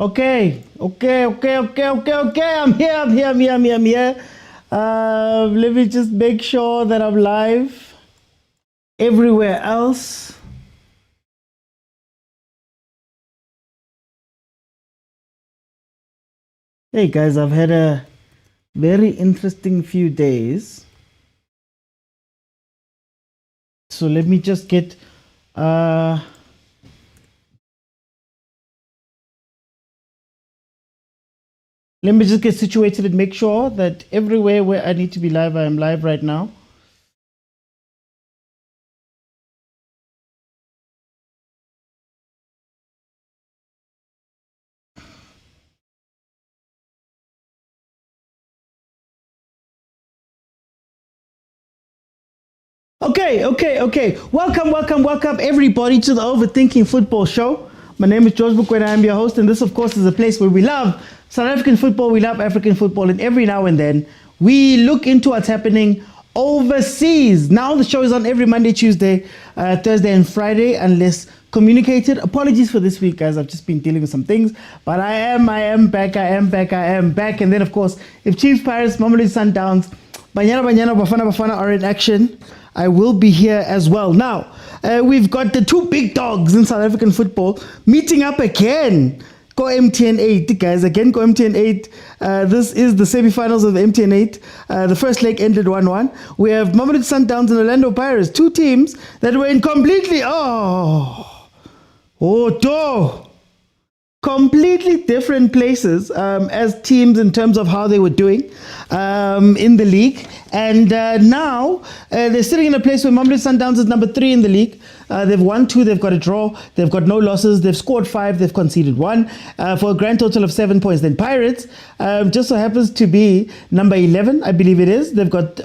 Okay. I'm here. Let me just make sure that I'm live everywhere else. Hey guys, I've had a very interesting few days. So let me just get situated and make sure that everywhere where I need to be live, I am live right now. Okay. Welcome everybody to the Overthinking Football Show. My name is George Mokwena. I'm your host, and this, of course, is a place where we love South African football, we love African football, and every now and then we look into what's happening overseas. Now the show is on every Monday, Tuesday, Thursday, and Friday, unless communicated. Apologies for this week, guys. I've just been dealing with some things, but I am back. And then, of course, if Chiefs, Pirates, Mamelodi Sundowns, Banyana, Bafana are in action, I will be here as well. Now, we've got the two big dogs in South African football meeting up again. Go MTN 8, guys. Again, go MTN 8. This is the semi-finals of the MTN 8. The first leg ended 1-1. We have Mamelodi Sundowns and Orlando Pirates, two teams that were in completely completely different places as teams in terms of how they were doing in the league. And now they're sitting in a place where Mamelodi Sundowns is number 3 in the league. They've won 2, they've got a draw, they've got no losses, they've scored 5, they've conceded 1 for a grand total of 7 points. Then Pirates just so happens to be number 11, I believe it is. They've got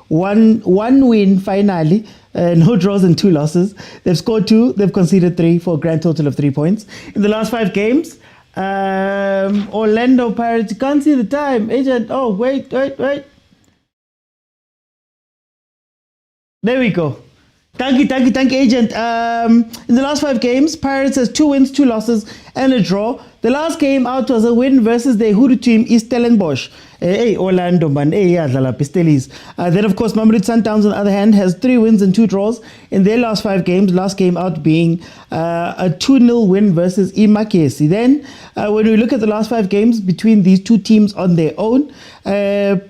one win finally. No draws and 2 losses. They've scored 2. They've conceded 3 for a grand total of 3 points. In the last 5 games, Orlando Pirates, you can't see the time. Agent, wait. There we go. Thank you, Agent. In the last 5 games, Pirates has 2 wins, 2 losses, and a draw. The last game out was a win versus the Hugo team, Stellenbosch. Orlando, man. Pistelis. Then, of course, Mamelodi Sundowns, on the other hand, has 3 wins and 2 draws in their last 5 games. Last game out being a 2-0 win versus idiski. Then, when we look at the last 5 games between these two teams on their own, Sundowns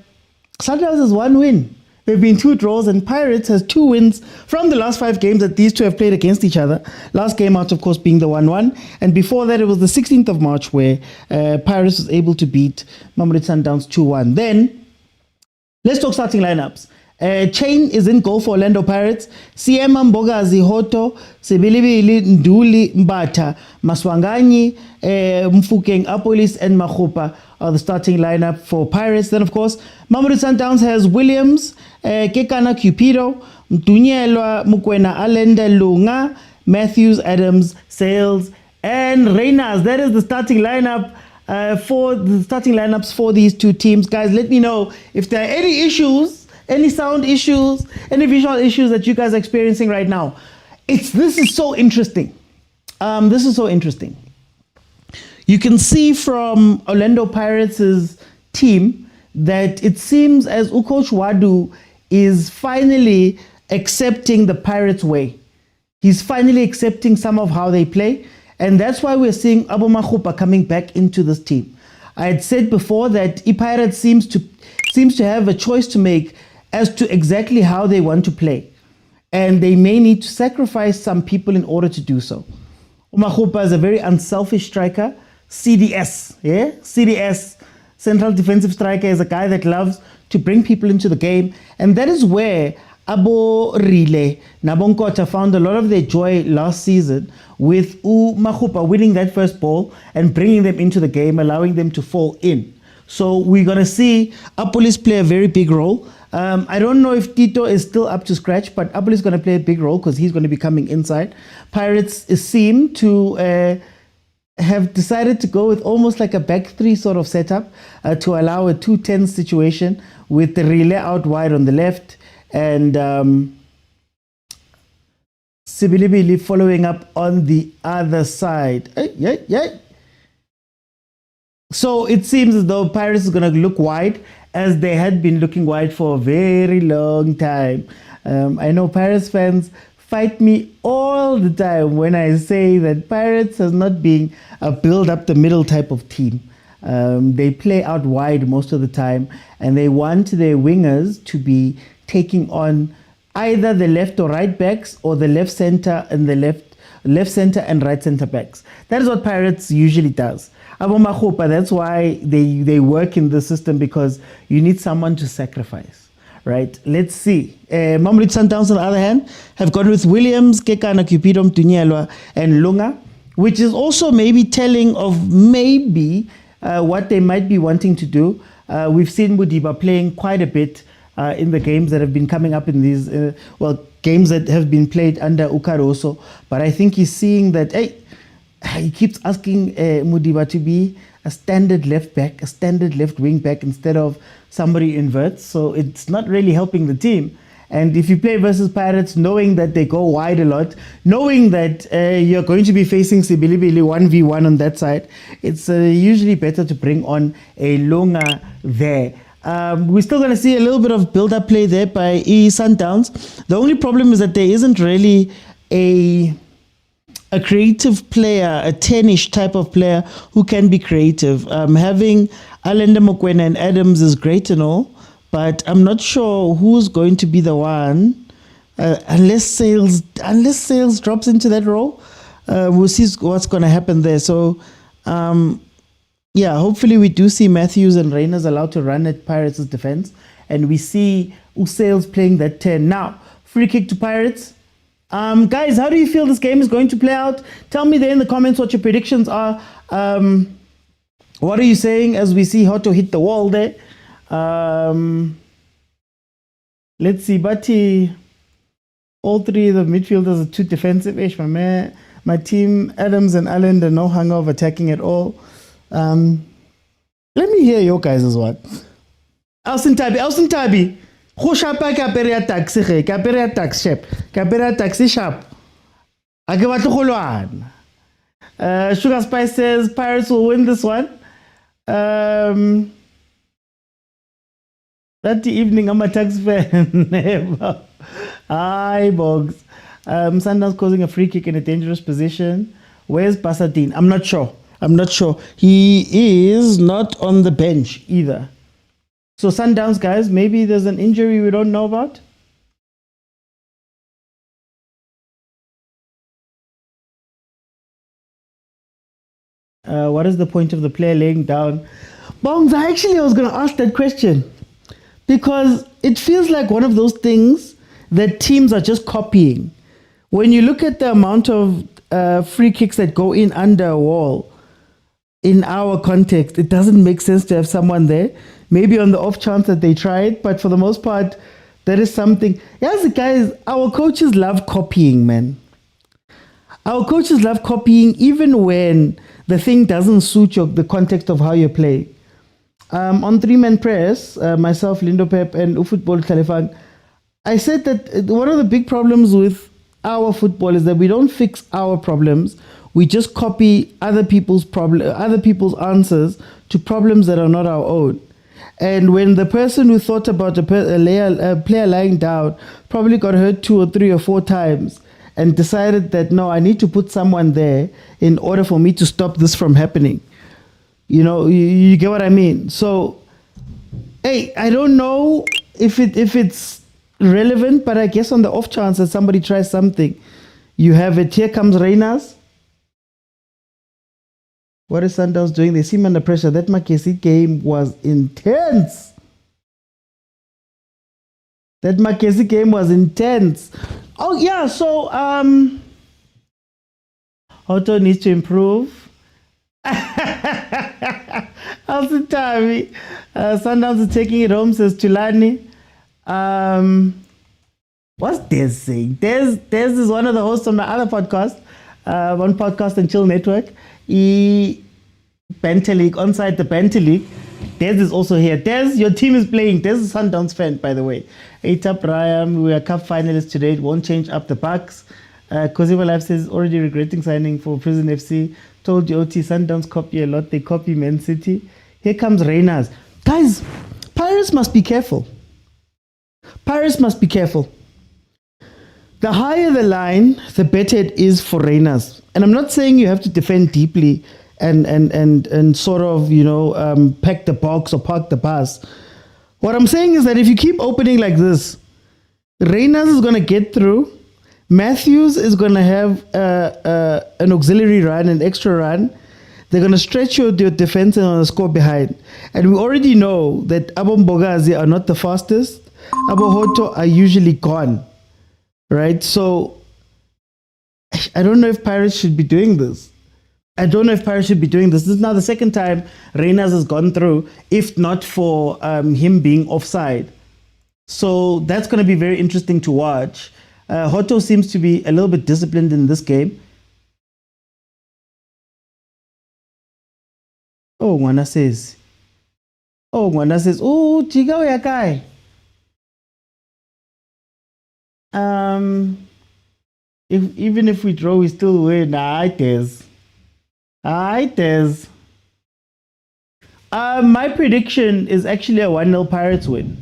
has 1 win. There have been 2 draws, and Pirates has 2 wins from the last 5 games that these two have played against each other. Last game out, of course, being the 1-1. And before that, it was the 16th of March where Pirates was able to beat Mamelodi Sundowns 2-1. Then, let's talk starting lineups. Chain is in goal for Orlando Pirates. Siema Mbogazi Hoto, Sebilibili Nduli Mbata, Maswanganyi, Mfukeng Apolis, and Makhupa are the starting lineup for Pirates. Then, of course, Mamelodi Sundowns has Williams, Kekana Cupido, Mtunyelwa, Mokwena, Alenda, Lunga, Matthews, Adams, Sales, and Reyners. That is the starting lineup for the starting lineups for these two teams. Guys, let me know if there are any issues, any sound issues, any visual issues that you guys are experiencing right now. This is so interesting. This is so interesting. You can see from Orlando Pirates' team that it seems as Coach Wadu is finally accepting the Pirates way. He's finally accepting some of how they play, and that's why we're seeing Abu Makhupa coming back into this team. I had said before that Pirates seems to have a choice to make as to exactly how they want to play, and they may need to sacrifice some people in order to do so. Makhupa is a very unselfish striker. CDS, Central Defensive Striker, is a guy that loves to bring people into the game, and that is where Abo Rile Nabonkota found a lot of their joy last season with Makhupa winning that first ball and bringing them into the game, allowing them to fall in. So we're going to see Apolis play a very big role. I don't know if Tito is still up to scratch, but Apolis is going to play a big role because he's going to be coming inside. Pirates seem to have decided to go with almost like a back 3 sort of setup to allow a 2-10 situation with the relay out wide on the left and Sibilibili following up on the other side. So it seems as though Pirates is going to look wide, as they had been looking wide for a very long time. I know Pirates fans fight me all the time when I say that Pirates has not been a build up the middle type of team. They play out wide most of the time, and they want their wingers to be taking on either the left or right backs, or the left center and the left center and right center backs. That is what Pirates usually does. That's why they work in the system, because you need someone to sacrifice, right? Let's see. Mamelodi Sundowns, on the other hand, have gone with Williams, Kekana, Cupido, Mtunyelwa, and Lunga, which is also maybe telling of maybe what they might be wanting to do. We've seen Mudiba playing quite a bit in the games that have been coming up in these, games that have been played under Ukaroso. But I think he's seeing that, hey, he keeps asking Mudiba to be a standard left back, a standard left wing back, instead of somebody in VERT. So it's not really helping the team. And if you play versus Pirates, knowing that they go wide a lot, knowing that you're going to be facing Sibilibili 1v1 on that side, it's usually better to bring on a Lunga there. We're still going to see a little bit of build-up play there by Sundowns. The only problem is that there isn't really a creative player, a 10-ish type of player who can be creative. Having Allende, Mokwena and Adams is great and all, but I'm not sure who's going to be the one, unless Sales drops into that role. We'll see what's going to happen there. So, hopefully we do see Matthews and Reyners allowed to run at Pirates' defense, and we see Sales playing that 10. Now, free kick to Pirates. Guys, how do you feel this game is going to play out? Tell me there in the comments what your predictions are. What are you saying as we see Hoto hit the wall there? Let's see, Bati. All three of the midfielders are too defensive-ish. My team, Adams and Allen, are no hangover attacking at all. Let me hear your guys' one. Elson Tabi. Go shapa ka peria taxi ge, ka peria tax shop, ka peria taxi shop. A ke batlo go lwana. Sugar Spice says Pirates will win this one. That evening, I'm a tax fan. Hi, Boggs. Sundowns causing a free kick in a dangerous position. Where's Pasadine? I'm not sure. He is not on the bench either. So Sundowns, guys, maybe there's an injury we don't know about. What is the point of the player laying down? Bongs, I was going to ask that question, because it feels like one of those things that teams are just copying. When you look at the amount of free kicks that go in under a wall, in our context, it doesn't make sense to have someone there. Maybe on the off chance that they try it, but for the most part, that is something. Yes, guys, our coaches love copying, man. Our coaches love copying, even when the thing doesn't suit the context of how you play. On three-man press, myself, Lindo Pep, and Ufootball Kalifan, I said that one of the big problems with our football is that we don't fix our problems. We just copy other people's answers to problems that are not our own. And when the person who thought about a player lying down probably got hurt 2 or 3 or 4 times and decided that, no, I need to put someone there in order for me to stop this from happening. You get what I mean? So, hey, I don't know if it's relevant, but I guess on the off chance that somebody tries something, you have it. Here comes Reyners. What is Sundowns doing? They seem under pressure. That Makesi game was intense. Oh, yeah. So, Otto needs to improve. Alson Tavi. Sundowns is taking it home, says Tulani. What's Des saying? Des is one of the hosts on my other podcast, one podcast and Chill Network. Banter League, onside the Banter League. Des is also here. Des, your team is playing. Des is a Sundowns fan, by the way. 8 up Ryan. We are cup finalists today. It won't change up the Bucks. Cosimo Life says, already regretting signing for Prison FC. Told you OT, Sundowns copy a lot. They copy Man City. Here comes Reyners. Guys, Pirates must be careful. Pirates must be careful. The higher the line, the better it is for Reyners. And I'm not saying you have to defend deeply and sort of, pack the box or park the pass. What I'm saying is that if you keep opening like this, Reyners is going to get through. Matthews is going to have an auxiliary run, an extra run. They're going to stretch your defense and on the score behind. And we already know that Abombogazi are not the fastest. Abohoto are usually gone. Right? So, I don't know if Pirates should be doing this. This is now the second time Reyners has gone through, if not for him being offside. So, that's going to be very interesting to watch. Hoto seems to be a little bit disciplined in this game. Oh, Ngwana says, oh, Chiga Yakai. Even if we draw, we still win. My prediction is actually a 1-0 Pirates win.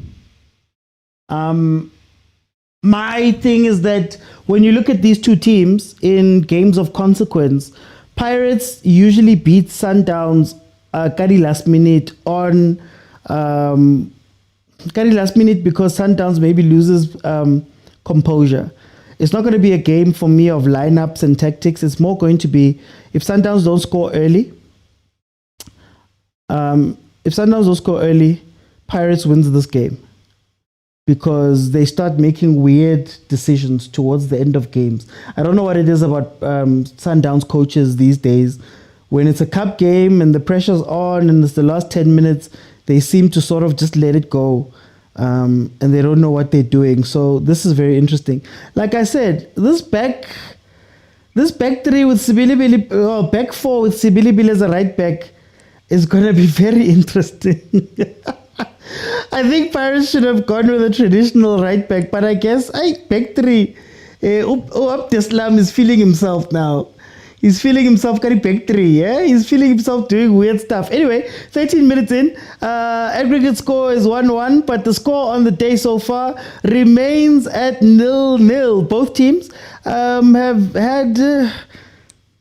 My thing is that when you look at these two teams in games of consequence, Pirates usually beat Sundowns Kari last minute on Kari last minute because Sundowns maybe loses composure. It's not going to be a game for me of lineups and tactics. It's more going to be if Sundowns don't score early. Pirates wins this game because they start making weird decisions towards the end of games. I don't know what it is about Sundowns coaches these days. When it's a cup game and the pressure's on and it's the last 10 minutes, they seem to sort of just let it go. And they don't know what they're doing. So this is very interesting. Like I said, this back three with Sibilibili, back four with Sibilibili as a right back is going to be very interesting. I think Pirates should have gone with a traditional right back, but I guess back three, Abdeslam is feeling himself now. He's feeling himself carry back three, yeah? He's feeling himself doing weird stuff. Anyway, 13 minutes in, aggregate score is 1-1, but the score on the day so far remains at 0-0. Both teams have had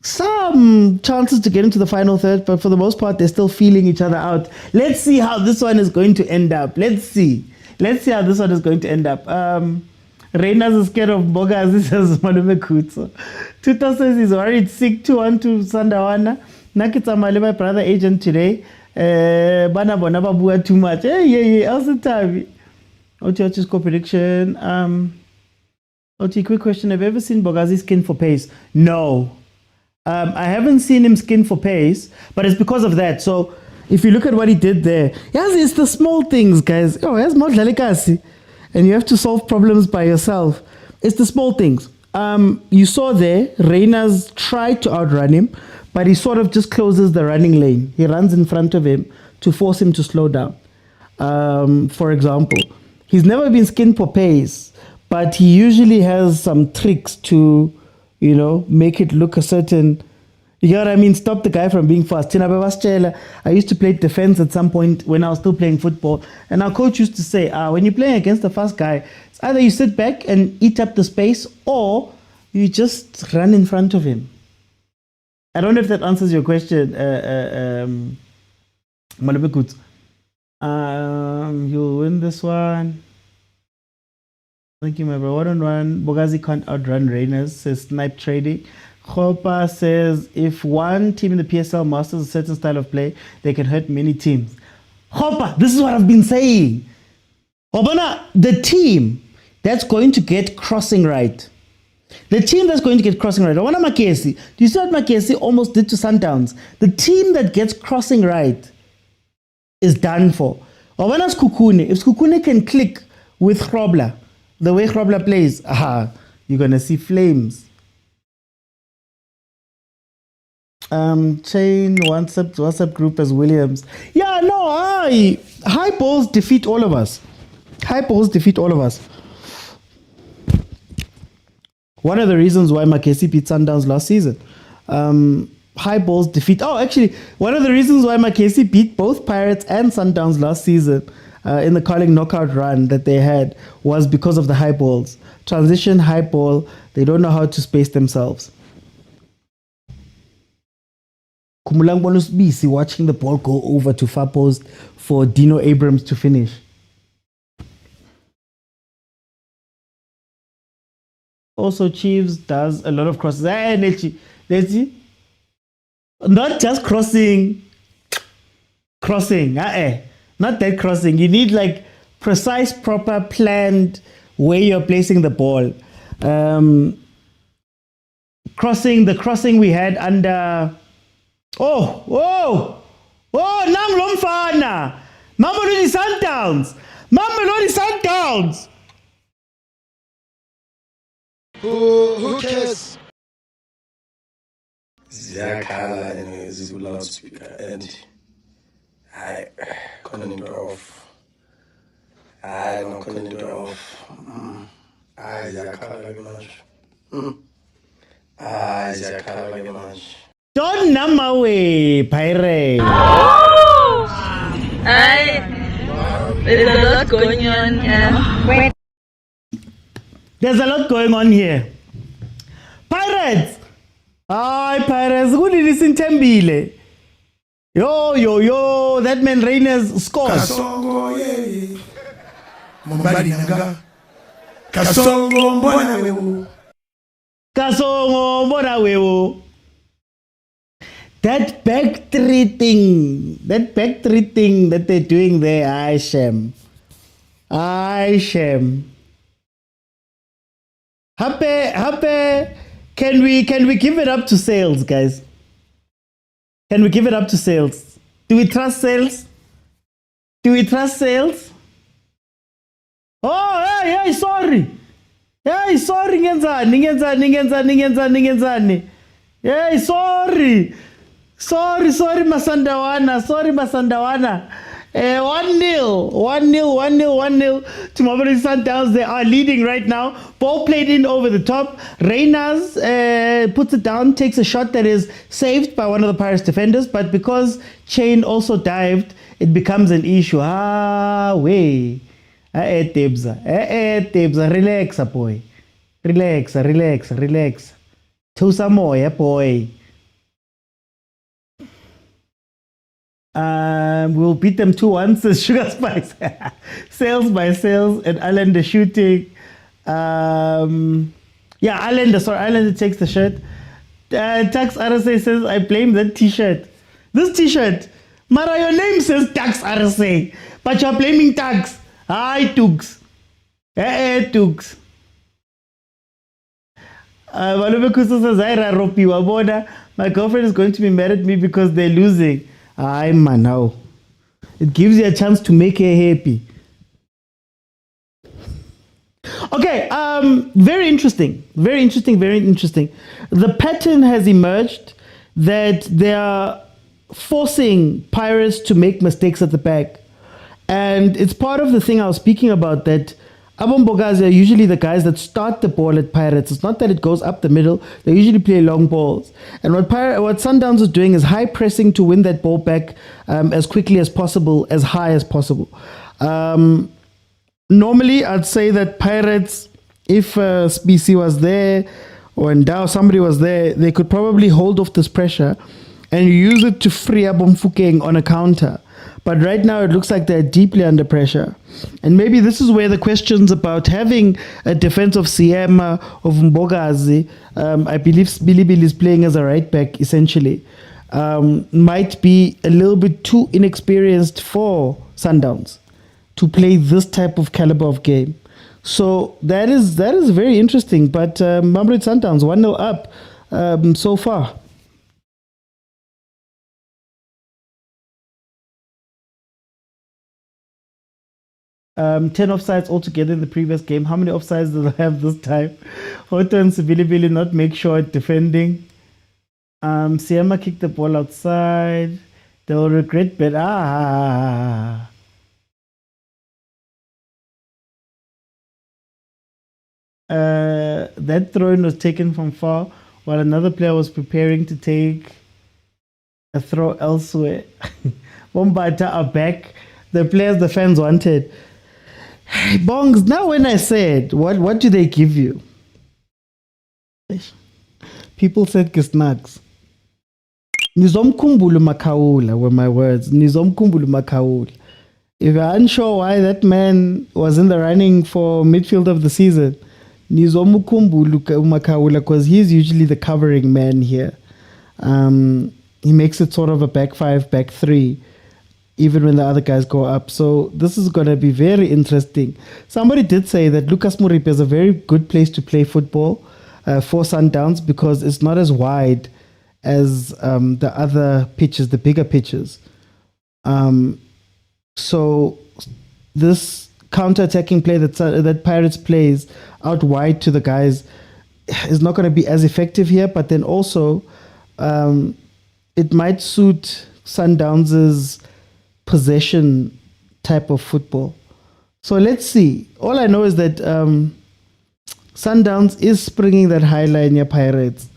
some chances to get into the final third, but for the most part, they're still feeling each other out. Let's see how this one is going to end up. Let's see how this one is going to end up. Reyners is scared of Bogazi, says Malume Kutso. Tuta says he's worried sick 2-1 to Sandawana. Nakita Male, my brother agent today. Bana Bonaba Bua too much. Yeah. Also, Tavi. Oti score prediction. Oti, quick question. Have you ever seen Bogazi skin for pace? No. I haven't seen him skin for pace, but it's because of that. So, if you look at what he did there, yes, it's the small things, guys. Oh, yes, more vilakazi. And you have to solve problems by yourself. It's the small things. You saw there, Reyners tried to outrun him, but he sort of just closes the running lane. He runs in front of him to force him to slow down. For example, he's never been skinned for pace, but he usually has some tricks to, make it look a certain... You know what I mean? Stop the guy from being fast. I used to play defense at some point when I was still playing football. And our coach used to say, when you're playing against a fast guy, it's either you sit back and eat up the space or you just run in front of him. I don't know if that answers your question. You'll win this one. Thank you, my bro. 1-on-1. Bogazi can't outrun Reyners, says Snipe Trading. Khopa says, if one team in the PSL masters a certain style of play, they can hurt many teams. Khopa, this is what I've been saying. Obana, the team that's going to get crossing right. Obana Makesi, do you see what Makesi almost did to Sundowns? The team that gets crossing right is done for. Obana Skukune, if Skukune can click with Grobler, the way Grobler plays, you're going to see flames. Chain WhatsApp group as Williams. Yeah, no, high balls defeat all of us. one of the reasons why Makesi beat Sundowns last season. High balls defeat. Oh, actually, one of the reasons why Makesi beat both Pirates and Sundowns last season in the Carling knockout run that they had was because of the high balls. Transition, high ball, they don't know how to space themselves. Kumulang bonus BC watching the ball go over to far post for Dino Abrams to finish. Also, Chiefs does a lot of crosses. Let's see. Not just crossing. Not that crossing. You need like precise, proper, planned way you're placing the ball. The crossing we had under. Nang Lomfana. Mamelodi Sundowns. Who cares? Ziyakhala anyways, loudspeaker and I couldn't into off. I don't couldn't into off. I ziyakhala like much. I ziyakhala like much. Don't numb away, Pirate. There's a lot going on here. There's a lot going on here. Pirates! Hi, Pirates. Who did this in Tembile? Yo. That man Reyners scored. Kasongo, yeah. Mbali nanga. Kasongo, mbona wewu. That back three thing that they're doing there, I shame. Happy. Can we give it up to sales, guys? Can we give it up to sales? Do we trust sales? Oh, hey, sorry. Hey, sorry, ngenzani. Hey, sorry, Masandawana. 1-0 to Mamelodi Sundowns. They are leading right now. Ball played in over the top. Reyners puts it down, takes a shot that is saved by one of the Pirates defenders, but because Chain also dived, it becomes an issue. Tebza. Relax, boy. Relax. To some more, boy. We'll beat them 2-1, says Sugar Spice. Sales by Sales and Islander shooting. Islander takes the shirt. Tax RSA says, I blame that t-shirt. This t-shirt. Mara, your name says Tax RSA, but you're blaming Tax. Hi, Tux. Tux. My girlfriend is going to be mad at me because they're losing. Now. It gives you a chance to make her happy. Okay, very interesting. The pattern has emerged that they are forcing Pirates to make mistakes at the back. And it's part of the thing I was speaking about, that Abombogazi are usually the guys that start the ball at Pirates. It's not that it goes up the middle. They usually play long balls. And what Sundowns is doing is high pressing to win that ball back as quickly as possible, as high as possible. Normally, I'd say that Pirates, if BC was there or Ndao, somebody was there, they could probably hold off this pressure and use it to free Abomfukeng on a counter. But right now, it looks like they're deeply under pressure. And maybe this is where the questions about having a defense of Siema, of Mbogazi, I believe Billy is playing as a right back, essentially, might be a little bit too inexperienced for Sundowns to play this type of caliber of game. So that is very interesting. But Mamelodi Sundowns 1-0 up so far. 10 offsides altogether in the previous game. How many offsides do they have this time? Hoto and Sibilibili not make sure at defending. Siema kicked the ball outside. They'll regret, but that throw-in was taken from far while another player was preparing to take a throw elsewhere. Bombata are back. The players the fans wanted. Bongs, now when I said, what do they give you? People said Kisnags. Nizomkumbulu Makaula were my words. Nizomkumbulu Makaula. If you're unsure why that man was in the running for midfield of the season, Nizomukumbulu Makaula, because he's usually the covering man here. He makes it sort of a back five, back three, even when the other guys go up. So this is going to be very interesting. Somebody did say that Lucas Moripe is a very good place to play football for Sundowns because it's not as wide as the other pitches, the bigger pitches. So this counter-attacking play that Pirates plays out wide to the guys is not going to be as effective here, but then also it might suit Sundowns' possession type of football. So let's see. All I know is that Sundowns is springing that high line near Pirates.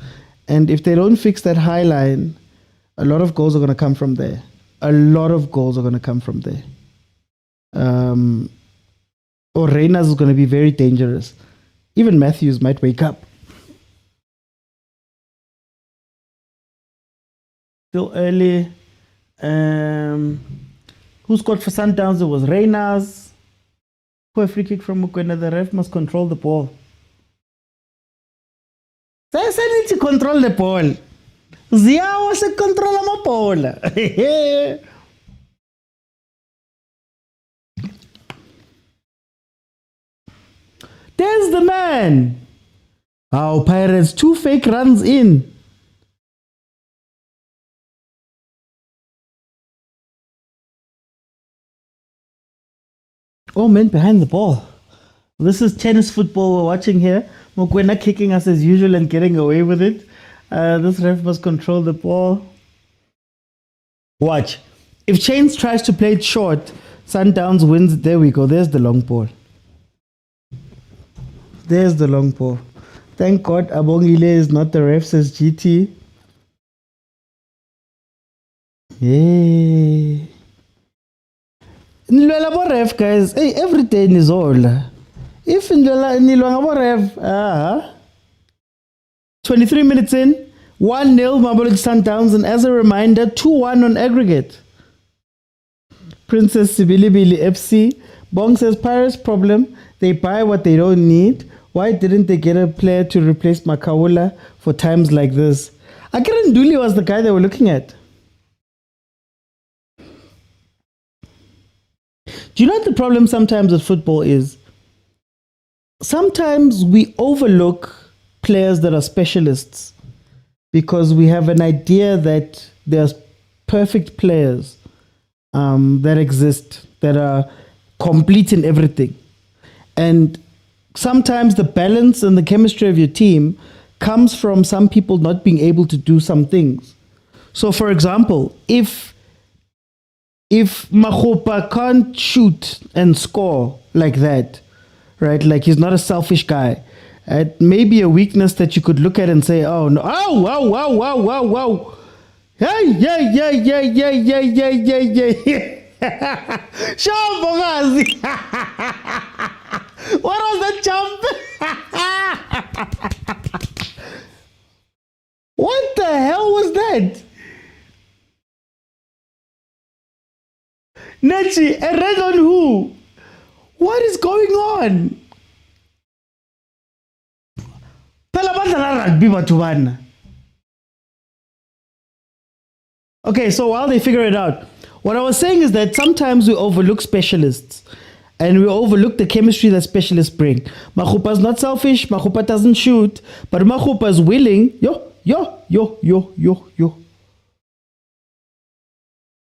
And if they don't fix that high line, a lot of goals are going to come from there. A lot of goals are going to come from there. Or Reyners is going to be very dangerous. Even Matthews might wake up. Still early. Who scored for Sundowns? It was Reyners. For a free kick from Mokwena, the ref must control the ball. They need to control the ball. Zia was a control my ball. There's the man. Our Pirates, 2 fake runs in. Oh, man, behind the ball. This is tennis football we're watching here. Mokwena kicking us as usual and getting away with it. This ref must control the ball. Watch. If Chains tries to play it short, Sundowns wins. There we go. There's the long ball. There's the long ball. Thank God Abongile is not the ref, says GT. Yay. Nilwela bo ref, guys. Hey, every day is all. If nilwela bo ref, 23 minutes in, 1-0 Mamelodi Sundowns, and as a reminder, 2-1 on aggregate. Princess Sibilibili FC. Bong says Pirates problem. They buy what they don't need. Why didn't they get a player to replace Makaula for times like this? Akira Nduli was the guy they were looking at. Do you know what the problem sometimes with football is? Sometimes we overlook players that are specialists because we have an idea that there's perfect players that exist, that are complete in everything. And sometimes the balance and the chemistry of your team comes from some people not being able to do some things. So, for example, if Makgopa can't shoot and score like that, right? Like he's not a selfish guy. It may be a weakness that you could look at and say, oh no, oh, wow, wow, wow, wow, wow. Hey, yeah. Shambogazi. What was that jump? What the hell was that? Nechi, a red on who? What is going on? Okay, so while they figure it out, what I was saying is that sometimes we overlook specialists and we overlook the chemistry that specialists bring. Makgopa is not selfish, Makgopa doesn't shoot, but Makgopa is willing.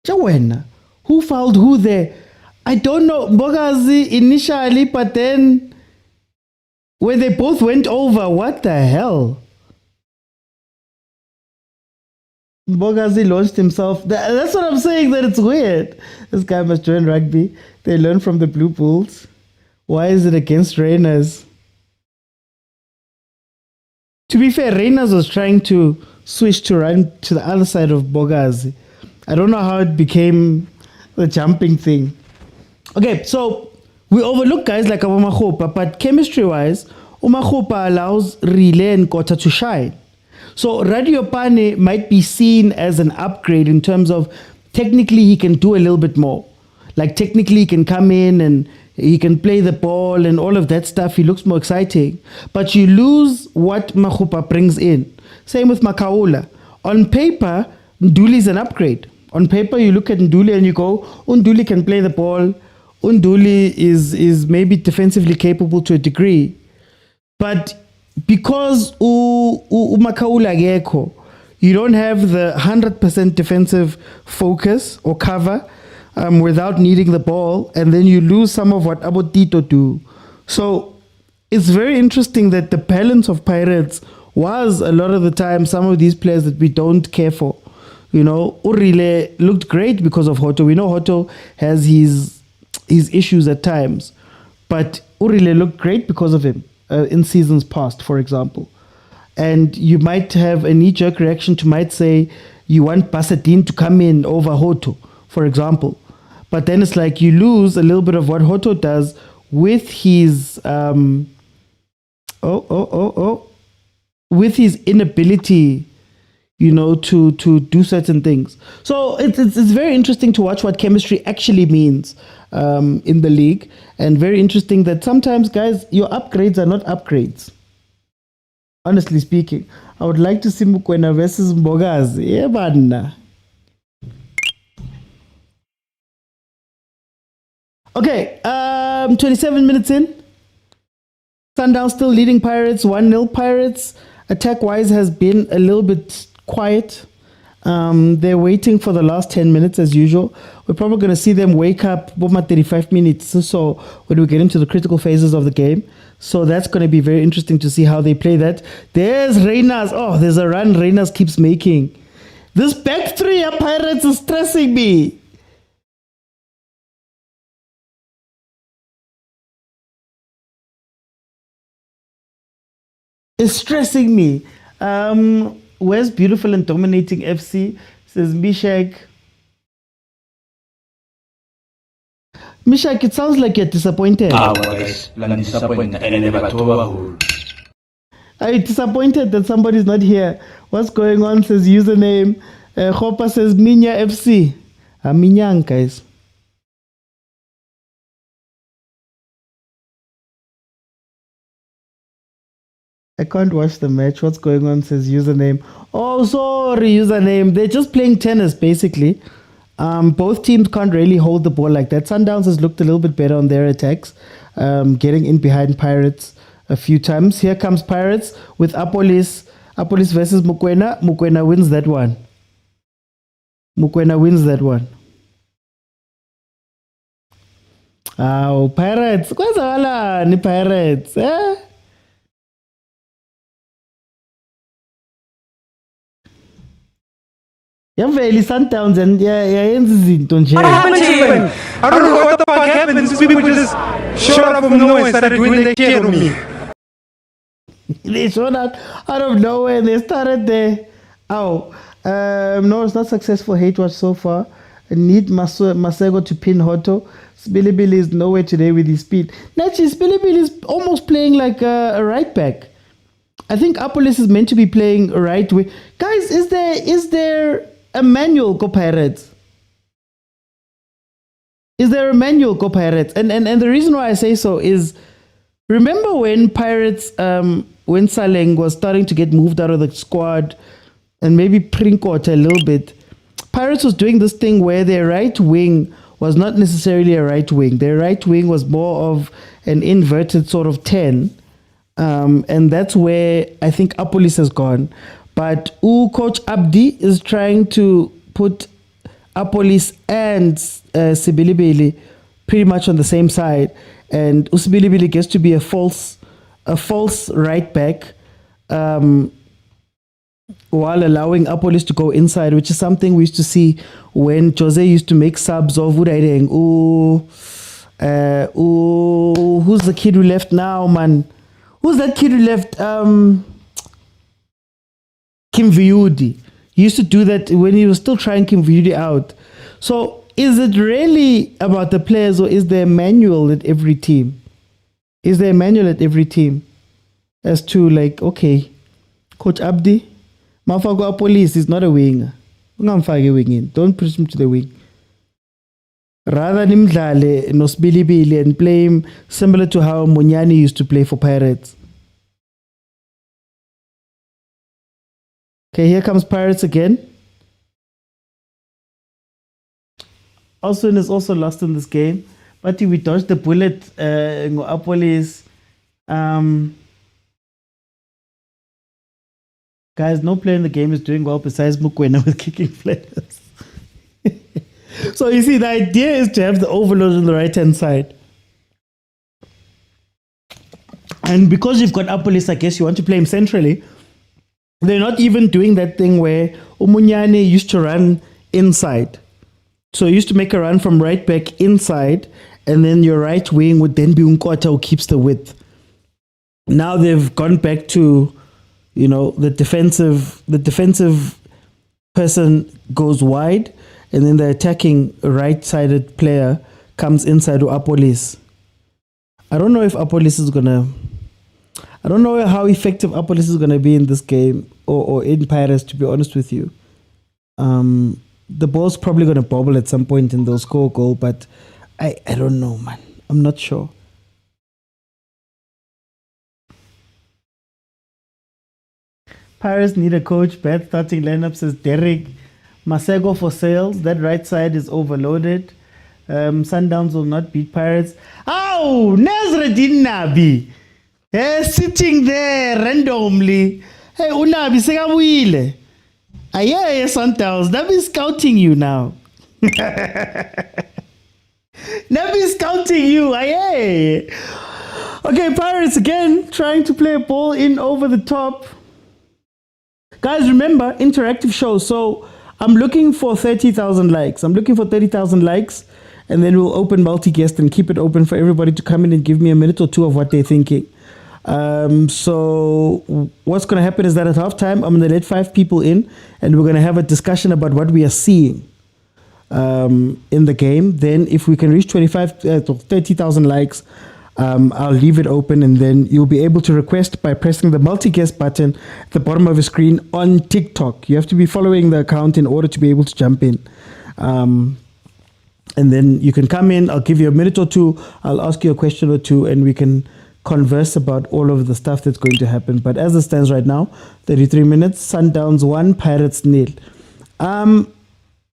Tshwane. Who fouled who there? I don't know. Bogazi initially, but then when they both went over, what the hell? Bogazi launched himself. That's what I'm saying, that it's weird. This guy must join rugby. They learn from the Blue Bulls. Why is it against Rainers? To be fair, Reyners was trying to switch to run to the other side of Bogazi. I don't know how it became the jumping thing. Okay, so we overlook guys like Umakhopa, but chemistry-wise, Umakhopa allows Relay and Kota to shine. So Radiopane might be seen as an upgrade in terms of technically he can do a little bit more. Like technically he can come in and he can play the ball and all of that stuff. He looks more exciting. But you lose what Makhupa brings in. Same with Makaula. On paper, Nduli is an upgrade. On paper, you look at Nduli and you go, Nduli can play the ball. Nduli is maybe defensively capable to a degree. But because Makaula Geko, you don't have the 100% defensive focus or cover without needing the ball, and then you lose some of what Abotito do. So it's very interesting that the balance of Pirates was a lot of the time some of these players that we don't care for. You know, Urile looked great because of Hoto. We know Hoto has his issues at times, but Urile looked great because of him in seasons past, for example. And you might have a knee-jerk reaction to might say you want Basadine to come in over Hoto, for example. But then it's like you lose a little bit of what Hoto does with his with his inability, you know, to do certain things. So it's very interesting to watch what chemistry actually means in the league, and very interesting that sometimes, guys, your upgrades are not upgrades. Honestly speaking, I would like to see Mokwena versus Mbogazi. Yeah, man. Okay, 27 minutes in. Sundowns still leading Pirates, 1-0 Pirates. Attack-wise has been a little bit quiet. They're waiting for the last 10 minutes as usual. We're probably going to see them wake up 35 minutes or so when we get into the critical phases of the game. So that's going to be very interesting to see how they play that. There's Reyners. Oh, there's a run Reyners keeps making. This back three of Pirates is stressing me. It's stressing me. Where's beautiful and dominating FC? Says Mishak. Mishak, it sounds like you're disappointed. Guys, I'm disappointed. Are you disappointed that somebody's not here? What's going on? Says username. Hopa says Minya FC. Minyang, guys. I can't watch the match. What's going on? Says username. Oh, sorry, username. They're just playing tennis, basically. Both teams can't really hold the ball like that. Sundowns has looked a little bit better on their attacks, getting in behind Pirates a few times. Here comes Pirates with Apolis. Apolis versus Mokwena. Mokwena wins that one. Mokwena wins that one. Oh, Pirates. Kwazawala ni Pirates. Eh? Yaveli Sundowns and yenza izinto nje. What happened to you? I don't know what the fuck happened. These people just showed up from nowhere and started doing their shit on me. They showed up out of nowhere and they started there. No, it's not successful hate watch so far. I need Masego to pin Hoto. Bilibili is nowhere today with his speed. Naturally, Bilibili is almost playing like a right back. I think Apolis is meant to be playing right way. Guys, is there a manual go Pirates? Is there a manual go Pirates? And the reason why I say so is, remember when Pirates, when Saleng was starting to get moved out of the squad and maybe Prinkot a little bit, Pirates was doing this thing where their right wing was not necessarily a right wing. Their right wing was more of an inverted sort of 10. And that's where I think Apolis has gone. But Coach Abdi is trying to put Apolis and Sibilibili pretty much on the same side. And Usibilibili gets to be a false right back while allowing Apolis to go inside, which is something we used to see when Jose used to make subs of Udaideng. Who's the kid who left now, man? Who's that kid who left? Kim Viudi. He used to do that when he was still trying Kim Viudi out. So is it really about the players, or is there a manual at every team? Is there a manual at every team as to like, okay, Coach Abdi, Mafago Police is not a winger. Don't push him to the wing. Rather nimdlale nosbilibili and play him similar to how Munyani used to play for Pirates. Okay, here comes Pirates again. Oswin is also lost in this game, but we dodged the bullet. Apolis. Guys, no player in the game is doing well besides Mokwena with kicking players. So you see, the idea is to have the overload on the right-hand side. And because you've got Apolis, I guess you want to play him centrally. They're not even doing that thing where Umunyane used to run inside. So he used to make a run from right back inside, and then your right wing would then be Unkota who keeps the width. Now they've gone back to, you know, the defensive person goes wide, and then the attacking right-sided player comes inside to Apolis. I don't know if Apolis is gonna. I don't know how effective Apolis is gonna be in this game or in Pirates. To be honest with you, the ball's probably gonna bobble at some point and they'll score a goal, but I don't know, man. I'm not sure. Pirates need a coach. Bad starting lineup, says Derek. Masego for sales. That right side is overloaded. Sundowns will not beat Pirates. Oh, Nazreddin Nabi. Sitting there randomly. Hey, Unabi, Segawile. Aye, Sundowns. Nabi is scouting you now. Nabi is scouting you. Aye. Okay, Pirates again trying to play a ball in over the top. Guys, remember, interactive show. So I'm looking for 30,000 likes. I'm looking for 30,000 likes. And then we'll open multi-guest and keep it open for everybody to come in and give me a minute or two of what they're thinking. So what's going to happen is that at halftime, I'm going to let 5 people in. And we're going to have a discussion about what we are seeing in the game. Then if we can reach 25 to 30,000 likes, I'll leave it open, and then you'll be able to request by pressing the multi-guest button at the bottom of the screen on TikTok. You have to be following the account in order to be able to jump in. And then you can come in, I'll give you a minute or two, I'll ask you a question or two, and we can converse about all of the stuff that's going to happen. But as it stands right now, 33 minutes, Sundowns 1, Pirates 0.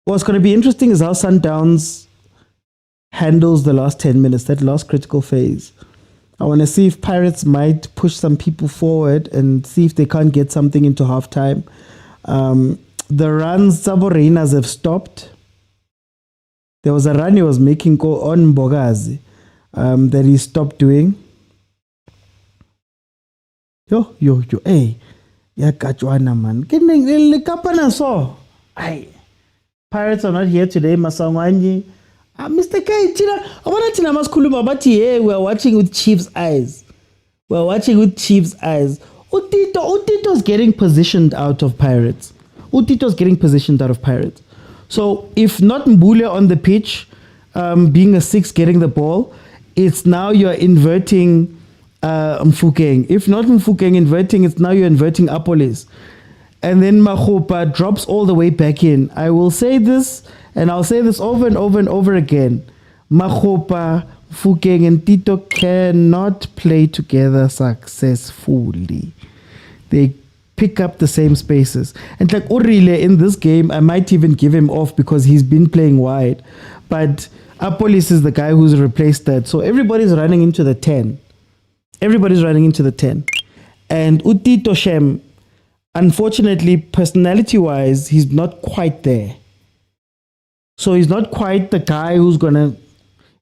What's going to be interesting is how Sundowns handles the last 10 minutes, that last critical phase. I want to see if Pirates might push some people forward and see if they can't get something into halftime. The runs Saborinas have stopped. There was a run he was making on Bogazi that he stopped doing. Yo, hey, ya kachwana man. Pirates are not here today, Masangwanyi. Mr. K, I want to know but yeah, we're watching with Chiefs' eyes. We're watching with Chiefs' eyes. Utito's getting positioned out of Pirates. So if not Mbule on the pitch, being a 6 getting the ball, it's now you're inverting Mfukeng. If not Mfukeng inverting, it's now you're inverting Apolis. And then Mahopa drops all the way back in. I will say this, and I'll say this over and over and over again. Mahopa, Mfukeng, and Tito cannot play together successfully. They pick up the same spaces. And like Urile in this game, I might even give him off because he's been playing wide. But Apolis is the guy who's replaced that. So everybody's running into the 10. And Utito Shem, unfortunately, personality-wise, he's not quite there. So he's not quite the guy who's going to...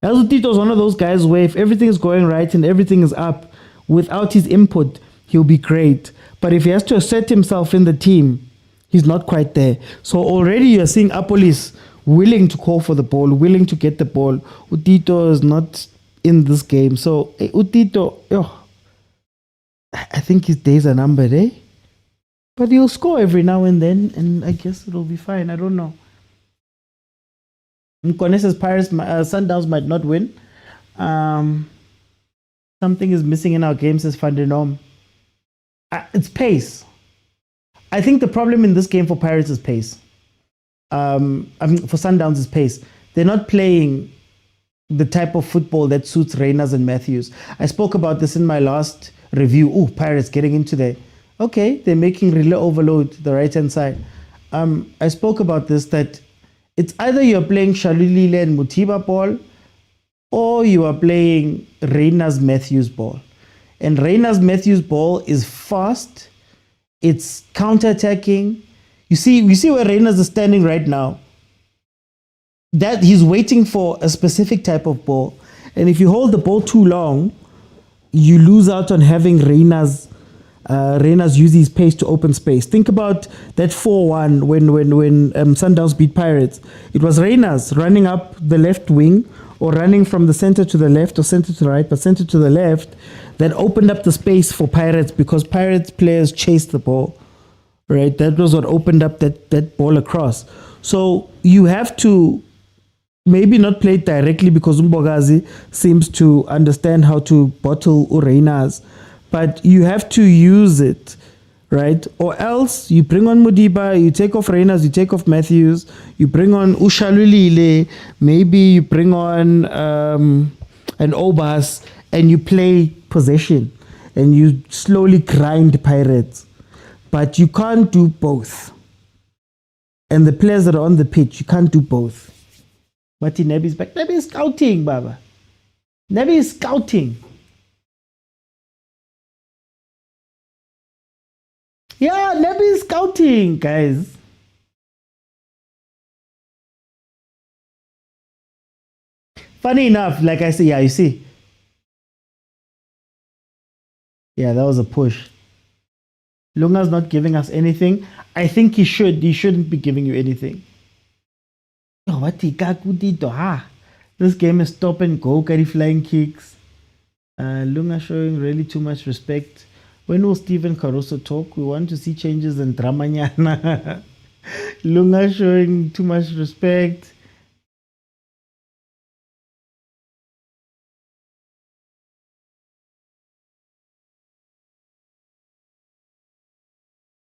Tito's one of those guys where if everything is going right and everything is up, without his input, he'll be great. But if he has to assert himself in the team, he's not quite there. So already you're seeing Apolis willing to call for the ball, willing to get the ball. Utito is not in this game. So Utito, I think his days are numbered, eh? But he'll score every now and then, and I guess it'll be fine. I don't know. Mkone says Pirates, Sundowns might not win. Something is missing in our game, says Fandenom. It's pace. I think the problem in this game for Pirates is pace. I mean, for Sundowns is pace. They're not playing the type of football that suits Reyners and Matthews. I spoke about this in my last review. Oh, Pirates getting into there. Okay, they're making relay overload the right-hand side. I spoke about this, that it's either you're playing Shalulile and Mutiba ball, or you are playing Reyners Matthews ball. And Reyners Matthews ball is fast. It's counter-attacking. You see where Reyners is standing right now. That he's waiting for a specific type of ball. And if you hold the ball too long, you lose out on having Reyners use his pace to open space. Think about that 4-1 when Sundowns beat Pirates. It was Reyners running up the left wing, or running from the center to the left or center to the right, but center to the left, that opened up the space for Pirates, because Pirates players chased the ball, right? That was what opened up that ball across. So you have to maybe not play it directly, because Umbogazi seems to understand how to bottle Reyners, but you have to use it, right? Or else you bring on Modiba, you take off Reyners, you take off Matthews, you bring on Ushalulile, maybe you bring on an Obas, and you play possession, and you slowly grind Pirates. But you can't do both. And the players that are on the pitch, you can't do both. Mati Nebi's back. Nebi is scouting, Baba. Nebi is scouting. Yeah, Nebi is scouting, guys. Funny enough, like I say, yeah, you see. Yeah, that was a push. Lunga's not giving us anything. I think he should. He shouldn't be giving you anything. Oh, what this game is stop and go, carry flying kicks. Lunga showing really too much respect. When will Stephen Caruso talk? We want to see changes in Dramanyana. Lunga showing too much respect.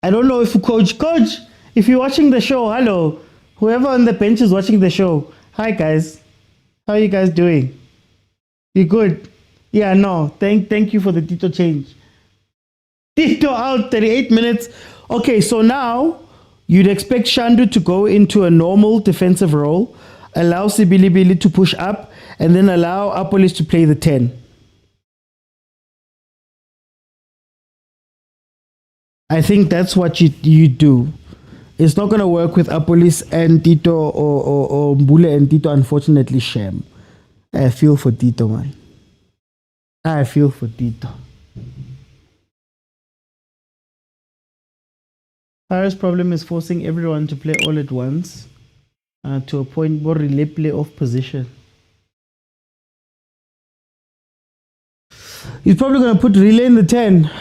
I don't know if Coach, if you're watching the show, hello. Whoever on the bench is watching the show. Hi, guys. How are you guys doing? You good? Yeah, no. Thank you for the Tito change. Tito out, 38 minutes. Okay, so now you'd expect Shandu to go into a normal defensive role, allow Sibilibili to push up, and then allow Apolis to play the 10. I think that's what you do. It's not going to work with Apolis and Tito or Mbule and Tito, unfortunately, Shem. I feel for Tito, man. I feel for Tito. Pira's problem is forcing everyone to play all at once to a point where relay play off position. He's probably going to put relay in the 10.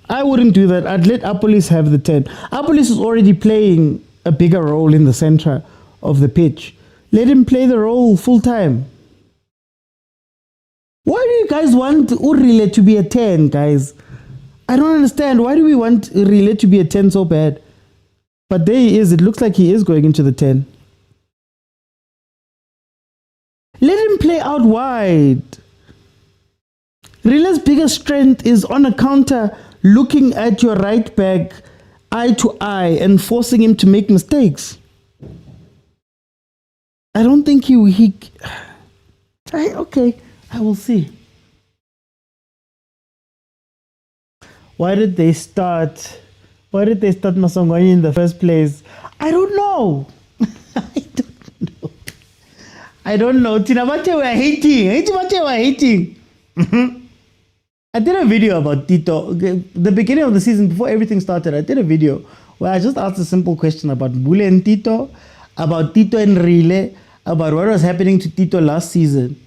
I wouldn't do that. I'd let Apolis have the 10. Apolis is already playing a bigger role in the center of the pitch. Let him play the role full time. Why do you guys want Urile to be a 10, guys? I don't understand. Why do we want Urile to be a 10 so bad? But there he is. It looks like he is going into the 10. Let him play out wide. Rile's biggest strength is on a counter, looking at your right back eye to eye and forcing him to make mistakes. I don't think okay, I will see. Why did they start Masongwani in the first place? I don't know. I don't know. Tinabate were hating. I did a video about Tito. The beginning of the season, before everything started, I did a video where I just asked a simple question about Mbule and Tito, about Tito and Rile, about what was happening to Tito last season.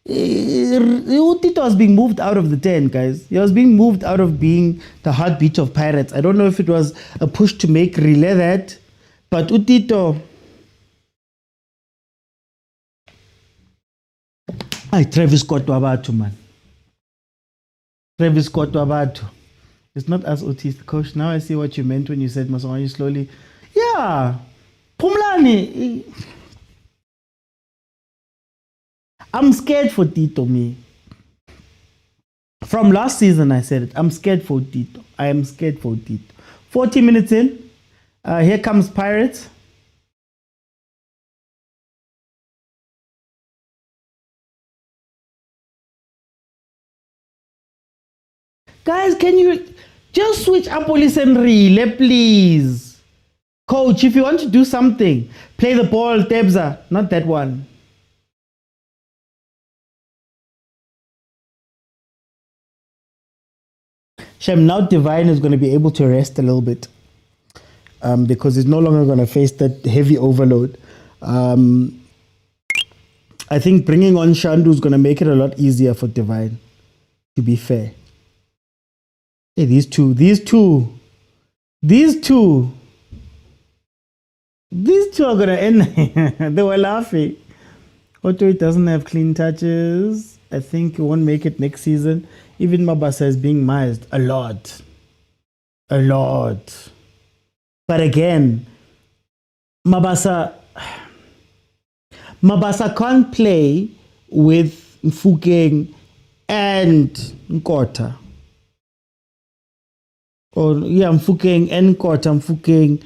Tito was being moved out of the 10, guys. He was being moved out of being the heartbeat of Pirates. I don't know if it was a push to make relay that, but Tito. Travis Scott Wabatu, man. Travis Scott Wabatu. It's not as Otis, the coach. Now I see what you meant when you said Maswani slowly. Yeah. Pumlani. I'm scared for Tito, me. From last season, I said it. I'm scared for Tito. I am scared for Tito. 40 minutes in. Here comes Pirates. Guys, can you just switch up police and relay, please? Coach, if you want to do something, play the ball, Tebza. Not that one. Shem, now Divine is going to be able to rest a little bit because he's no longer going to face that heavy overload. I think bringing on Shandu is going to make it a lot easier for Divine, to be fair. Hey, these two are going to end. They were laughing. Otto doesn't have clean touches. I think he won't make it next season. Even Mabasa is being mized a lot. A lot. But again, Mabasa can't play with Mfukeng and Nkota. Or yeah, Mfukeng and Nkota, Mfukeng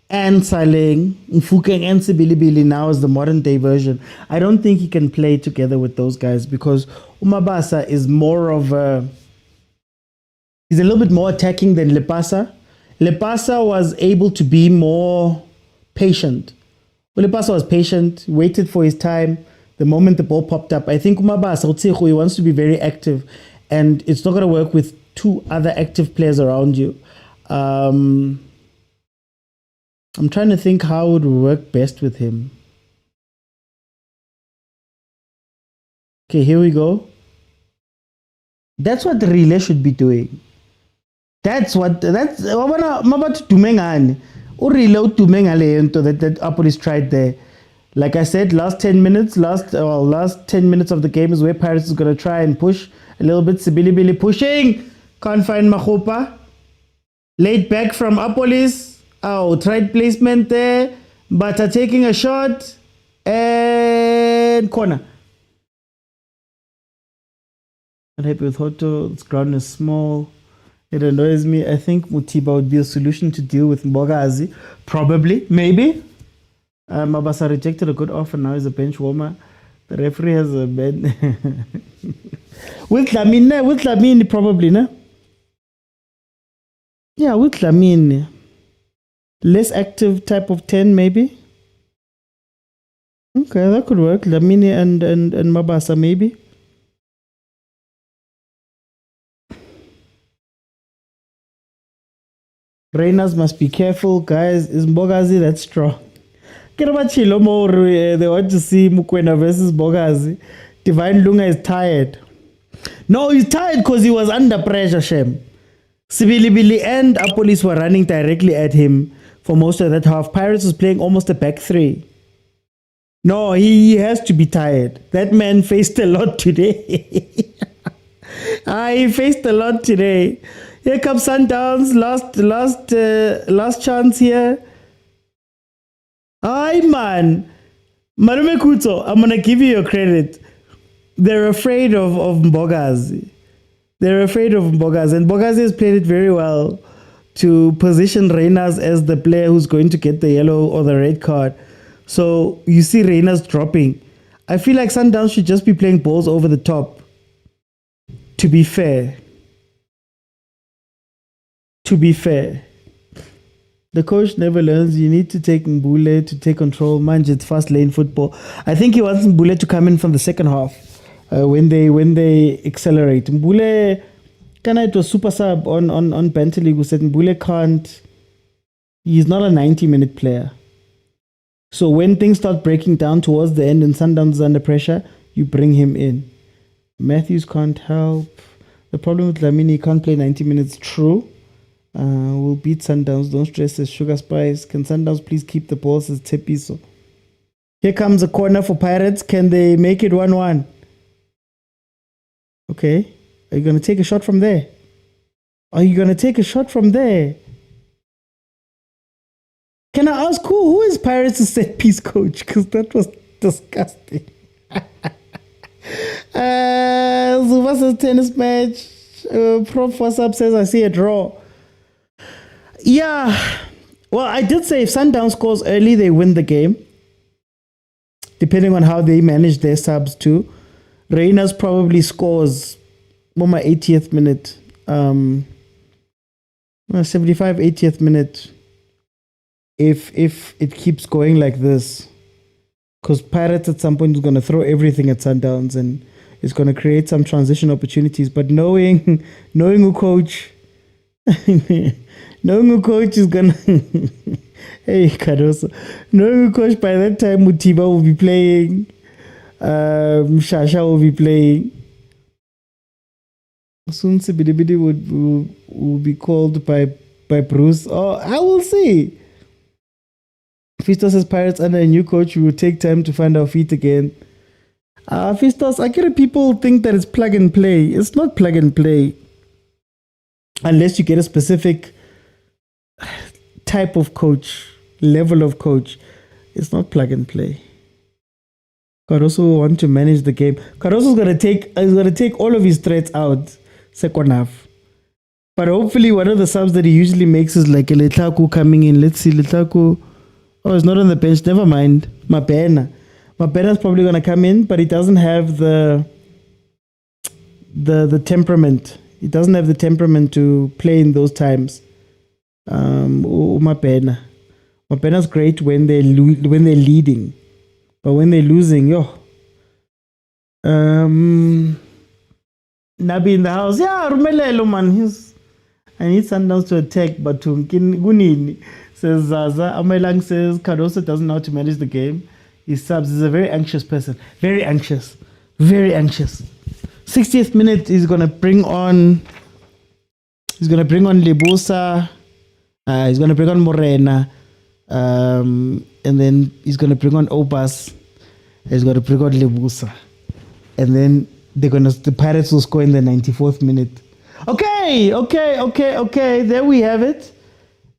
and Saleng, Mfukeng and Sibilibili now is the modern day version. I don't think he can play together with those guys because Umabasa is more of a... He's a little bit more attacking than Lepasa. Lepasa was able to be more patient. Well, Lepasa was patient, waited for his time. The moment the ball popped up, I think Umabasa, he wants to be very active and it's not going to work with two other active players around you. I'm trying to think how it would work best with him. Okay, here we go. That's what the relay should be doing. That's Mabat Tumengani. Urilo Tumengale that Apolis tried there. Like I said, last 10 minutes of the game is where Pirates is going to try and push a little bit. Sibilibili pushing. Can't find Mahopa. Laid back from Apolis. Oh, tried placement there. Bata taking a shot. And corner. Not happy with Hoto. This ground is small. It annoys me. I think Mutiba would be a solution to deal with Mbogazi. Probably. Maybe. Mabasa rejected a good offer. Now he's a bench warmer. The referee has a bed. With Lamine probably, no? Yeah, with Lamine. Less active type of 10, maybe. Okay, that could work. Lamine and Mabasa, maybe. Reyners must be careful, guys. Is Mbogazi that strong? They want to see Mokwena versus Mbogazi. Divine Lunga is tired. No, he's tired because he was under pressure, Shem. Sibilibili and Apolis were running directly at him for most of that half. Pirates was playing almost a back three. No, he has to be tired. That man faced a lot today. He faced a lot today. Here comes Sundowns. Last chance here. Aye, man. Marume Kuto, I'm going to give you your credit. They're afraid of Mbogazi. They're afraid of Mbogazi. And Mbogazi has played it very well to position Reyners as the player who's going to get the yellow or the red card. So you see Reyners dropping. I feel like Sundowns should just be playing balls over the top. To be fair. The coach never learns. You need to take Mbule to take control. Manj, it's fast lane football. I think he wants Mbule to come in from the second half when they accelerate. Mbule, it was super sub on Bentley who said Mbule can't. He's not a 90-minute player. So when things start breaking down towards the end and Sundowns is under pressure, you bring him in. Matthews can't help. The problem with Lamini, he can't play 90 minutes. True. We'll beat Sundowns. Don't stress this. Sugar Spice. Can Sundowns please keep the ball? Says Tepiso. Here comes a corner for Pirates. Can they make it 1-1? Okay. Are you going to take a shot from there? Are you going to take a shot from there? Can I ask who is Pirates' set piece coach? Because that was disgusting. Zuba's tennis match. Prof WhatsApp says I see a draw. Yeah. Well, I did say if Sundown scores early, they win the game. Depending on how they manage their subs too. Reyners probably scores my 80th minute. 75, 80th minute. If it keeps going like this. Because Pirates at some point is going to throw everything at Sundowns and it's going to create some transition opportunities. But knowing who coach, is going to... Hey, Cardoso. Knowing who coach, by that time, Mutiba will be playing. Shasha will be playing. Soon Sibidibidi will be called by Bruce. Oh, I will see. Fistos says Pirates under a new coach, we will take time to find our feet again. Fistos, I get it, people think that it's plug and play. It's not plug and play. Unless you get a specific type of coach, level of coach. It's not plug and play. Caruso want to manage the game. Caruso's gonna take all of his threats out second half. But hopefully one of the subs that he usually makes is like a Letlaku coming in. Let's see, Letlaku. Oh, it's not on the bench. Never mind. Mapena's probably gonna come in, but he doesn't have the temperament. He doesn't have the temperament to play in those times. Mapena's great when they're leading, but when they're losing, Nabi in the house. Yeah, Rumelelo man. I need Sundowns to attack, but Gunini says Zaza. Amelang says Cardoso doesn't know how to manage the game. He subs. He's a very anxious person. Very anxious. 60th minute, he's gonna bring on Lebusa. He's gonna bring on Morena. And then he's gonna bring on Obas. He's gonna bring on Lebusa. And then the Pirates will score in the 94th minute. Okay. There we have it.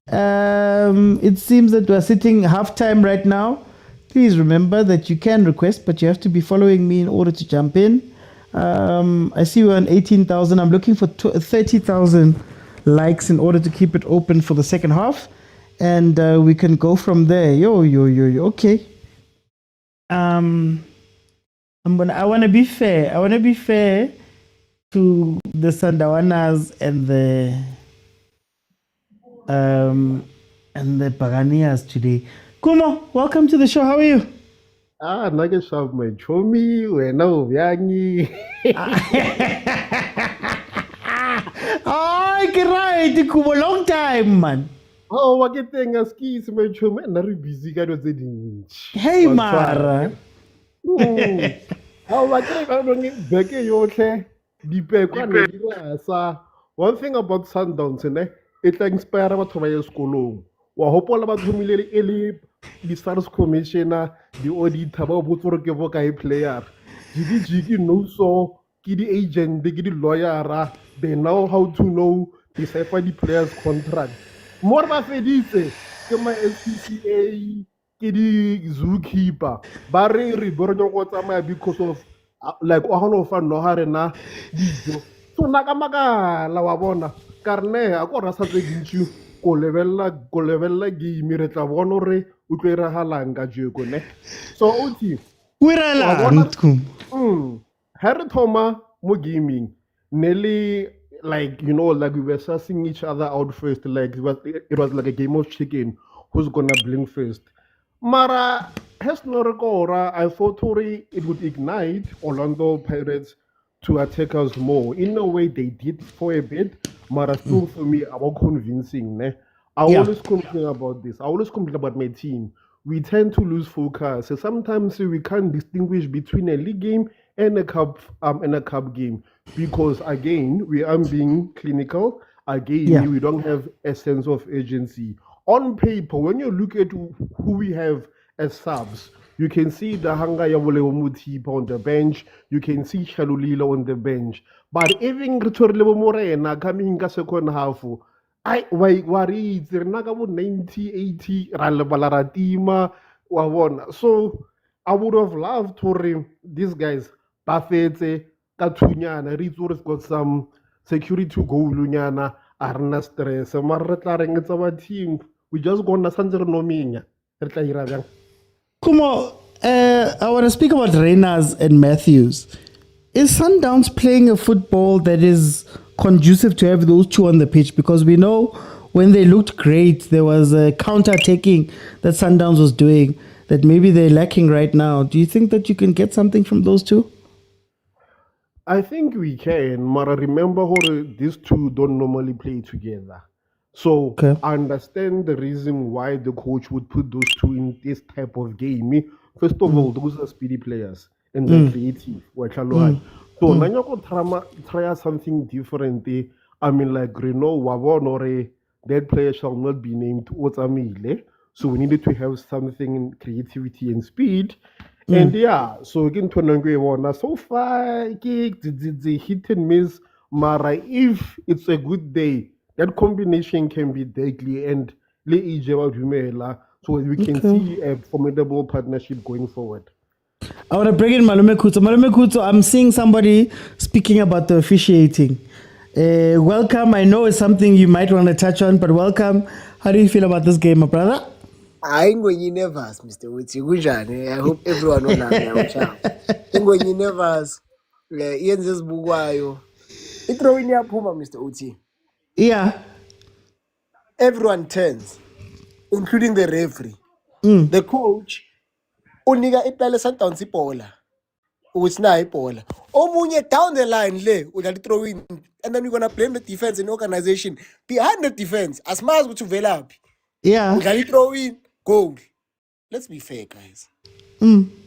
It seems that we're sitting halftime right now. Please remember that you can request, but you have to be following me in order to jump in. I see we're on 18,000. I'm looking for 30,000 likes in order to keep it open for the second half. And we can go from there. Yo. Okay. I want to be fair. I want to be fair to the Sandawanas and the Paganias today. Kumo, welcome to the show. How are you? Nake sharp my chomi, wena ubyangi. Oh, right, Kumo, long time, man. Oh, waketenga skis my chomi, nari busy ka do tse dintsi. Hey, Mara. How waketeng no beke yotlhe dipekwa ne di rasa. One thing about Sundowns it inspire batho ba ye sekolong. Wa hopola ba thomile ele di SARS commissioner di auditor ba botsa gore ke boka e player. Jiki no so ki di agent ke di lawyer, they know how to know decipher the players contract. More ba feditse ke ma SPCA ke di zookeeper ba re borjo go tsamaya because of like wa gona fa no ha rena dijo. So nakamaka la wa bona karne a go rasa tse dintsi go lebella game re tla bona re o tlo irahalang ka jeko ne. So uthi Harry Thoma mo gaming nearly like we were sussing each other out first, like it was like a game of chicken who's gonna blink first. Mara has no record. I thought it would ignite Orlando Pirates to attack us more. In a way they did for a bit, Mara still for me about convincing. Ne? I always complain about this. I always complain about my team. We tend to lose focus. So sometimes we can't distinguish between a league game in a cup game, because again we are being clinical. Again, Yeah. we don't have a sense of urgency. On paper, when you look at who we have as subs, you can see the Hanga Yavoleo Mutipa on the bench, you can see Shalulila on the bench. But even Ritorlevo Morena coming in the second half, I worry it's 90, 80, Ralabalatima, Wawona. So I would have loved for these guys, Buffett, Katunyana, Rizur's got some security goal, Lunyana, Arna stress, Marretlaring, it's our team. We just gonna Sandra Nominia. Kumo, I want to speak about Reyners and Matthews. Is Sundowns playing a football that is conducive to have those two on the pitch? Because we know when they looked great, there was a counter-attacking that Sundowns was doing that maybe they're lacking right now. Do you think that you can get something from those two? I think we can, but remember how these two don't normally play together. So Okay. I understand the reason why the coach would put those two in this type of game. First of all, those are speedy players and they're creative. So Nanyako try something different. I mean, like Renault, Wawon, or that player shall not be named Otamile. So we needed to have something in creativity and speed. And yeah, so again, so far, the hit and miss, Mara, if it's a good day, that combination can be deadly and so we can see a formidable partnership going forward. I want to bring in Malume Kuto. Malume Kuto, I'm seeing somebody speaking about the officiating. Welcome. I know it's something you might want to touch on, but welcome. How do you feel about this game, my brother? I'm going to nervous, Mr. Uti. I hope everyone knows that. I'm going to nervous. Ian says Buguayo. It's throwing your puma, Mr. Uti. Yeah. Everyone turns, including the referee. The coach, Uniga Ipele Santown Sipola. Which na ipola. Omunye down the line, we throw in, and then we're gonna blame the defense and organization behind the defense. As much as we develop. Yeah. We throw in goal. Let's be fair, guys.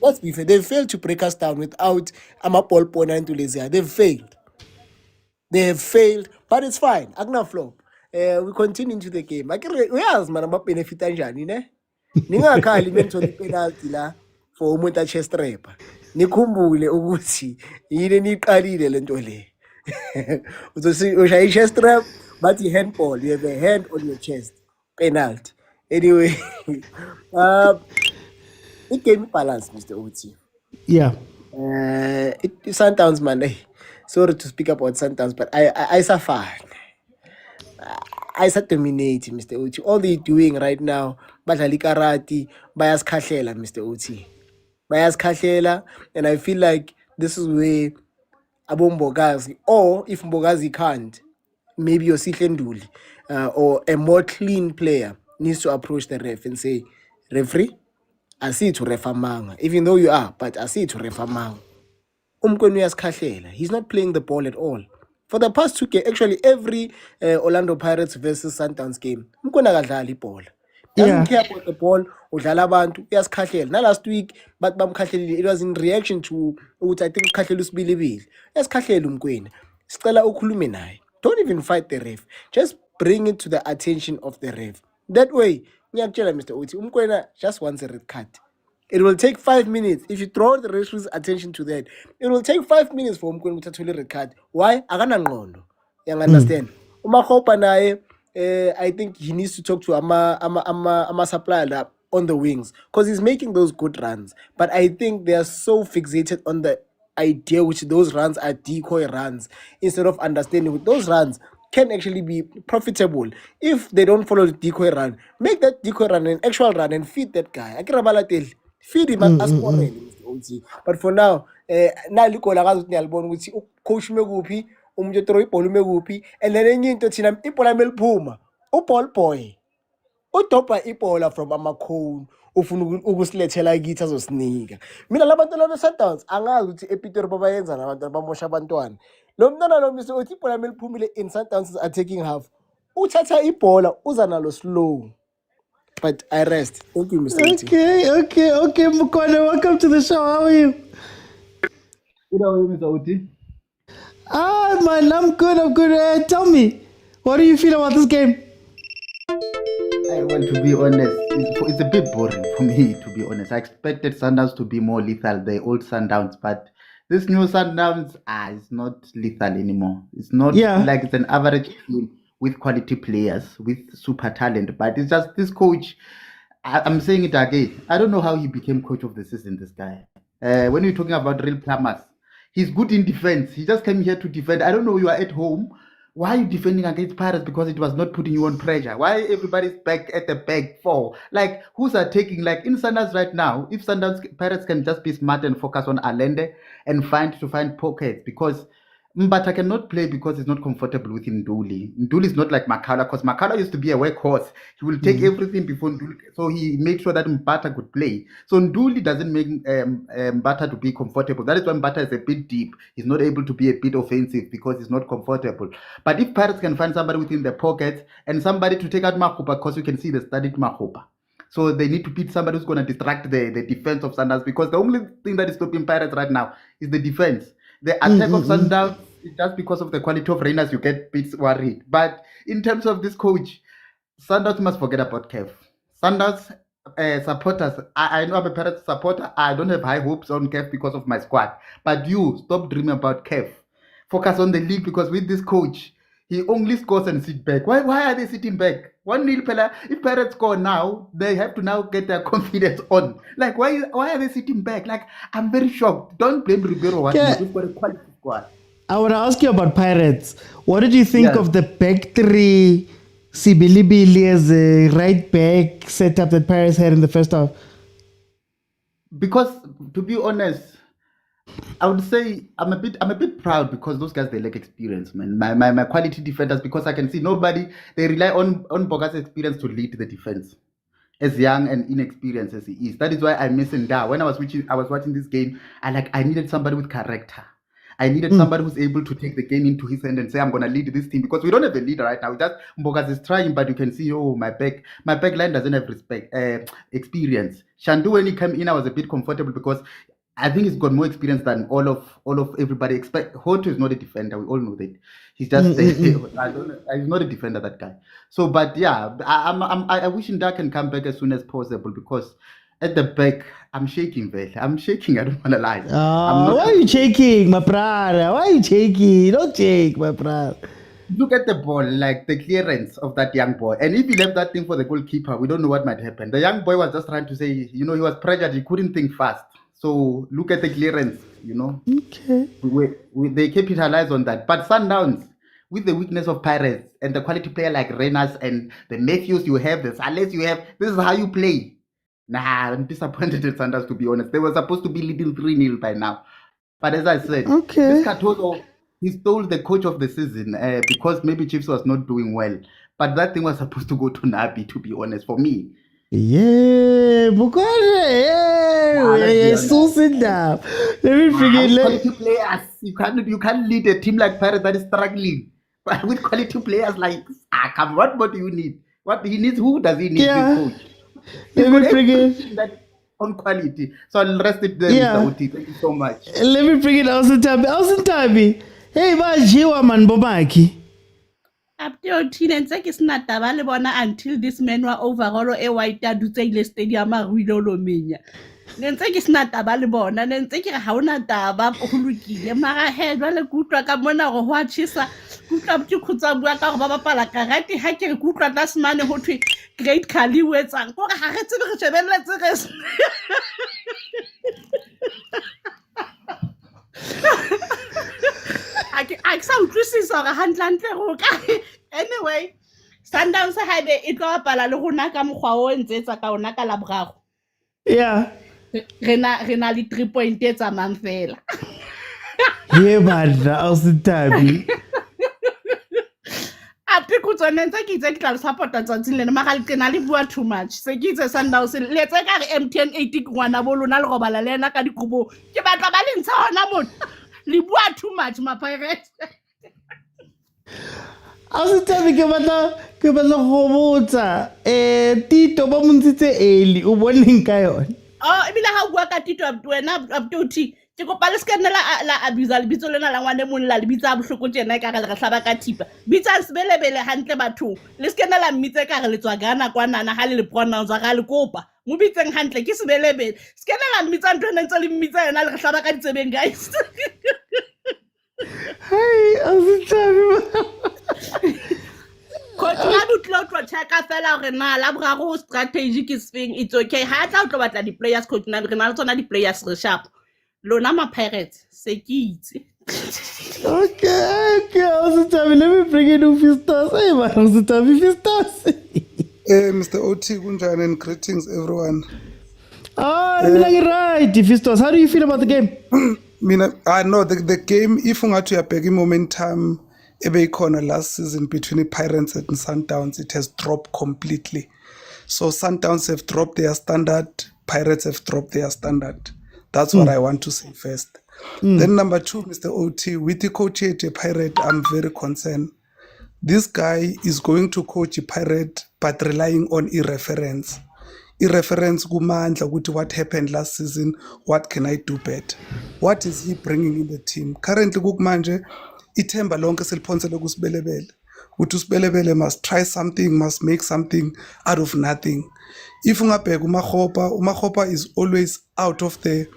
Let's be fair. They failed to break us down without Amapol Pona into Lesia. They've failed. They have failed, but it's fine. Agna flop. We continue into the game. I can realize, man, I'm benefit anjani, ne? Ninga kali mentally penalty la for umuntu chest rep. Nikhumbule ukuthi yini niqalile lento le. Uzosi chest rep, but you handball, you have a hand on your chest. Penalty. Anyway, it game balance, Mr. Uti. Yeah. It Sundowns, man. Sorry to speak about Sundowns, but I suffer. I dominate, Mr. Uti. All they're doing right now, badlali karate, bayas khahlela, Mr. Uti. Bayas khahlela, and I feel like this is where Abombogazi, or if Mbogazi can't, maybe Yosihle Nduli, or a more clean player needs to approach the ref and say, referee, I see to ref amanga. Even though you are, but I see to ref amanga. He's not playing the ball at all. For the past 2 games, actually every Orlando Pirates versus Sundowns game, doesn't care about the ball, udlala abantu, uyasikhathela. Na last week, but bamkhahlelile, it was in reaction to I think ukhahlele usibilibili. Uyasikhathela umkwena. Sicela ukhulume naye. Don't even fight the ref. Just bring it to the attention of the ref. That way, ngiyakutshela Mr. Uti, umkwena just wants a red card. It will take 5 minutes. If you draw the referee's attention to that, it will take 5 minutes for umkwena to actually red card. Why? Akanangqondo. You understand? Umakhopa naye, I think he needs to talk to ama supplier on the wings because he's making those good runs. But I think they are so fixated on the idea which those runs are decoy runs instead of understanding those runs can actually be profitable if they don't follow the decoy run. Make that decoy run an actual run and feed that guy. Feed him as but for now, coach Megupi, and then into Tinam Ipola Melpuma, Paul Boy, Topa Ipola from Amakone, Ufusletela Gitas or Sneak. Mina Labantan Sentence, Anga, Peter Babayan, and Bamosha Bantuan. No, Mr. Otipola Melpumile in sentences are taking half. Uchata Ipola, Uzanalo slow. But I rest. Thank you, Mr. Okay, Mukone, welcome to the show. How are you? Man, I'm good. Tell me, what do you feel about this game? Well, to be honest, it's a bit boring for me, to be honest. I expected Sundowns to be more lethal, the old Sundowns, but this new Sundowns, it's not lethal anymore. It's not like it's an average team with quality players, with super talent, but it's just this coach. I'm saying it again. I don't know how he became coach of the season, this guy. When you're talking about real plumbers, he's good in defense. He just came here to defend. I don't know, you are at home. Why are you defending against Pirates? Because it was not putting you on pressure. Why everybody's back at the back four? Like, who's attacking? Like, in Sundowns right now, if Sundowns Pirates can just be smart and focus on Allende and find pockets, because Mbata cannot play because he's not comfortable with Nduli. Nduli is not like Makala, because Makala used to be a workhorse. He will take everything before Nduli. So he made sure that Mbata could play. So Nduli doesn't make Mbata to be comfortable. That is why Mbata is a bit deep. He's not able to be a bit offensive because he's not comfortable. But if Pirates can find somebody within the pockets and somebody to take out Makupa, because you can see they studied Makupa. So they need to beat somebody who's going to distract the defense of Sundowns, because the only thing that is stopping Pirates right now is the defense. The attack of Sundowns is just because of the quality of Rangers, you get bits worried. But in terms of this coach, Sundowns must forget about CAF. Sundowns supporters, I know I'm a Pirates supporter. I don't have high hopes on CAF because of my squad. But you, stop dreaming about CAF. Focus on the league, because with this coach, he only scores and sit back. Why are they sitting back? 1-0 Pella. If Pirates score now, they have to now get their confidence on. Like, why are they sitting back? Like, I'm very shocked. Don't blame Ribeiro. We've got a quality squad. I want to ask you about Pirates. What did you think of the back three, Sibilibili as a right back setup that Pirates had in the first half? Because, to be honest, I would say I'm a bit proud, because those guys, they lack experience, man. My quality defenders, because I can see nobody, they rely on Boga's experience to lead the defense, as young and inexperienced as he is. That is why I miss Nda. When I was watching this game, I needed somebody with character. I needed somebody who's able to take the game into his hand and say, I'm going to lead this team, because we don't have a leader right now. Just Mbogas is trying, but you can see, my back line doesn't have experience. Shandu, when he came in, I was a bit comfortable, because I think he's got more experience than all of everybody expect. Hoto is not a defender. We all know that. He's just he's not a defender, that guy. So, but yeah, I wish Nda can come back as soon as possible, because at the back, I'm shaking, Vel. I'm shaking. I don't want to lie. Why are you shaking, my brother? Why are you shaking? Don't shake, my brother. Look at the ball, like the clearance of that young boy. And if he left that thing for the goalkeeper, we don't know what might happen. The young boy was just trying to say, he was pressured. He couldn't think fast. So look at the clearance, Okay. They capitalize on that. But Sundowns, with the weakness of Pirates and the quality player like Renas and the Matthews you have, the Sales you have, this is how you play. Nah, I'm disappointed in Sundowns, to be honest. They were supposed to be leading 3-0 by now. But as I said, this Katoso, he stole the coach of the season because maybe Chiefs was not doing well. But that thing was supposed to go to Nabi, to be honest, for me. Yeah, so sit down. Let me forget. Quality players, you can't lead a team like Pirates that is struggling. But with quality players like come, what more do you need? What he needs? Who does he need? This coach. Let me forget that on quality. So I'll rest it there, Mr. Uti. Thank you so much. Let me bring it Austin Tabi. Hey, Jiwa man Bobaki. Up to ntse ke sena taba le bona until this man wa overall e white a dutse ile stadium a ruile lo menya. Ntse ke sena taba le bona, ntse ke ha ona taba go lokile mara he jwa le kutlwa ka mona go hwa tshisa kutlwa botse khutsa bua ka go ba bapala karate ha ke re kutlwa tlas mane ho thwe great Khali o etsang go ga re tsebe re shebelletse re I sa utlwisisa ga hantle go ka anyway Sundowns ha be e tlo bapala le rona ka mogwa o ntsetsa ka ona ka la borago rena le 3 point e tsa mang fela ye badla Austin Tabi ape go tsone ntse ke itse ke tla supporta tsatsing le mara le tsena le bua too much se ke itse Sundowns le tse ka re MTN 80 ngwana bo lona le robala le ena ka dikubo ke batla ba le ntsha hona mona le bua too much ma Pirates Austin Tabi ke batla go botsa Tito ba montse early o boneng ka yona ebile ha bua ka Tito wena abtuti ke kopa le ska nna la abuse lebitso lena la ngwane mong la lebitsa bohloko tjena ka re le hlaba ka thipa bitsa sebelebele hantle bathong le ska nna la mmitse ka re le tswa Ghana kwanana ha le pronounce ga le kopa mo bitseng hantle ke sebelebele ska nna la mmitsa ntwe ntse le mmitsa yena le hlaba ka ditsebeng guys Hey, coach ya dutlo tlo check-a fela hore na la boraro strategic is thing it's okay ha tla o tlo batla di players coach na re na le tsona di players re sharp lona ma Pirates se ke itse okay, let me bring in Fistos. Hey, man, Fistos. Mr. OT, kunjani, and greetings everyone. Right, Fistos. How do you feel about the game? I know the game, if ungathi uyabheka momentum ebeyikhona last season between the Pirates and Sundowns, it has dropped completely. So Sundowns have dropped their standard, Pirates have dropped their standard. That's what I want to say first. Then number two, Mr. OT, with the coach at a Pirate, I'm very concerned. This guy is going to coach a Pirate, but relying on irreference. Irreference kumandla ukuthi what happened last season, what can I do better? What is he bringing in the team? Currently kukumanje ithemba lonke seliphonsele kusibelebele. Ukuthi usibelebele must try something, must make something out of nothing. If ungabheka uMakgopa is always out of the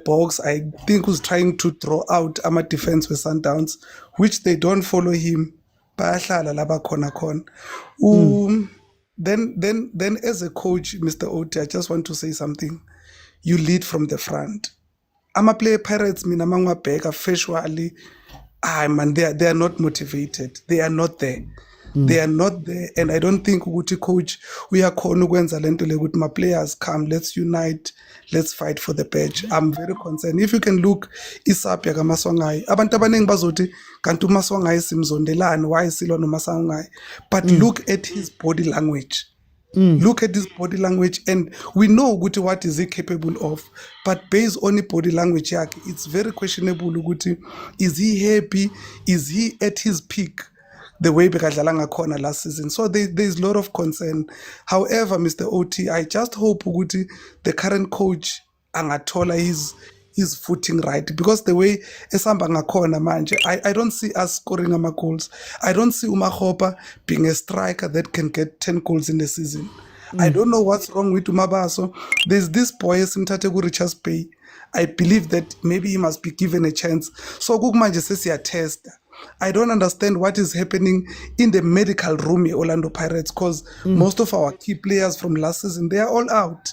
box. I think he's trying to throw out ama defense with Sundowns, which they don't follow him. Bayahlala laba khona khona. Then as a coach, Mr. Oti, I just want to say something. You lead from the front. Ama player Pirates mina mangwabheka visually, man, they are not motivated. They are not there. They are not there, and I don't think ukuthi coach uyakhona ukwenza lento le ukuthi my players come, let's unite, let's fight for the badge. I'm very concerned. If you can look isapya kaMaswangayi, abantu abaningi bazothi kanti uMaswangayi simzondelani, why silwa noMaswangayi, but look at his body language. Look at his body language, and we know ukuthi what is he capable of, but based on the body language yakhe, it's very questionable ukuthi is he happy, is he at his peak the way bekadlala ngakhona last season. So there's a lot of concern. However, Mr. OT, I just hope ukuthi the current coach angathola his footing right, because the way esamba ngakhona manje, I don't see us scoring ama goals. I don't see Umakgopa being a striker that can get 10 goals in a season. I don't know what's wrong with Umabaso. There's this boy Simthathe Richards Bay. I believe that maybe he must be given a chance. So kukumanje sesiyatest. I don't understand what is happening in the medical room in Orlando Pirates, because most of our key players from last season, they are all out.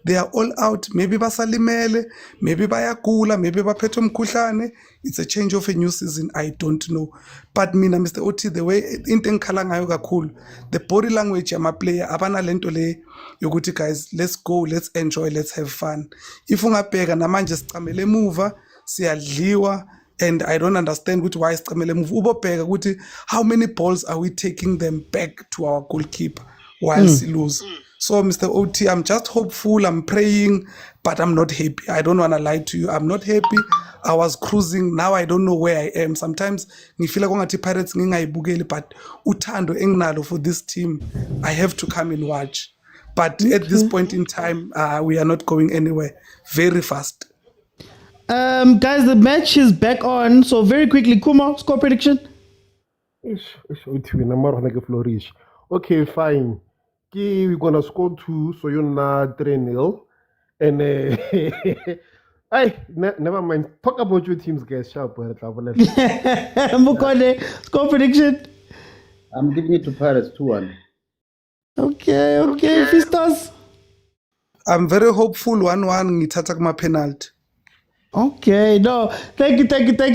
They are all out. Maybe basalimele, maybe bayagula, maybe baphethe umkhuhlane. It's a change of a new season. I don't know. But mina, Mr. Oti, the way into ngikhala ngayo kakhulu, the body language yama player abana lento le yokuthi guys, let's go, let's enjoy, let's have fun. If ungabheka namanje sicamele emuva, siyadliwa. And I don't understand why sicamele emuva. Ubobheka ukuthi how many balls are we taking them back to our goalkeeper while we lose? So, Mr. OT, I'm just hopeful, I'm praying, but I'm not happy. I don't want to lie to you. I'm not happy. I was cruising. Now I don't know where I am. Sometimes ngifila kwangathi Pirates ngingayibukeli, but uthando enginalo for this team, I have to come and watch. But at this point in time, we are not going anywhere. Very fast. Guys, the match is back on. So very quickly, Kuma, score prediction. Okay, fine. We're gonna score 2, so you're not 3-0. And never mind. Talk about your teams, guys. Sharp. Mukone, score prediction. I'm giving it to Pirates 2-1. Okay, Fistos. I'm very hopeful 1-1 ngithatha kuma penalty. Okay, no, thank you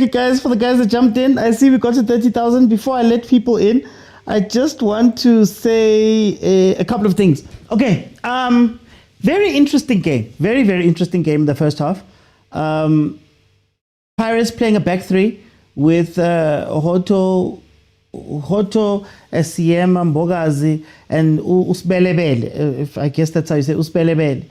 guys, for the guys that jumped in. I see we got to 30,000. Before I let people in, I just want to say a couple of things. Okay, very interesting game. Very, very interesting game in the first half. Pirates playing a back three with Hoto, SCM, Mbogazi, and Usbelebele, if I guess that's how you say Usbelebele,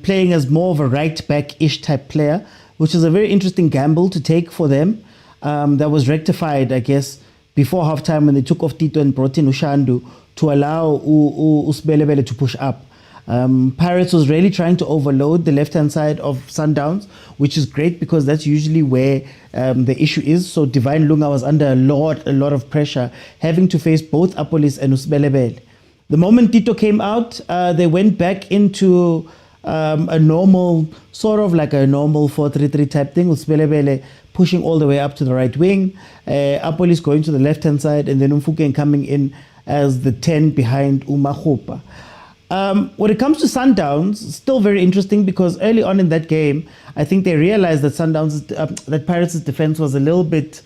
playing as more of a right-back-ish type player, which is a very interesting gamble to take for them. That was rectified, I guess, before halftime when they took off Tito and brought in Ushandu to allow Usbelebele to push up. Pirates was really trying to overload the left-hand side of Sundowns, which is great because that's usually where the issue is. So Divine Lunga was under a lot of pressure, having to face both Apolis and Usbelebele. The moment Tito came out, they went back into a normal, sort of like a normal 4-3-3 type thing, with Usbelebele pushing all the way up to the right wing, Apolis going to the left-hand side, and then Umfuken coming in as the 10 behind Umahupa. When it comes to Sundowns, still very interesting because early on in that game, I think they realized that that Pirates' defense was a little bit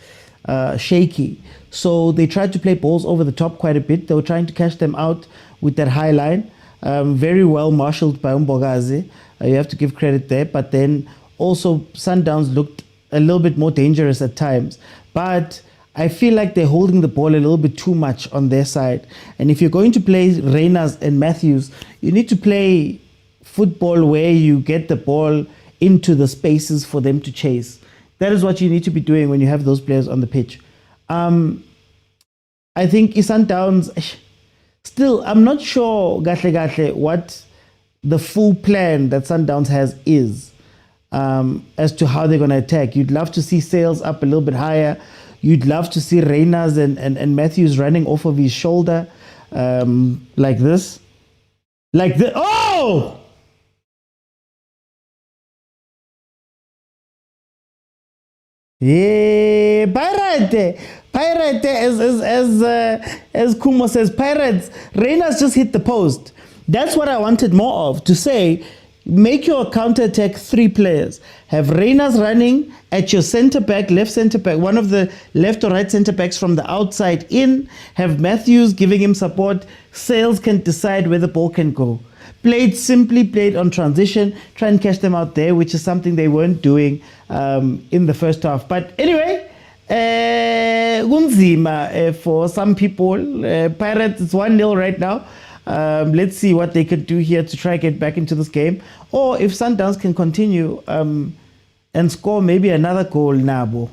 shaky. So they tried to play balls over the top quite a bit. They were trying to catch them out with that high line. Very well marshaled by Umbogazi. You have to give credit there. But then also Sundowns looked a little bit more dangerous at times. But I feel like they're holding the ball a little bit too much on their side. And if you're going to play Reyners and Matthews, you need to play football where you get the ball into the spaces for them to chase. That is what you need to be doing when you have those players on the pitch. I think Sundowns, still, I'm not sure what the full plan that Sundowns has is as to how they're going to attack. You'd love to see Sales up a little bit higher. You'd love to see Reyners and Matthews running off of his shoulder like this. Like this. Oh! Yeah, Pirate, as Kumo says, Pirates, Reyners just hit the post. That's what I wanted more of, to say, make your counter-attack 3 players. Have Reyners running at your centre-back, left centre-back, one of the left or right centre-backs from the outside in. Have Matthews giving him support. Sales can decide where the ball can go. Simply played on transition, try and catch them out there, which is something they weren't doing in the first half. But anyway, Gunzima for some people. Pirates, it's 1-0 right now. Let's see what they could do here to try and get back into this game. Or if Sundowns can continue and score maybe another goal, Nabo,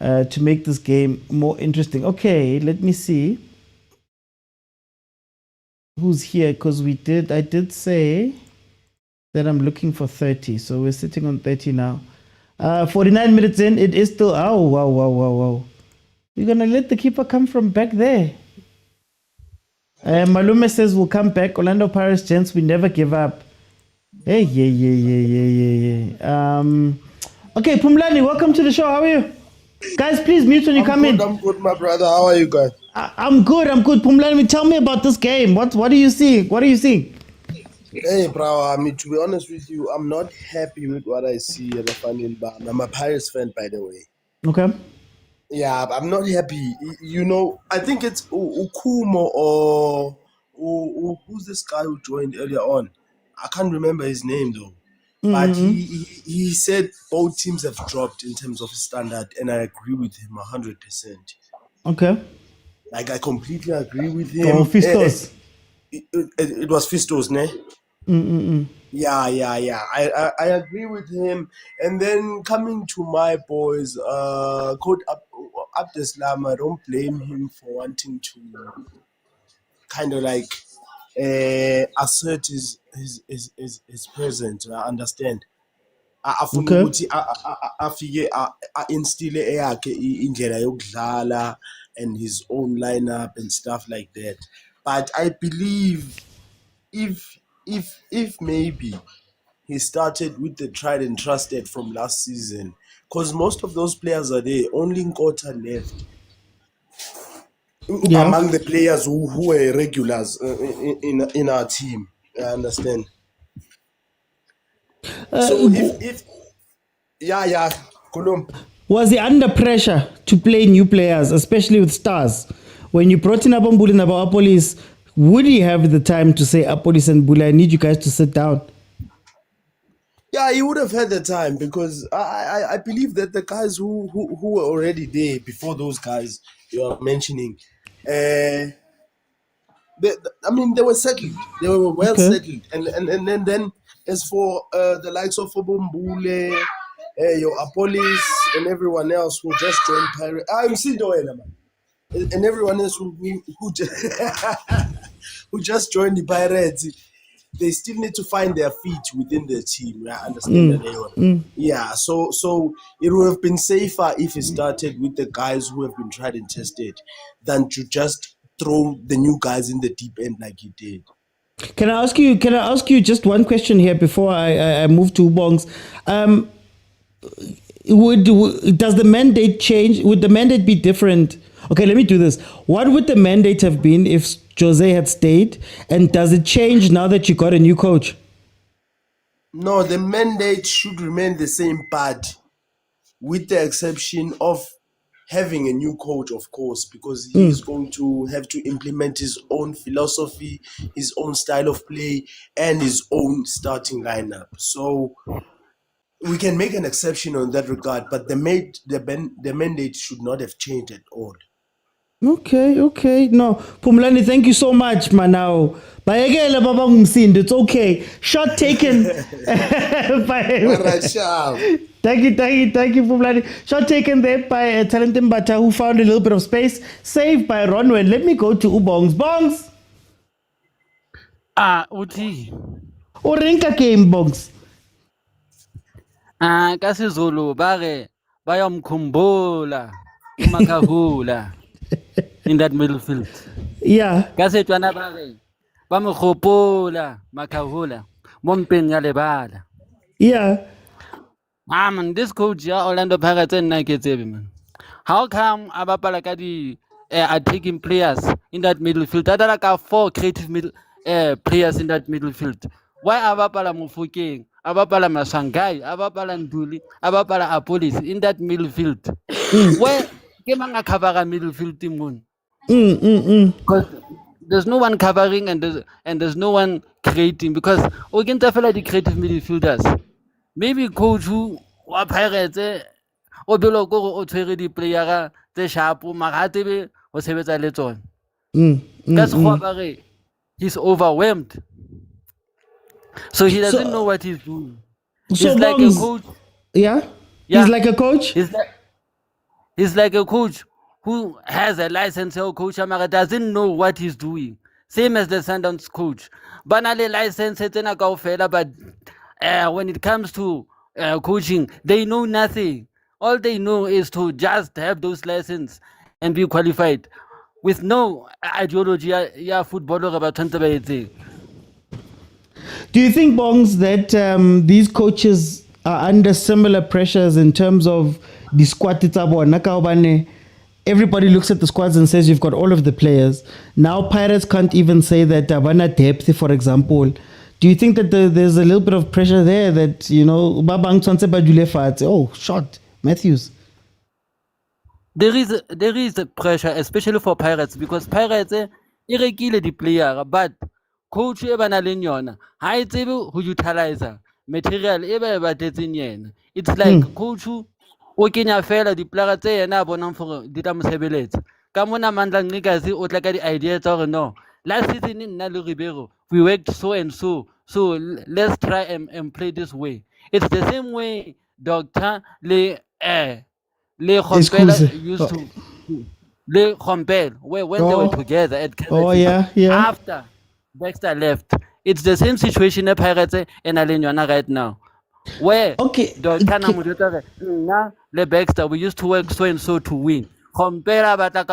to make this game more interesting. Okay, let me see who's here, because I did say that I'm looking for 30. So we're sitting on 30 now. 49 minutes in, it is still, oh, wow. You're going to let the keeper come from back there. Malume says we'll come back. Orlando Pirates, gents, we never give up. Hey, yeah. Okay, Pumlani, welcome to the show. How are you? Guys, please mute when you come in. I'm good, my brother. How are you guys? I'm good. Pumlani, tell me about this game. What are you seeing? What are you seeing? Hey, bro. I mean, to be honest with you, I'm not happy with what I see at the final bar. I'm a Pirates fan, by the way. Okay. Yeah, I'm not happy. You know, I think it's Ukumo or who's this guy who joined earlier on? I can't remember his name though. But he said both teams have dropped in terms of standard, and I agree with him 100%. Okay. Like, I completely agree with him. Oh, Fistos. It was Fistos, ne? Yeah. I agree with him. And then coming to my boys, Coach Abdeslam, I don't blame him for wanting to kind of like assert his presence. I understand. Afuna ukuthi afike instille eyakhe indlela yokudlala and his own lineup and stuff like that. But I believe if maybe he started with the tried and trusted from last season, because most of those players are there, only Nkota left among the players who were regulars in our team. I understand. So if Kulum. Was he under pressure to play new players, especially with stars? When you brought in Abambuli and Apolis, would he have the time to say, Apolis and Bula, I need you guys to sit down? Yeah, he would have had the time, because I believe that the guys who were already there before those guys you are mentioning, they were settled. They were well settled. And then as for the likes of Obombule, your Apolis and everyone else who just joined Pirates. I'm Sidoela, man. And everyone else who just, who just joined the Pirates. they still need to find their feet within the team. I understand that, Leon. Yeah, so it would have been safer if it started with the guys who have been tried and tested than to just throw the new guys in the deep end like he did. Can I ask you just one question here before I move to Bongs? Does the mandate change? Would the mandate be different? Okay, let me do this. What would the mandate have been if Jose had stayed? And does it change now that you got a new coach? No, the mandate should remain the same, but with the exception of having a new coach, of course, because he is going to have to implement his own philosophy, his own style of play, and his own starting lineup. So we can make an exception on that regard, but the mandate should not have changed at all. Okay. No, Pumlani, thank you so much, Manao. Bayekele baba ngumsindo. It's okay. Shot taken. Thank you, Pumlani. Shot taken there by Talented Mbata, who found a little bit of space. Saved by Ronwen. Let me go to Ubongs. Bongs. Uthi. Orinka game, Bongs. KaSizulu bare bayamkhumbula uMakhahula in that middle field. Yeah. KaSetswana bare bamkhumbula Makhahula mompeng ya lebala. Yeah. Man, this coach ya Orlando Pirates nna ke tsebe man. How come abapala ka di attacking players in that middle field? That are like 4 creative middle players in that middle field. Why abapala Mufokeng? Abapala Masangai, abapala Nduli, abapala Apolis in that middle field. Where came a cover middle field team? Because there's no one covering and there's no one creating, because we can tell the creative midfielders. Maybe coach who wa Pirates o belo go o tshwere di player tse sharp mara tebe o sebetsa le tsona. That's why he's overwhelmed. So he doesn't know what he's doing. He's like a coach. Yeah? He's like a coach? He's like a coach who has a license coach but doesn't know what he's doing. Same as the Sundowns coach. Banale license but when it comes to coaching, they know nothing. All they know is to just have those lessons and be qualified with no ideology. Yeah, footballer about 20. Do you think, Bongs, that these coaches are under similar pressures in terms of the squad? Everybody looks at the squads and says you've got all of the players. Now Pirates can't even say that Tabana depth, for example. Do you think that there's a little bit of pressure there that, oh, shot, Matthews? There is a pressure, especially for Pirates, because Pirates irregular the player, but coach Ebanalinyona, I able who utilize material it's like coach who Kenya fella the player and abonam for Didam Sebelet. Kamona Mandang Nigasi or like the idea or no. Last season in Nalu Ribeiro, we worked so and so. So let's try and play this way. It's the same way Dr. Le Khompela used to Le Khompel when they were together at Kaizer after Baxter left. It's the same situation at Pirates and Alenyana right now. Where Dr. Le Baxter, we used to work so and so to win. Compare but the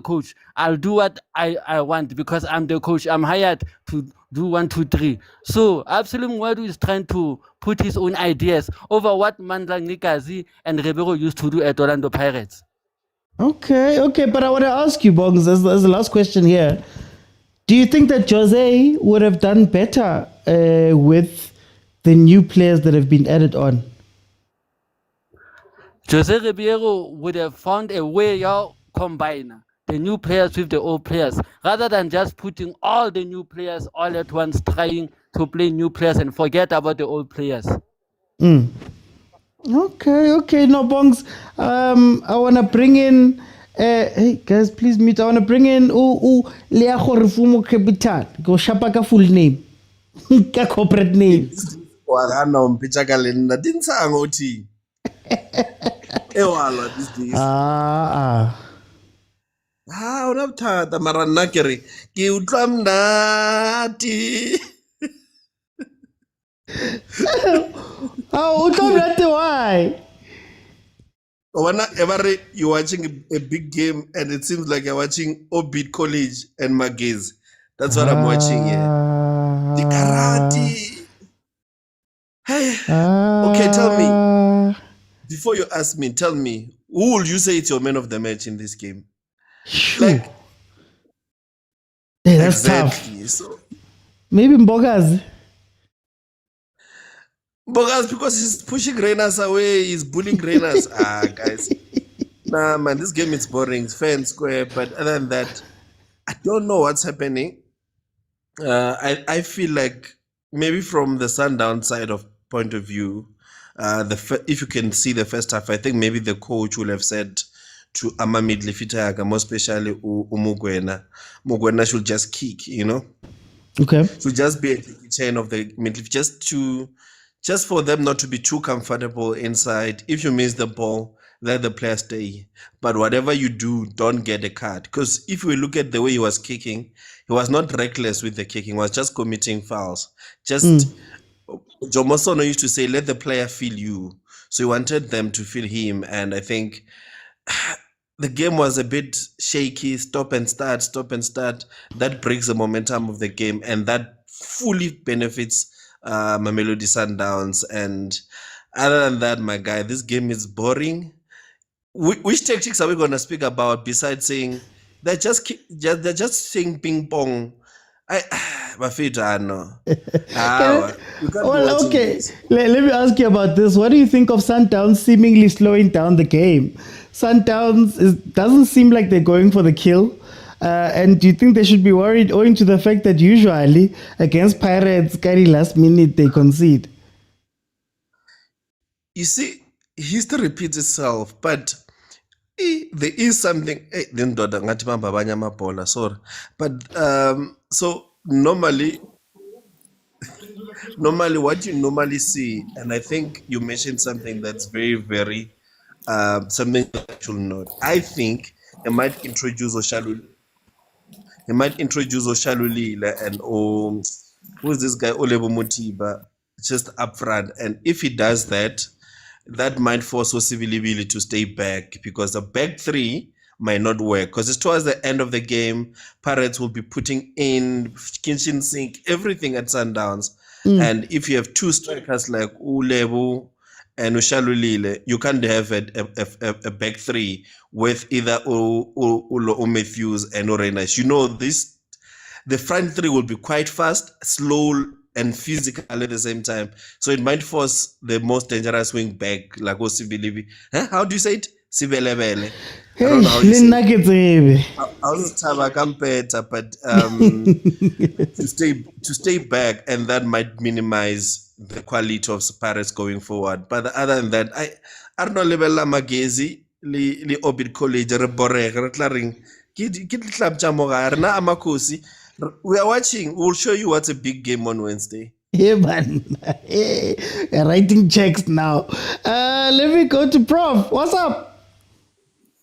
coach. I'll do what I want because I'm the coach. I'm hired to do 1, 2, 3. So Absolute Mwadu is trying to put his own ideas over what Mandlang Nikazi and Ribeiro used to do at Orlando Pirates. Okay, but I want to ask you, Bongs, as the last question here. Do you think that Jose would have done better with the new players that have been added on? Jose Ribeiro would have found a way to combine the new players with the old players, rather than just putting all the new players all at once, trying to play new players and forget about the old players. Okay. No, Bongs. I want to bring in. Hey guys, please mute. I want to bring in Leago Refumo Capital. Go Shapaka full name. Ka corporate name. These days. Unabuthanda mara nna ke re ke utlwa mnati. Oh, why? Whenever you're watching a big game and it seems like you're watching Obit College and Magaz. That's what I'm watching here. The karate. Hey. Okay, tell me. Before you ask me, tell me, who will you say is your man of the match in this game? Like, hey, that's tough. So, maybe Mbogazi. Because he's pushing Renas away, he's bullying Renas. Guys. Nah, man, this game is boring. It's fair and square. But other than that, I don't know what's happening. I feel like maybe from the Sundown side of point of view, if you can see the first half, I think maybe the coach will have said to Ama Midlifitaga, more especially Mokwena. Mokwena should just kick, you know? Okay. So just be a chain of the midfield, just for them not to be too comfortable inside. If you miss the ball, let the player stay. But whatever you do, don't get a card. Because if we look at the way he was kicking, he was not reckless with the kicking. He was just committing fouls. Jomosono used to say, let the player feel you. So he wanted them to feel him. And I think the game was a bit shaky, stop and start. That breaks the momentum of the game. And that fully benefits Mamelodi Sundowns. And other than that, my guy, this game is boring. Which tactics are we going to speak about besides saying they're just saying ping pong? Bafita, no. Well, okay. Let me ask you about this. What do you think of Sundowns seemingly slowing down the game? Sundowns doesn't seem like they're going for the kill. And do you think they should be worried owing to the fact that usually against Pirates, carry last minute they concede? You see, history repeats itself, but there is something. Sorry, but so normally what you normally see, and I think you mentioned something that's very, very something that you'll note. I think they might introduce Oshaluli. He might introduce Oshalulile and who's this guy Olebo Motiba just up front, and if he does that, that might force Osivilibili to stay back because the back three might not work because it's towards the end of the game. Pirates will be putting in kitchen sink everything at Sundowns, and if you have two strikers like Ulebo and Ushalulile, you can't have a back three with either Ulo Matthews and Orenas. You know this. The front three will be quite fast, slow, and physical at the same time. So it might force the most dangerous wing back, like Osibilibi. How do you say it? Sibelebele. I don't know how you say it. I was but to stay back, and that might minimize the quality of Pirates going forward. But other than that, I don't know level la Magezi, li Obit College, re boreg, re tlaring. Ke club jamoga, na amakosi. We are watching. We'll show you what's a big game on Wednesday. Yeah, man. Hey, we're writing checks now. Let me go to Prof. What's up?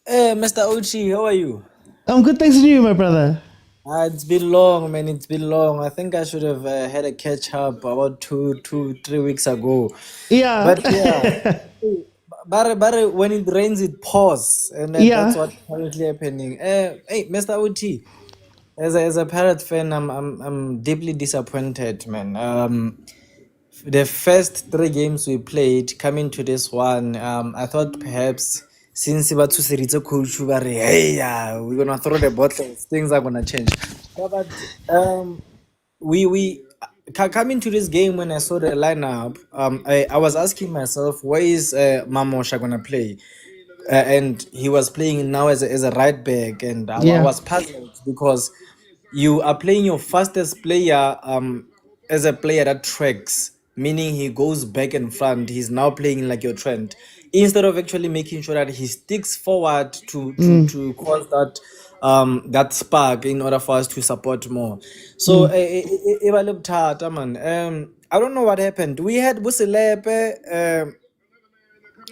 Hey, Mr. Ochi, how are you? I'm good, thanks to you, my brother. It's been long, man. It's been long. I think I should have had a catch up about 3 weeks ago. Yeah. But yeah. But when it rains, it pours. And that's what's currently happening. Hey, Mr. Ochi. As a Pirate fan, I'm deeply disappointed, man. The first 3 games we played, coming to this one, I thought perhaps since Sirizo coach, we're gonna throw the bottles, things are gonna change. But we coming to this game, when I saw the lineup, I was asking myself, where is Mamosha gonna play? And he was playing now as a right back, and I was puzzled because you are playing your fastest player as a player that tracks, meaning he goes back and front. He's now playing like your Trent, instead of actually making sure that he sticks forward to cause that spark in order for us to support more. So I don't know what happened. We had Buselepe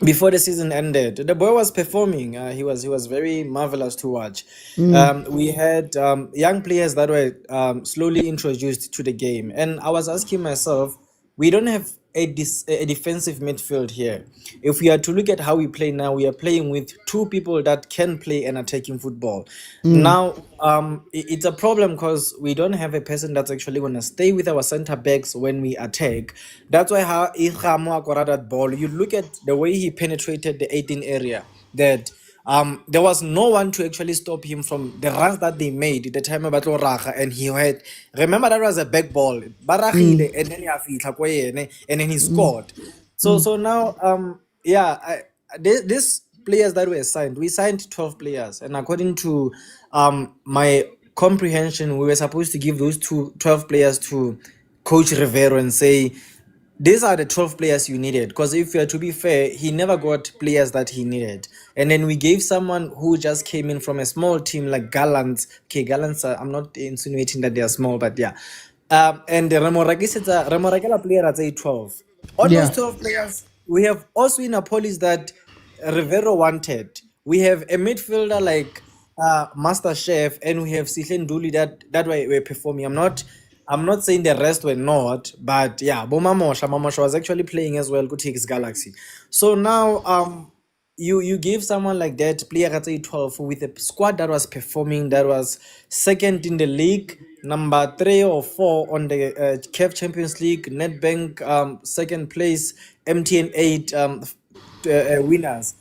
before the season ended. The boy was performing. He was very marvelous to watch. We had young players that were slowly introduced to the game, and I was asking myself, we don't have a defensive midfield here. If we are to look at how we play now, we are playing with two people that can play an attacking football. Now, it's a problem because we don't have a person that's actually going to stay with our center backs when we attack. That's why how Ikhamu acquired that ball. You look at the way he penetrated the 18 area, that there was no one to actually stop him from the runs that they made the time about Raga, and he had, remember, that was a back ball, Baragile, and then and then he scored. So now this players that were signed, we signed 12 players, and according to my comprehension, we were supposed to give those 12 players to Coach Rivero and say, these are the 12 players you needed. Because if you are to be fair, he never got players that he needed. And then we gave someone who just came in from a small team like Gallants. Okay, Gallants, I'm not insinuating that they are small, but yeah. And the Remorakela player at 12. On those 12 players, we have also in Apolis that Rivero wanted. We have a midfielder like Master Chef, and we have Sihle Nduli that way we're performing. I'm not saying the rest were not, but yeah, Mamosha was actually playing as well. Good takes Galaxy. So now you give someone like that, player at 12, with a squad that was performing, that was second in the league, number 3 or 4 on the CAF Champions League, Nedbank second place, MTN 8 winners,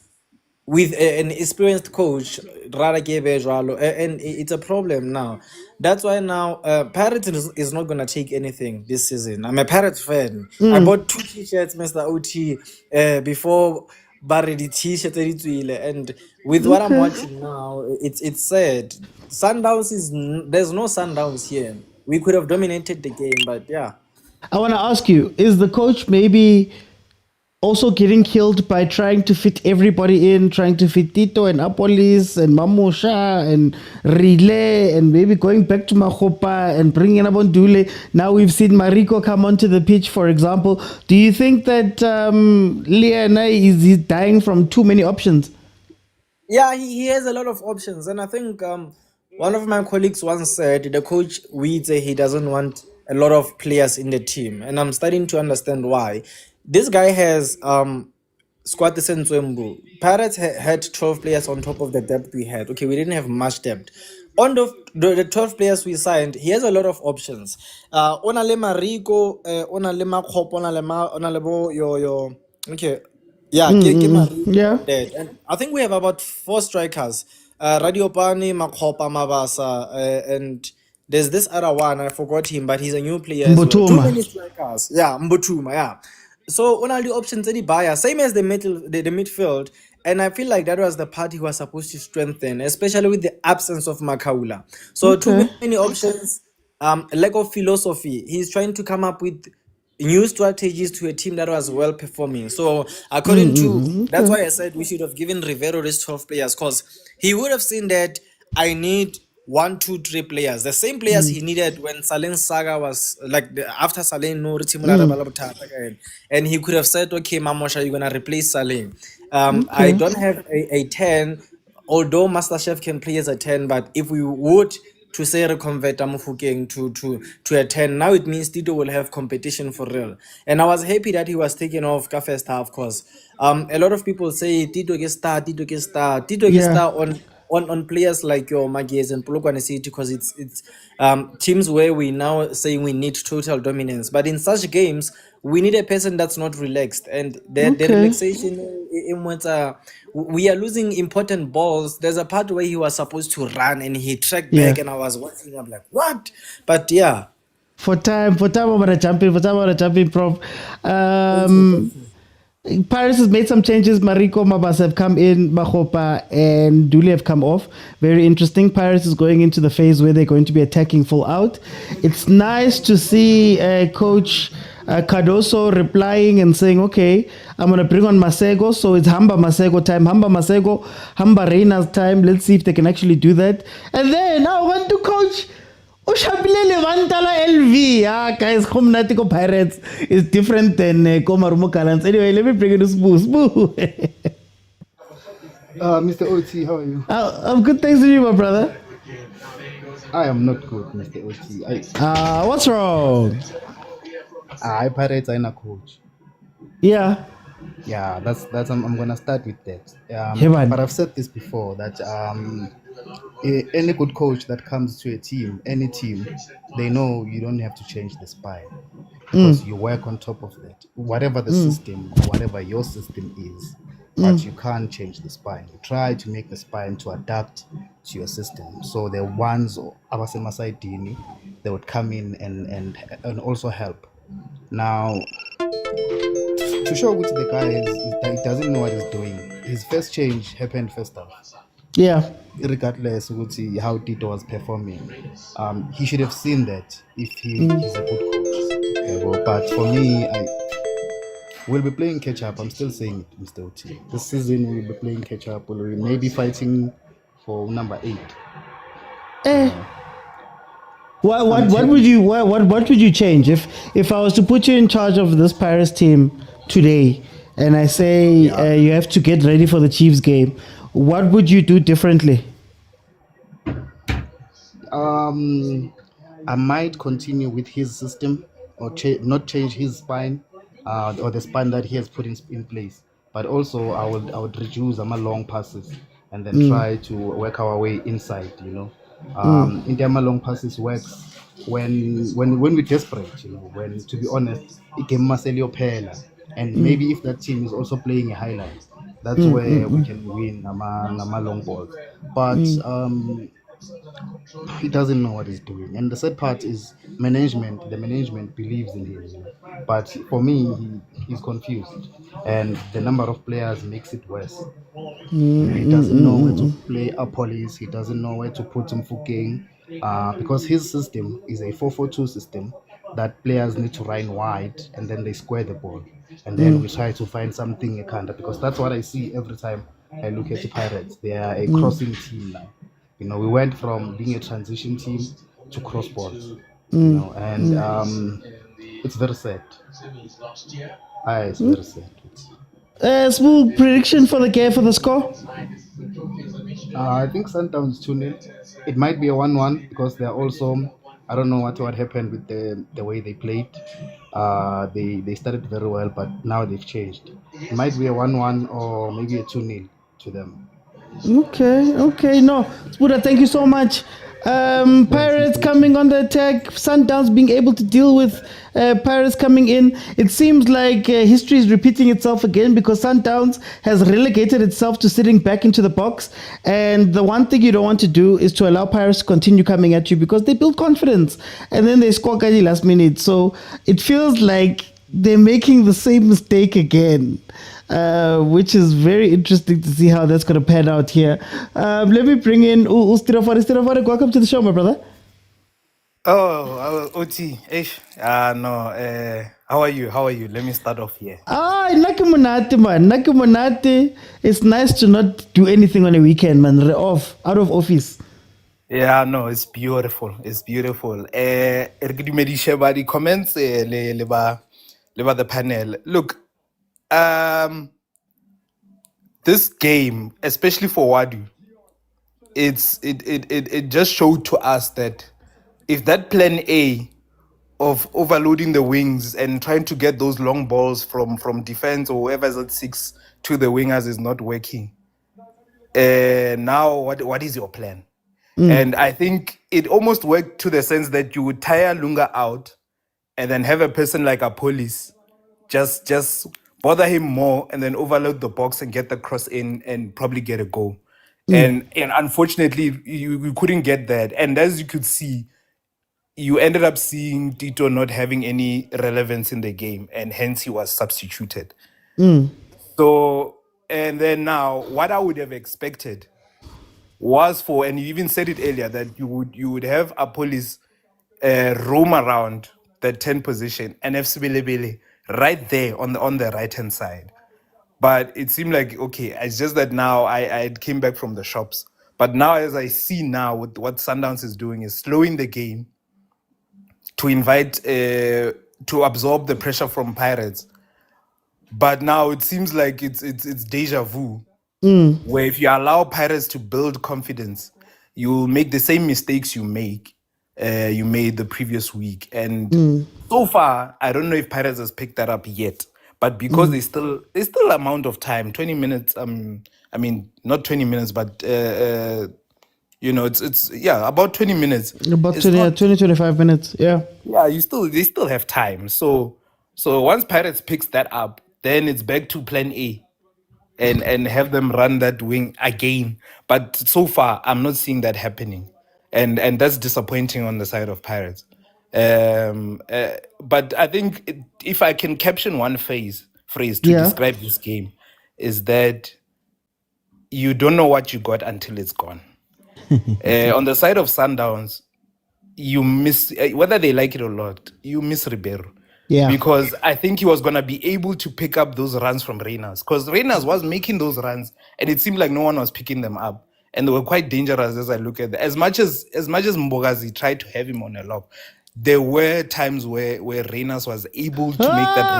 with an experienced coach, and it's a problem now. That's why now Pirates is not going to take anything this season. I'm a Pirates fan. I bought 2 t-shirts, Mr. OT, before Barry the t-shirt, and with what I'm watching now, it's sad. There's no Sundowns here. We could have dominated the game, but yeah. I want to ask you, is the coach maybe also getting killed by trying to fit everybody in, trying to fit Tito and Apolis and Mamosha and Relay, and maybe going back to Mahopa and bringing in Abondule? Now we've seen Mariko come onto the pitch, for example. Do you think that Liana is dying from too many options? Yeah, he has a lot of options. And I think one of my colleagues once said, the coach Weeds, he doesn't want a lot of players in the team. And I'm starting to understand why. This guy has squad Nwembu. Pirates had 12 players on top of the depth we had. Okay, we didn't have much depth. On the 12 players we signed, he has a lot of options. Onale Mariko, Onale Makop, Onale yo. Okay. Yeah, yeah. And I think we have about 4 strikers. Radiopani, Makhopa, Mabasa, and there's this other one, I forgot him, but he's a new player as well. Too many strikers. Yeah, Mbutuma, yeah. So on all the options any buyer, same as the midfield, and I feel like that was the part he was supposed to strengthen, especially with the absence of Makaula. So too many options, lack of philosophy. He's trying to come up with new strategies to a team that was well performing. So according to that's why I said we should have given Rivero these 12 players, because he would have seen that I need 1, 2, 3 players, the same players he needed when Salin's saga was like after Salin no and he could have said, okay, Mamosha, you're gonna replace Salin. I don't have a 10, although Master Chef can play as a 10, but if we would to say reconvert Amufukeng to a 10, now it means Tito will have competition for real. And I was happy that he was taken off first half, because a lot of people say Tito gets star on players like your Magies and Polokwane City, because it's teams where we now say we need total dominance. But in such games, we need a person that's not relaxed. And the relaxation in we are losing important balls. There's a part where he was supposed to run and he tracked back, and I was watching, I'm like, what? But yeah. For time, I'm gonna jump in, Prof. Paris has made some changes. Mariko, Mabas have come in, Mahopa and Dule have come off. Very interesting. Paris is going into the phase where they're going to be attacking full out. It's nice to see Coach Cardoso replying and saying, okay, I'm going to bring on Masego. So it's Hamba Masego time. Hamba Masego, Hamba Reina's time. Let's see if they can actually do that. And then I want to coach Ushabile Levantala LV. Guys, Komnatiko Pirates is different than Komarumo Kalans. Anyway, let me bring it to Spoo. Mr. OT, how are you? I'm good, thanks to you, my brother. I am not good, Mr. OT. What's wrong? Pirates are in a coach. Yeah. Yeah, that's I'm gonna start with that. Hey, man. But I've said this before that any good coach that comes to a team, any team, they know you don't have to change the spine because you work on top of that. Whatever the system, whatever your system is, but you can't change the spine. You try to make the spine to adapt to your system. So the ones abasemasaidini, they would come in and also help. Now, to show which the guy is that he doesn't know what he's doing. His first change happened first half. Yeah. Regardless of how Tito was performing, he should have seen that if he's a good coach. But for me, we'll be playing catch up. I'm still saying it, Mr. Oti. This season we'll be playing catch up. We'll be maybe fighting for number 8. What would you change if I was to put you in charge of this Paris team today, and I say you have to get ready for the Chiefs game? What would you do differently? I might continue with his system or not change his spine or the spine that he has put in place. But also I would reduce long passes and then try to work our way inside. In the long passes works when we're desperate. When, to be honest, it can pela. And maybe if that team is also playing a highlight, that's where we can win nama long balls. But he doesn't know what he's doing. And the sad part is the management believes in him. But for me, he's confused. And the number of players makes it worse. He doesn't know where to play a police. He doesn't know where to put him Fukeng. Because his system is a 4-4-2 system that players need to run wide and then they square the ball. And then we try to find something because that's what I see every time I look at the Pirates. They are a crossing team now. We went from being a transition team to cross balls. And it's very sad. It's very sad. Small prediction for the score? I think Sundowns 2-0. It might be a 1-1 because they're also, I don't know what happened with the way they played. They started very well, but now they've changed. It might be a 1-1 or maybe a 2-0 to them. Okay. No, Spuda, thank you so much. Pirates coming on the attack, Sundowns being able to deal with Pirates coming in. It seems like history is repeating itself again because Sundowns has relegated itself to sitting back into the box. And the one thing you don't want to do is to allow Pirates to continue coming at you because they build confidence and then they score at the last minute. So it feels like they're making the same mistake again. Which is very interesting to see how that's going to pan out here. Let me bring in Stirafari. Welcome to the show, my brother. Oh, Oti. How are you? Let me start off here. Nakimunati, man. Nakimunati. It's nice to not do anything on a weekend, man. Out of office. Yeah, no, it's beautiful. The comments, the panel. Look, this game, especially for Wadu, it just showed to us that if that plan A of overloading the wings and trying to get those long balls from defense or whoever's at 6 to the wingers is not working, now what is your plan? And I think it almost worked to the sense that you would tire Lunga out and then have a person like a police just bother him more and then overload the box and get the cross in and probably get a goal. And unfortunately, you couldn't get that. And as you could see, you ended up seeing Tito not having any relevance in the game, and hence he was substituted. So, and then now, what I would have expected was and you even said it earlier, that you would have a police roam around the 10 position and FC Bilebele right there on the right hand side. But it seemed like, okay, it's just that now I came back from the shops. But now, as I see now, with what Sundowns is doing is slowing the game to invite, to absorb the pressure from Pirates. But now it seems like it's deja vu, where if you allow Pirates to build confidence, you will make the same mistakes you make you made the previous week. And so far, I don't know if Pirates has picked that up yet. But because there's still amount of time, 20 minutes. I mean, not 20 minutes, but it's about 20 minutes. About It's 20, not- 20, 25 minutes. Yeah. yeah, they still have time. So once Pirates picks that up, then it's back to plan A and have them run that wing again. But so far, I'm not seeing that happening. And that's disappointing on the side of Pirates. But I think if I can caption one phrase to Yeah. describe this game, is that you don't know what you got until it's gone. On the side of Sundowns, you miss, whether they like it or not, you miss Ribeiro. Yeah. Because I think he was going to be able to pick up those runs from Reyners. Because Reyners was making those runs, and it seemed like no one was picking them up. And they were quite dangerous as I look at them. As much as Mbogazi tried to have him on a lock, there were times where Reyners was able to make that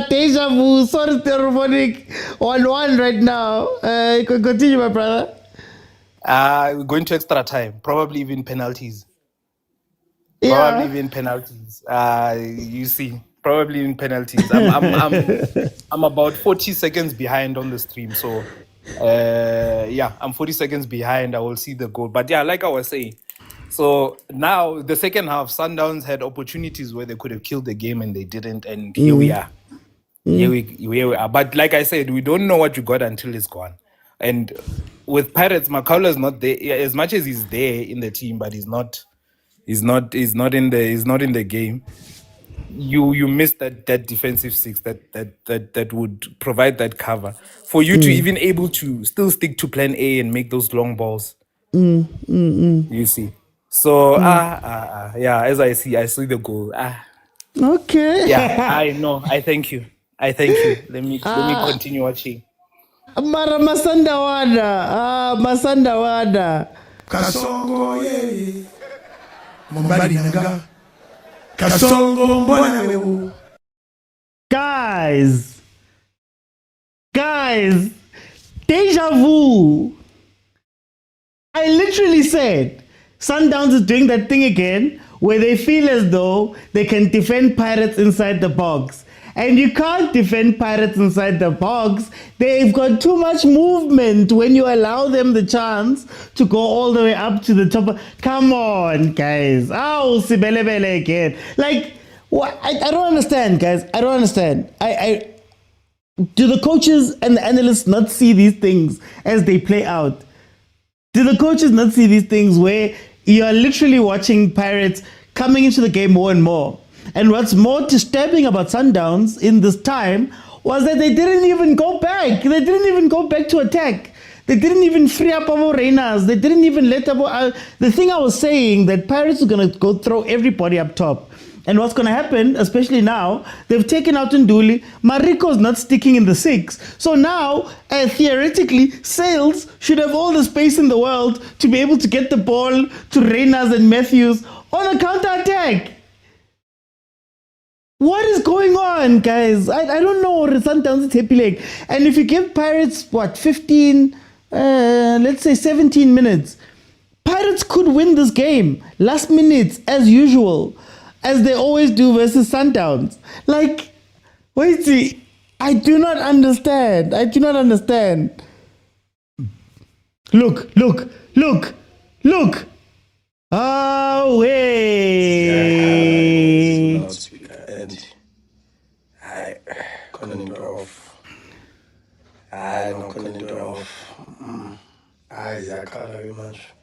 Deja vu. Sorry, telephonic. 1-1 right now. Continue, my brother. We're going to extra time, probably even penalties. Probably even penalties. You see, probably in penalties. I'm about 40 seconds behind on the stream, so I'm 40 seconds behind. I will see the goal, but yeah, like I was saying. So now the second half, Sundowns had opportunities where they could have killed the game and they didn't, and here we are. Here we are. But like I said, we don't know what you got until it's gone. And with Pirates, Makaula is not there as much as he's there in the team, but he's not in the game. You miss that defensive six that would provide that cover for you to even able to still stick to plan A and make those long balls. You see. So as I see the goal. Okay. Yeah, I know. I thank you. Let me continue watching. Mara Masandawada. Masandawada. Kasongo ye. Mumbali nanga. Kasongo mbona wewe. Guys, deja vu. I literally said Sundowns is doing that thing again where they feel as though they can defend Pirates inside the box. And you can't defend Pirates inside the box. They've got too much movement when you allow them the chance to go all the way up to the top. Come on, guys. Oh, Sibelebele again. Like, what? I don't understand, guys. I don't understand. Do the coaches and the analysts not see these things as they play out? Do the coaches not see these things where you are literally watching Pirates coming into the game more and more? And what's more disturbing about Sundowns in this time was that they didn't even go back. They didn't even go back to attack. They didn't even free up our Reyners. They didn't even let up. The thing I was saying, that Pirates are going to go throw everybody up top. And what's going to happen, especially now, they've taken out Nduli. Mariko's not sticking in the six. So now, theoretically, Sales should have all the space in the world to be able to get the ball to Reyners and Matthews on a counter-attack. What is going on, guys? I don't know. Sundowns is happy leg. And if you give Pirates, 15, let's say 17 minutes, Pirates could win this game. Last minutes, as usual, as they always do versus Sundowns. Like, wait, see, I do not understand. Look. Oh, hey. I couldn't do off. I couldn't do off. Zakhala much.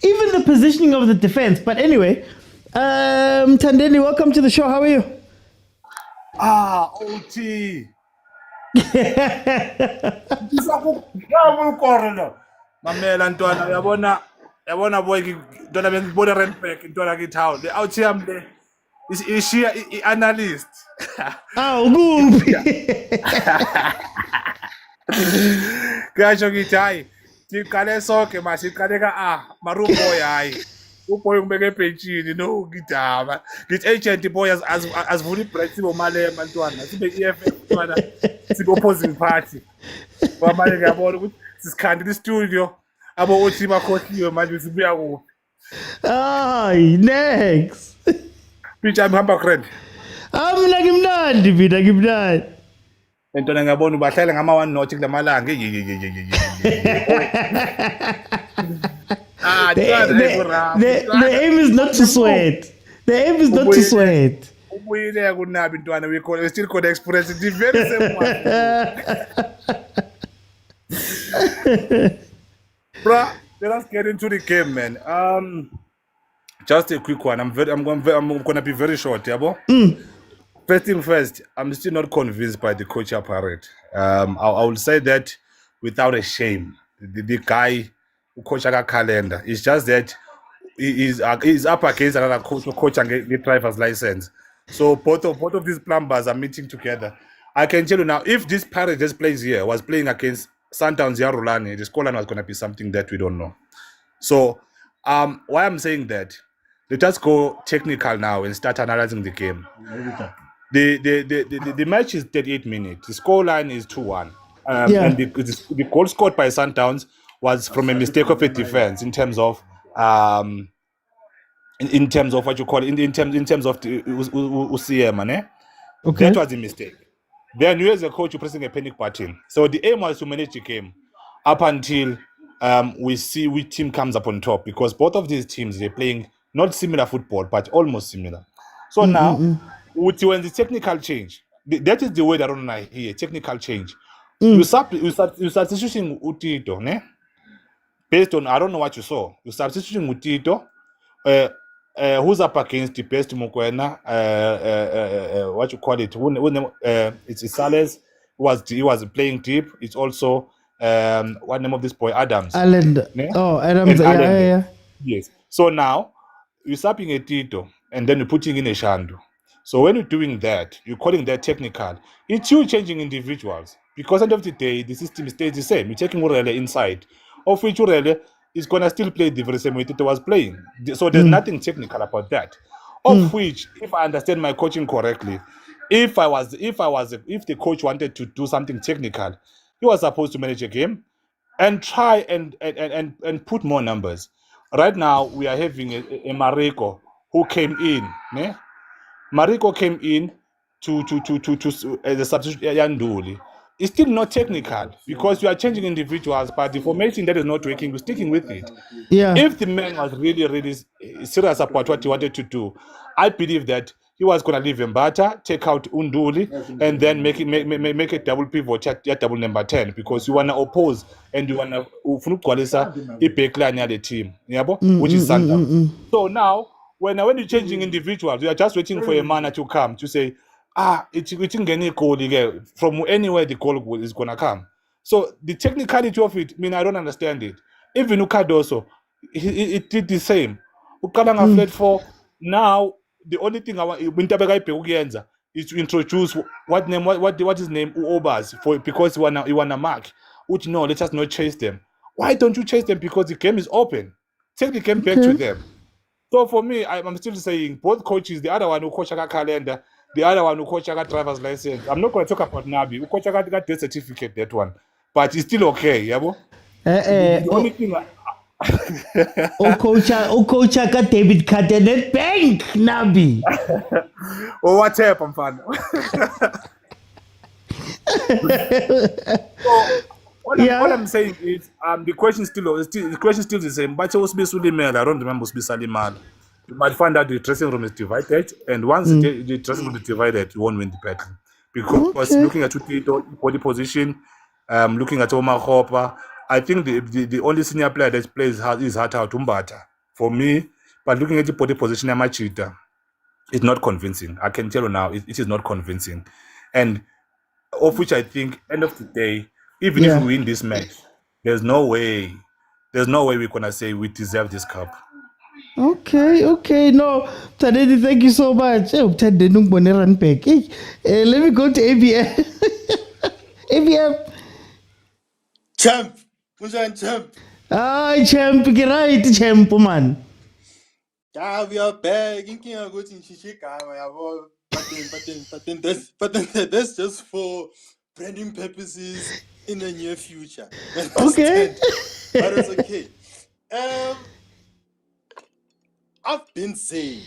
Even the positioning of the defense. But anyway, Tandeni, welcome to the show. How are you? OT. Mamela ntwana yabona boy ntwana bengibona Redback ntwana kitown le out here mle ishiya ianalyst kuphi kasho ngithi hayi siqale sonke masiqale ka maruboy hayi uboy ngibeke ebhentshini no ngidaba ngithi agent boy azivula ibreak sibo malema ntwana sibe EFF ntwana sibe opposing party kwamanje ngiyabona ukuthi sisikhandile istudio abo othi bakhohliwe manje sibuya kuphi next pitch hamba friend mina ngimnandi entwana ngiyabona ubahlala ngama 1 notch kulamalanga the aim is not to sweat. The aim is not to sweat. Ubuyile kunabi ntwana we still got experience the very same one. Bro, let us get into the game, man. Just a quick one. I'm gonna be very short, yabo. First thing first, I'm still not convinced by the coach apparent. I will say that without a shame. The guy who coach a calendar. It's just that he's up against another coach and get driver's license. So both of these plumbers are meeting together. I can tell you now, if this Pirates just plays here was playing against Sundowns Rulani, the scoreline was going to be something that we don't know. So why I'm saying that, let us go technical now and start analyzing the game. The match is 38 minutes. The scoreline is 2-1. And the goal scored by Sundowns was from a mistake of a defense in terms of in terms of what you call it, in terms of the UCM, okay. That was a mistake. Then you as a coach, you're pressing a panic button. So the aim was to manage the game up until we see which team comes up on top, because both of these teams, they're playing not similar football, but almost similar. So now, when the technical change, that is the word I don't know here, technical change. You substituting Utito, ne? Based on, I don't know what you saw. You substituting Utito, who's up against the best mokwena, what you call it? It's Sales. He was playing deep. It's also what name of this boy? Adams. Adams. Yeah. Yes. So now you're sapping a Tito and then you're putting in a Shandu. So when you're doing that, you're calling that technical. It's you changing individuals, because at the end of the day, the system stays the same. You're taking Urele inside, of which Urele is gonna still play the very same way Tito was playing. So there's nothing technical about that. Of which, if I understand my coaching correctly, if the coach wanted to do something technical, he was supposed to manage a game and try and put more numbers. Right now, we are having a Mariko who came in. Ne? Mariko came in to as a substitute Yanduli. It's still not technical, because you are changing individuals, but the formation that is not working, you're sticking with it. Yeah. If the man was really serious about what he wanted to do, I believe that he was going to leave Mbata, take out Unduli, and then make a double pivot at double number 10, because you want to oppose and you want to backline the team, which is Sundowns. So now, when you're changing individuals, you are just waiting for a man to come to say, it's getting a goal from anywhere the goal is going to come. So the technicality of it, I don't understand it. Even Ukadoso, it did the same. Ukadanga fled for now. The only thing I want is to introduce what is name Obas for, because you wanna mark. Which no, let us not chase them. Why don't you chase them? Because the game is open. Take the game back to them. So for me, I'm still saying both coaches, the other one who coach a calendar, the other one who coach a driver's license. I'm not going to talk about Nabi. Who coach a got death certificate, that one, but it's still okay, yeah. The only thing. Coach got David card and Nedbank Nabi. Oh, what happened, fun? What I'm saying is, the question still the same. But it was be Suleiman. I don't remember to be Saliman. You might find out the dressing room is divided, and once the dressing room is divided, you won't win the battle, because looking at body position, looking at Omar Hopper. I think the only senior player that plays is Hata Tumbata for me. But looking at the body position, Amachita, it's not convincing. I can tell you now, it is not convincing. And of which I think, end of the day, even if we win this match, there's no way we're gonna say we deserve this cup. Okay. No, Tadedi, thank you so much. Let me go to ABF. ABF. Champ. Champ. Champ, right, champ, man. Yeah, we are back. Inking I go to Shishikama, but then that's just for branding purposes in the near future. Okay. But it's okay. I've been saying,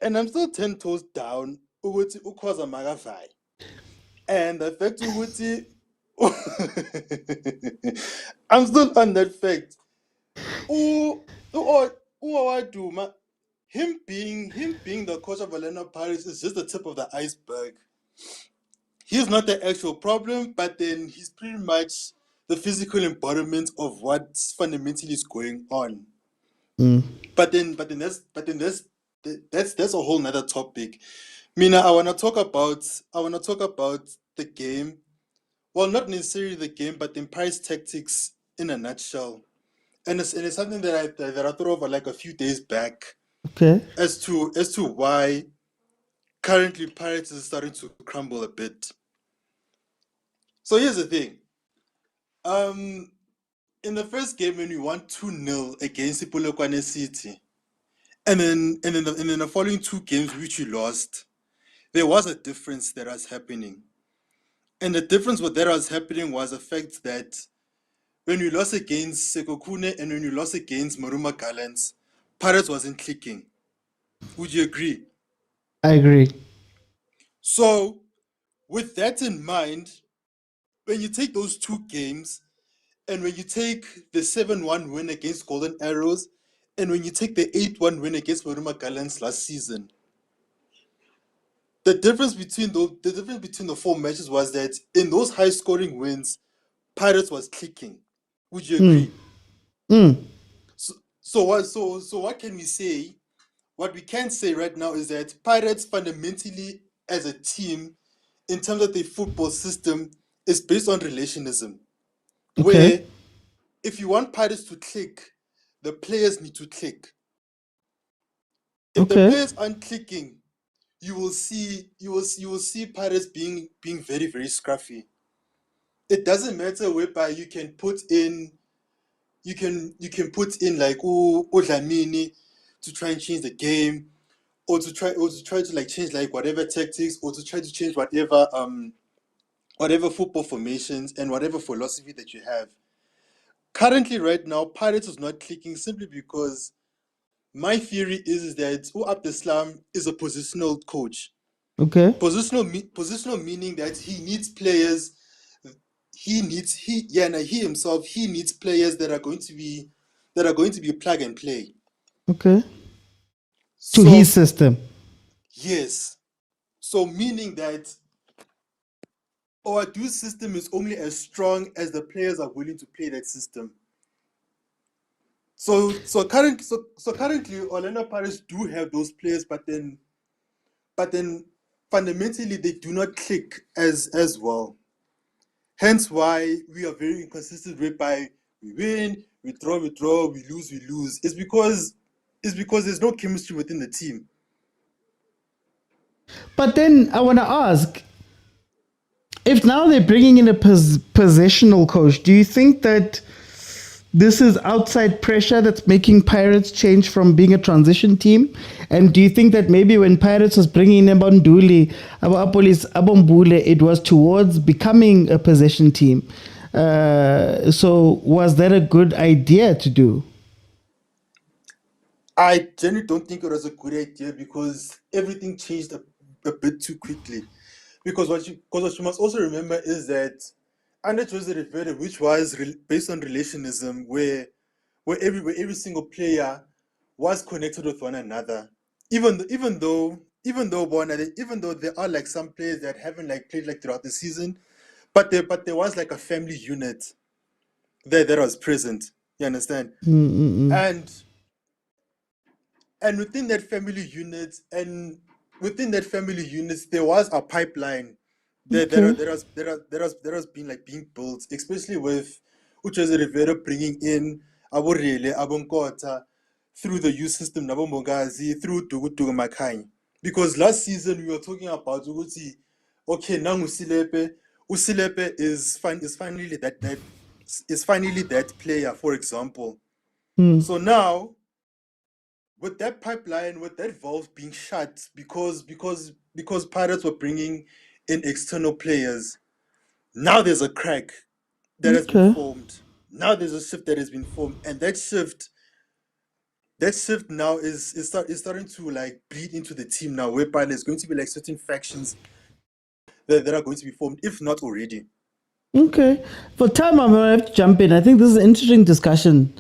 and I'm still 10 toes down, ukuthi ukhoza makavai. And the fact ukuthi I'm still on that fact. Uwaduma, him being the coach of Orlando Pirates is just the tip of the iceberg. He's not the actual problem, but then he's pretty much the physical embodiment of what fundamentally is going on. But then that's a whole nother topic. Mina, I wanna talk about the game. Well, not necessarily the game, but the Pirates tactics in a nutshell. And it's something that I thought over like a few days back. Okay. As to why currently Pirates is starting to crumble a bit. So here's the thing. In the first game when we won 2-0 against Polokwane City, and then the following two games which we lost, there was a difference that was happening. And the difference that was happening was the fact that when we lost against Sekokune and when we lost against Maruma Gallants, Pirates wasn't clicking. Would you agree? I agree. So, with that in mind, when you take those two games, and when you take the 7-1 win against Golden Arrows, and when you take the 8-1 win against Maruma Gallants last season, the difference between the four matches was that in those high-scoring wins, Pirates was clicking. Would you agree? So what can we say? What we can say right now is that Pirates fundamentally as a team, in terms of the football system, is based on relationism. Okay. Where if you want Pirates to click, the players need to click. If the players aren't clicking, you will see Pirates being very, very scruffy. It doesn't matter whereby you can put in like Dlamini to try and change the game, or to try to like change like whatever tactics, or to try to change whatever football formations and whatever philosophy that you have. Currently, right now, Pirates is not clicking simply because my theory is that Abdeslam is a positional coach. Okay. Positional meaning that he needs players. He himself needs players that are going to be plug and play. Okay. To his system. Yes. So meaning that our dual system is only as strong as the players are willing to play that system. So currently Orlando Pirates do have those players, but then fundamentally they do not click as well. Hence why we are very inconsistent whereby we win, we draw, we lose. It's because there's no chemistry within the team. But then I want to ask, if now they're bringing in a possessional coach, do you think that this is outside pressure that's making Pirates change from being a transition team? And do you think that maybe when Pirates was bringing in Abonduli, Abombule, it was towards becoming a possession team? So was that a good idea to do? I genuinely don't think it was a good idea because everything changed a bit too quickly. Because what you must also remember is that under Jose Rivera, which was based on relationism, where every single player was connected with one another, even though there are like some players that haven't like played like throughout the season, but there was like a family unit that was present. You understand? And within that family unit, there was a pipeline that has been like being built, especially with Jose Rivera bringing in Aborele, Abonkota through the youth system, Nabo Mongazi, through Dugu Makhanye. Because last season we were talking about Uguti, okay, now Usilepe is finally that player, for example. So now with that pipeline, with that valve being shut because Pirates were bringing in external players, now there's a crack that has been formed. Now there's a shift that has been formed, and that shift now is starting to like bleed into the team now, whereby there's going to be like certain factions that are going to be formed, if not already. Okay. For time, I'm going to have to jump in. I think this is an interesting discussion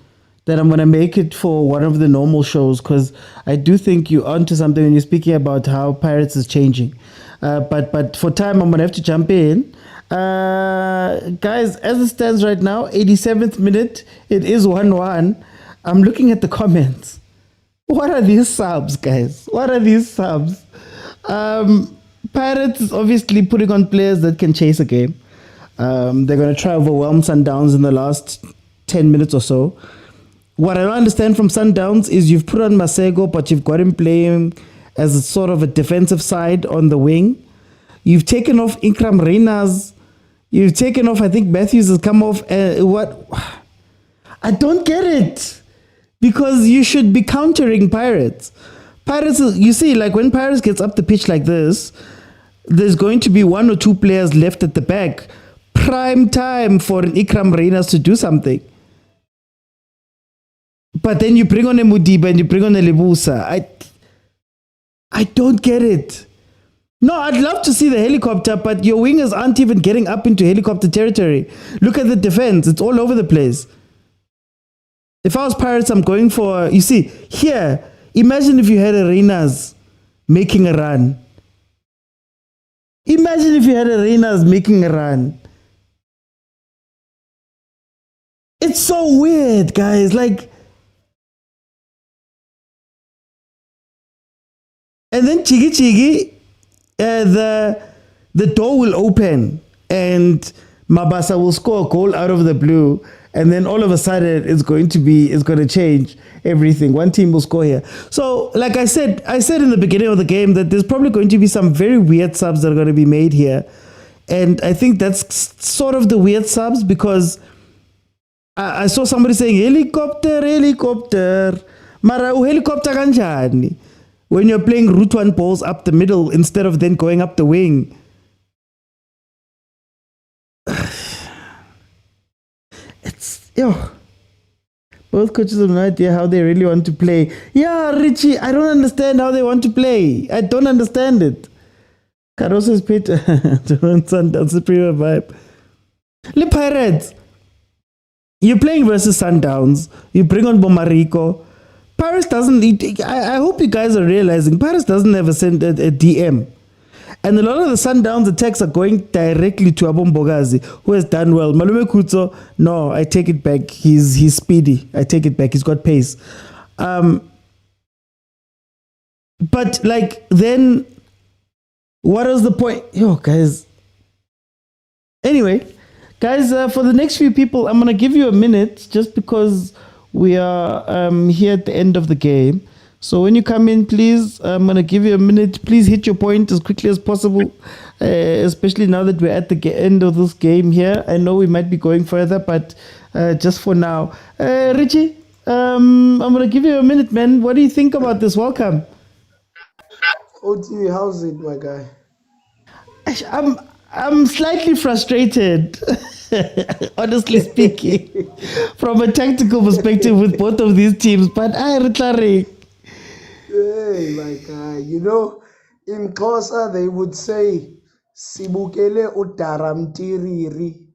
that I'm going to make it for one of the normal shows, because I do think you're onto something when you're speaking about how Pirates is changing. But for time, I'm going to have to jump in. Guys, as it stands right now, 87th minute, it is 1-1. I'm looking at the comments. What are these subs, guys? What are these subs? Pirates is obviously putting on players that can chase a game. They're going to try overwhelm Sundowns in the last 10 minutes or so. What I don't understand from Sundowns is you've put on Masego, but you've got him playing as a sort of a defensive side on the wing. You've taken off Ikram Reynaz. You've taken off, I think Matthews has come off. What? I don't get it. Because you should be countering Pirates. Pirates, you see, like when Pirates gets up the pitch like this, there's going to be one or two players left at the back. Prime time for an Ikram Reynaz to do something. But then you bring on a Mudiba and you bring on a Lebusa. I don't get it. No, I'd love to see the helicopter, but your wingers aren't even getting up into helicopter territory. Look at the defense. It's all over the place. If I was Pirates, I'm going for... You see, here, imagine if you had a Reynaz making a run. Imagine if you had a Reynaz making a run. It's so weird, guys. Like... And then Chigi, the door will open and Mabasa will score a goal out of the blue, and then all of a sudden it's going to change everything. One team will score here. So, like I said in the beginning of the game that there's probably going to be some very weird subs that are going to be made here, and I think that's sort of the weird subs because I saw somebody saying helicopter, mara helicopter kanjani when you're playing route one balls up the middle instead of then going up the wing. Both coaches have no idea how they really want to play. Yeah, Richie, I don't understand how they want to play. I don't understand it. Caruso is Peter. Sundowns, the premier vibe. The Pirates. You're playing versus Sundowns. You bring on Bomarico. Paris doesn't... I hope you guys are realizing Paris doesn't ever send a DM. And a lot of the Sundowns attacks are going directly to Abombogazi, who has done well. Malume Kutso, no, I take it back. He's speedy. I take it back. He's got pace. But like, then what is the point? Guys. Anyway, guys, for the next few people, I'm going to give you a minute just because we are here at the end of the game. So when you come in, please, I'm going to give you a minute. Please hit your point as quickly as possible, especially now that we're at the end of this game here. I know we might be going further, but just for now. Richie, I'm going to give you a minute, man. What do you think about this? Welcome. OT, how's it, my guy? I'm slightly frustrated, honestly speaking, from a tactical perspective with both of these teams. But hey, my guy, you know, in Khoza they would say, Sibukele utaramtiriri.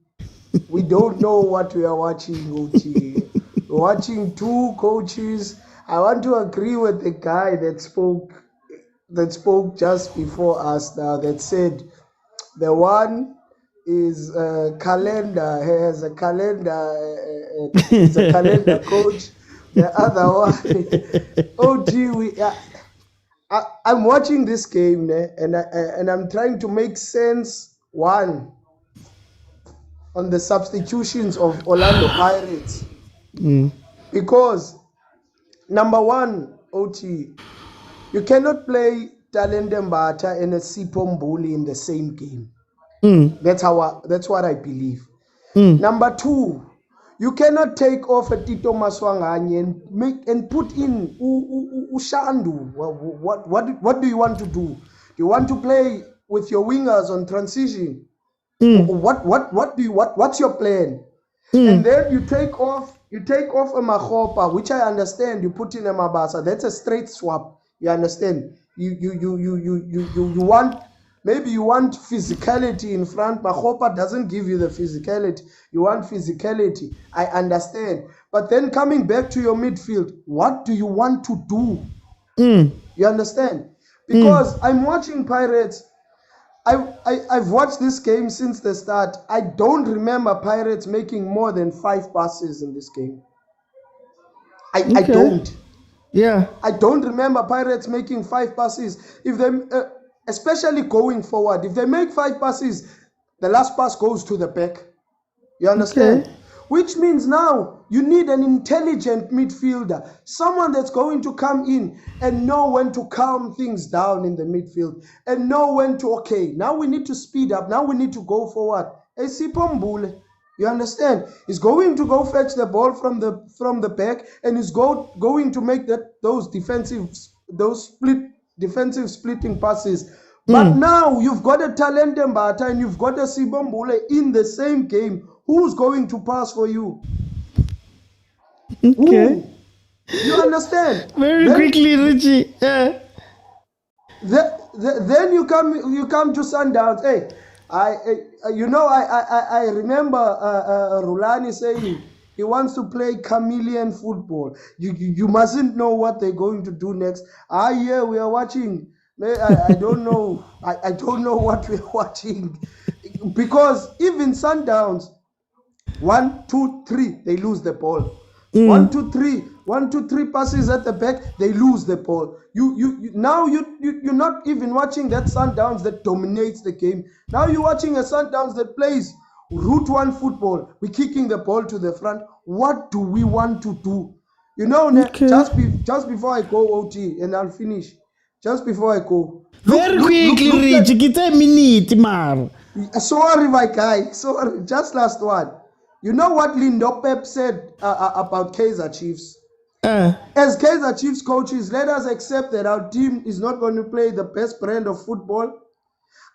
We don't know what we are watching, OT. We're watching two coaches. I want to agree with the guy that spoke just before us now, that said the one is calendar, he has a calendar, he's a calendar coach. The other one, I'm watching this game, and I'm trying to make sense, one, on the substitutions of Orlando Pirates. Because, number one, OT, you cannot play Talende Mbata and a Sipho Mbuli in the same game. That's what I believe. Number two, you cannot take off a Tito Maswanganye and put in Ushandu. What do you want to do? Do you want to play with your wingers on transition? What's your plan? And then you take off a Mahopa, which I understand. You put in a Mabasa. That's a straight swap. You understand? You want, maybe you want physicality in front. Mahopa doesn't give you the physicality. You want physicality. I understand. But then coming back to your midfield, what do you want to do? You understand? Because I'm watching Pirates. I've watched this game since the start. I don't remember Pirates making more than 5 passes in this game. I don't. Yeah. I don't remember Pirates making 5 passes. If they, especially going forward, if they make 5 passes, the last pass goes to the back. You understand? Which means now you need an intelligent midfielder, someone that's going to come in and know when to calm things down in the midfield and know when to, okay, now we need to speed up, now we need to go forward. Sipombule, you understand? He's going to go fetch the ball from the back, and he's going to make those defensive splitting passes. But now you've got a Talent Mbata and you've got a Sibombule in the same game. Who's going to pass for you? Okay. You understand? Very quickly, Richie. Yeah. Then you come to Sundowns. Hey, I remember Rulani saying he wants to play chameleon football. You mustn't know what they're going to do next. Yeah, we are watching. I don't know. I don't know what we're watching, because even Sundowns, 1, 2, 3, they lose the ball. 1, 2, 3, 1, 2, 3 passes at the back, they lose the ball. You're not even watching that Sundowns that dominates the game. Now you're watching a Sundowns that plays route 1 football. We're kicking the ball to the front. What do we want to do? You know, just before I go, OT, and I'll finish. Just before I go. Very quickly, Rich. Get a minute, Mar. Sorry, my guy. Sorry. Just last one. You know what Lindo Pep said about Kaizer Chiefs? As Kaizer Chiefs coaches, let us accept that our team is not going to play the best brand of football.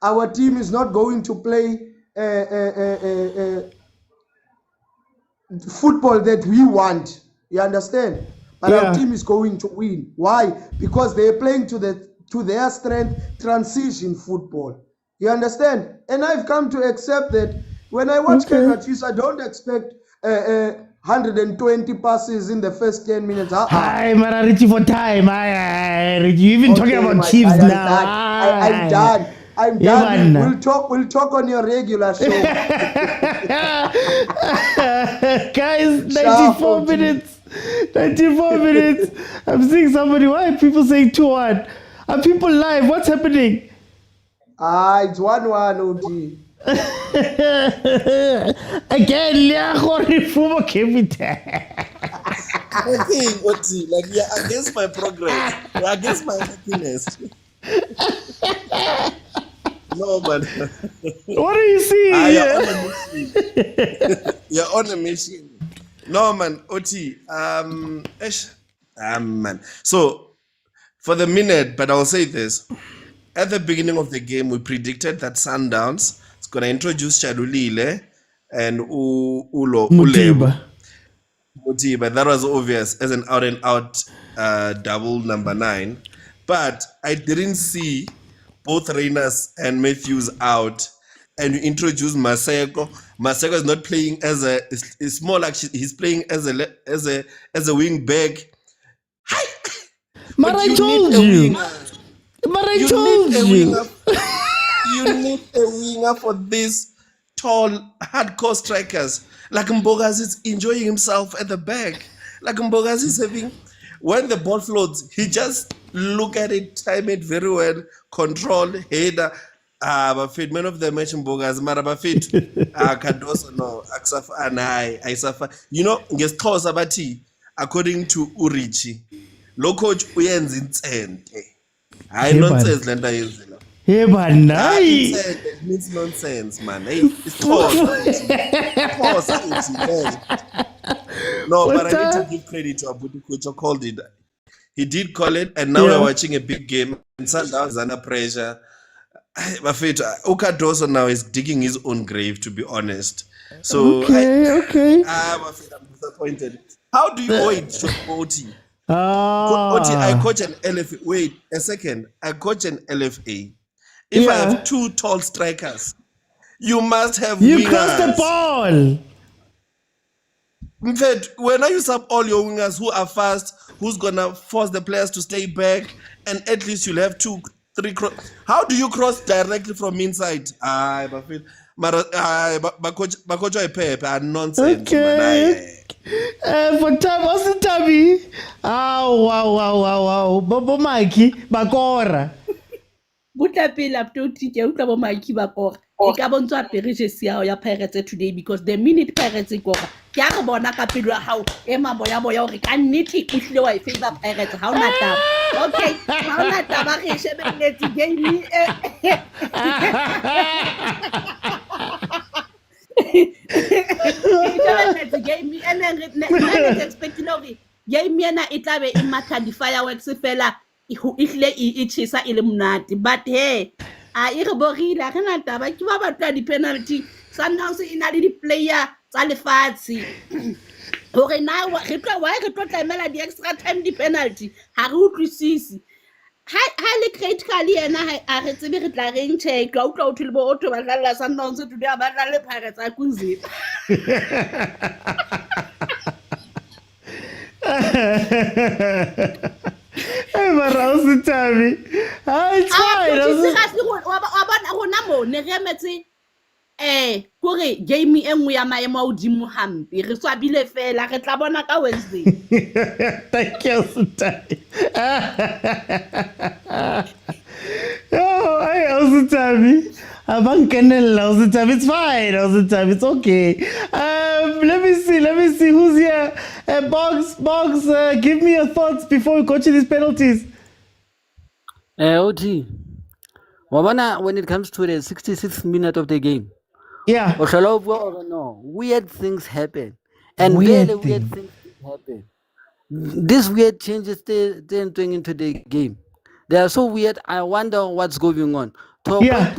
Our team is not going to play football that we want. You understand? But our team is going to win. Why? Because they're playing to their strength, transition football. You understand? And I've come to accept that when I watch Kaizer Chiefs, I don't expect 120 passes in the first 10 minutes. Hi, Mararichi for time. You even talking about Chiefs now. I'm done. I'm done. We'll talk on your regular show. Guys, 94 minutes. 94 minutes. I'm seeing somebody. Why are people saying 2-1? Are people live? What's happening? It's 1-1, OG. Again, OT, like you're against my progress. You're against my happiness. No, man. What are you seeing? You're on a mission. No, man. OT. Man. So, for the minute, but I'll say this. At the beginning of the game, we predicted that Sundowns is going to introduce Chadulile and Mutiba. That was obvious as an out-and-out double number 9. But I didn't see both Reyners and Matthews out, and you introduce Maseko. Maseko is not playing as it's more like he's playing as a wing back. But I told you. But I told you. You need a winger for these tall, hardcore strikers. Like Mbogazi is enjoying himself at the back. Like Mbogazi is having, when the ball floats, he just look at it, time it very well, control, header. Bafit, man of the match Mbogazi, mara Bafit, Kadoso, no, Aksafa, and I suffer. You know, ngesixhosa bathi, according to Urichi, lo coach uyenza insente. Hayi nonsense lento ayenzela. Hey, man, It means nonsense, man. Hey, it's No, but I need to give credit to Abudu Kocho called it. He did call it, and now we're watching a big game, and Sundowns is under pressure. Bafethu, Okadoso now is digging his own grave, to be honest. So, okay. Bafethu, I'm disappointed. How do you wait to Oti? Oti, I coach an LFA. Wait a second. I coach an LFA. If I have two tall strikers, you must have You wingers. cross the ball. In fact, when you sub all your wingers who are fast, who's gonna force the players to stay back, and at least you'll have 2, 3 cross. How do you cross directly from inside? Bakocho nonsense. Okay. For time, what's the time? Wow. Bobo Mikey, Bakora. Buta pila ptoti ke utla bo Mikey ba kora. E ka bontswa perige sia ya Pirates today because the minute Pirates kora ke a re bona ka pelo ya hao e maboya boya hore ka nnete o hlile wa e favor Pirates ha ona taba. Okay, ha ona taba re shebelletse game e game and then expecting hore game ena e tla be e matha di fireworks fela ihle itshisa ile mnati but hey a e re borile a rena taba ke ba batla di penalty Sundowns ina le di player tsa lefatshe hore na re tlo tlamela di extra time di penalty ha re utlwisisi ha le critically ena a re tsebe re tla reng check tla utlwa uthile bo otho ba dlala Sundowns today ba dlala le Pirates a kunzima Hey, Marausi Tavi. It's fine. Kore game e nngwe ya maemo a hodimo hampe re swabile fela re tla bona ka Wednesday. Thank you, Sutavi. Oh, hey, Osutavi. It's fine, Osutavi. It's okay. Let me see who's here. Boggs, give me your thoughts before we go to these penalties. OG, Wabana, when it comes to the 66th minute of the game, weird things happen. And weird things happen. These weird changes they're entering into the game. They are so weird. I wonder what's going on. Someone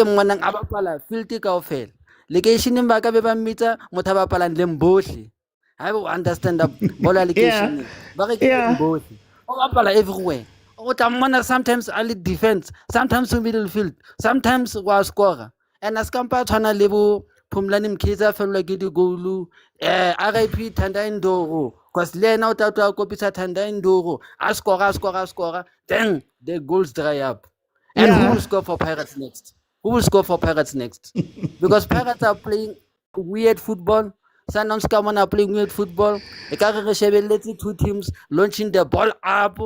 mwanang abapala filthy kaofela. Location ba ka be ba mmitsa motho ba palang le mbohle. I will understand that ball allocation. Ba re ke mbohle. O bapala everywhere. O tla mmona sometimes early defense, sometimes middle field, sometimes wa scorer. And as kampa tshwana le bo Phumlani Mkhize felwa ke di goal. RIP Thanda Indoro. Because le na o tla twa kopisa Thanda Indoro. A scorer. Then the goals dry up. And who will score for Pirates next? Because Pirates are playing weird football. Sundowns are playing weird football. Two teams launching the ball up.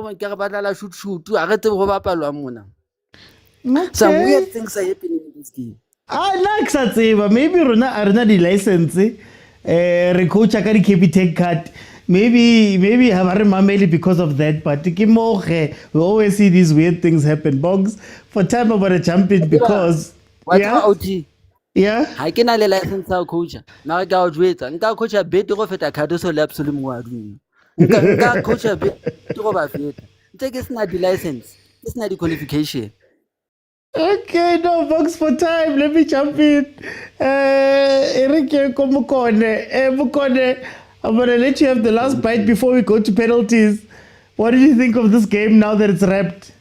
Some weird things are happening in this game. I like Satseva. Maybe Rona Arna di license. Coach Akari Kepi Tech Cut. Maybe have Mameli because of that, but we always see these weird things happen. Boggs for time about a champion because OG. I can a license our coach. Now I got wait and got coach a bit of it. I can't so absolutely word. Coach a bit over it. Take it's not the license, it's not the qualification. Okay, no, Boggs for time. Let me jump in. Eric Mukone. I'm going to let you have the last bite before we go to penalties. What do you think of this game now that it's wrapped?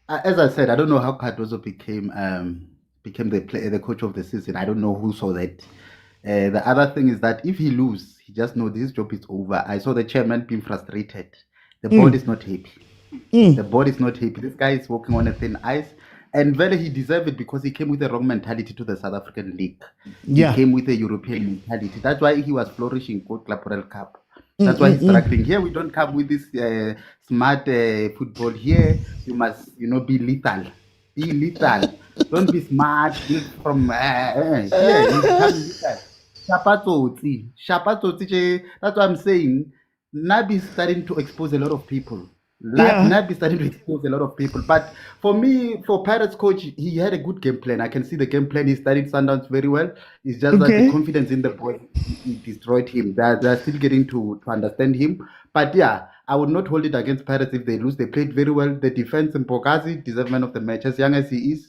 As I said, I don't know how Cardozo became the coach of the season. I don't know who saw that. The other thing is that if he loses, he just knows this job is over. I saw the chairman being frustrated. The board is not happy. The board is not happy. This guy is walking on a thin ice. And really, he deserved it because he came with the wrong mentality to the South African League. He came with a European mentality. That's why he was flourishing Gold Club World Cup. That's why he's struggling. Here, we don't come with this smart football. Here, you must, be lethal. Be lethal. Don't be smart. From here, you become lethal. Shapatoti. That's what I'm saying. Nabi is starting to expose a lot of people. Yeah. Nabi is starting to expose a lot of people. But for me, for Pirates coach, he had a good game plan. I can see the game plan. He studied Sundowns very well. It's just that the confidence in the boy, it destroyed him. They're still getting to understand him. But yeah, I would not hold it against Pirates if they lose. They played very well. The defense in Pokazi deserve man of the match. As young as he is,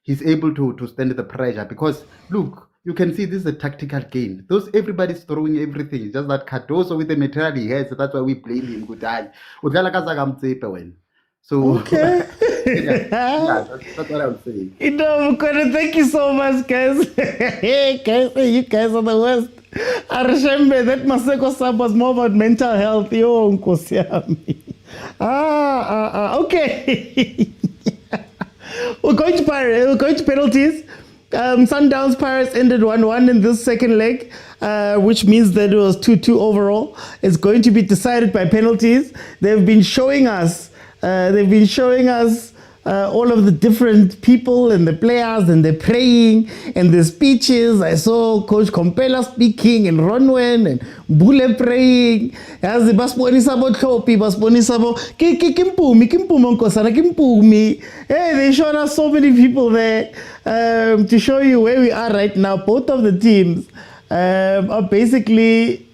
he's able to stand the pressure because look, you can see this is a tactical game. Those everybody's throwing everything. It's just that Cardoso with the material he has, so that's why we blame him. Good time. So yeah, that's what I'm saying. You know, Mokwena, thank you so much, guys. Hey, guys, you guys are the worst. I remember that Maseko Sub was more about mental health. Yo, Nkosi yami. Okay. We're going to penalties. Sundowns Pirates ended 1-1 in this second leg, which means that it was 2-2 overall. It's going to be decided by penalties. They've been showing us all of the different people and the players and the praying and the speeches. I saw Coach Kompela speaking and Ronwen and Bule praying. As the basponisa bo Klopi, basponisa bo kimpumi nkosana kimpumi. Hey, they showed us so many people there to show you where we are right now. Both of the teams are basically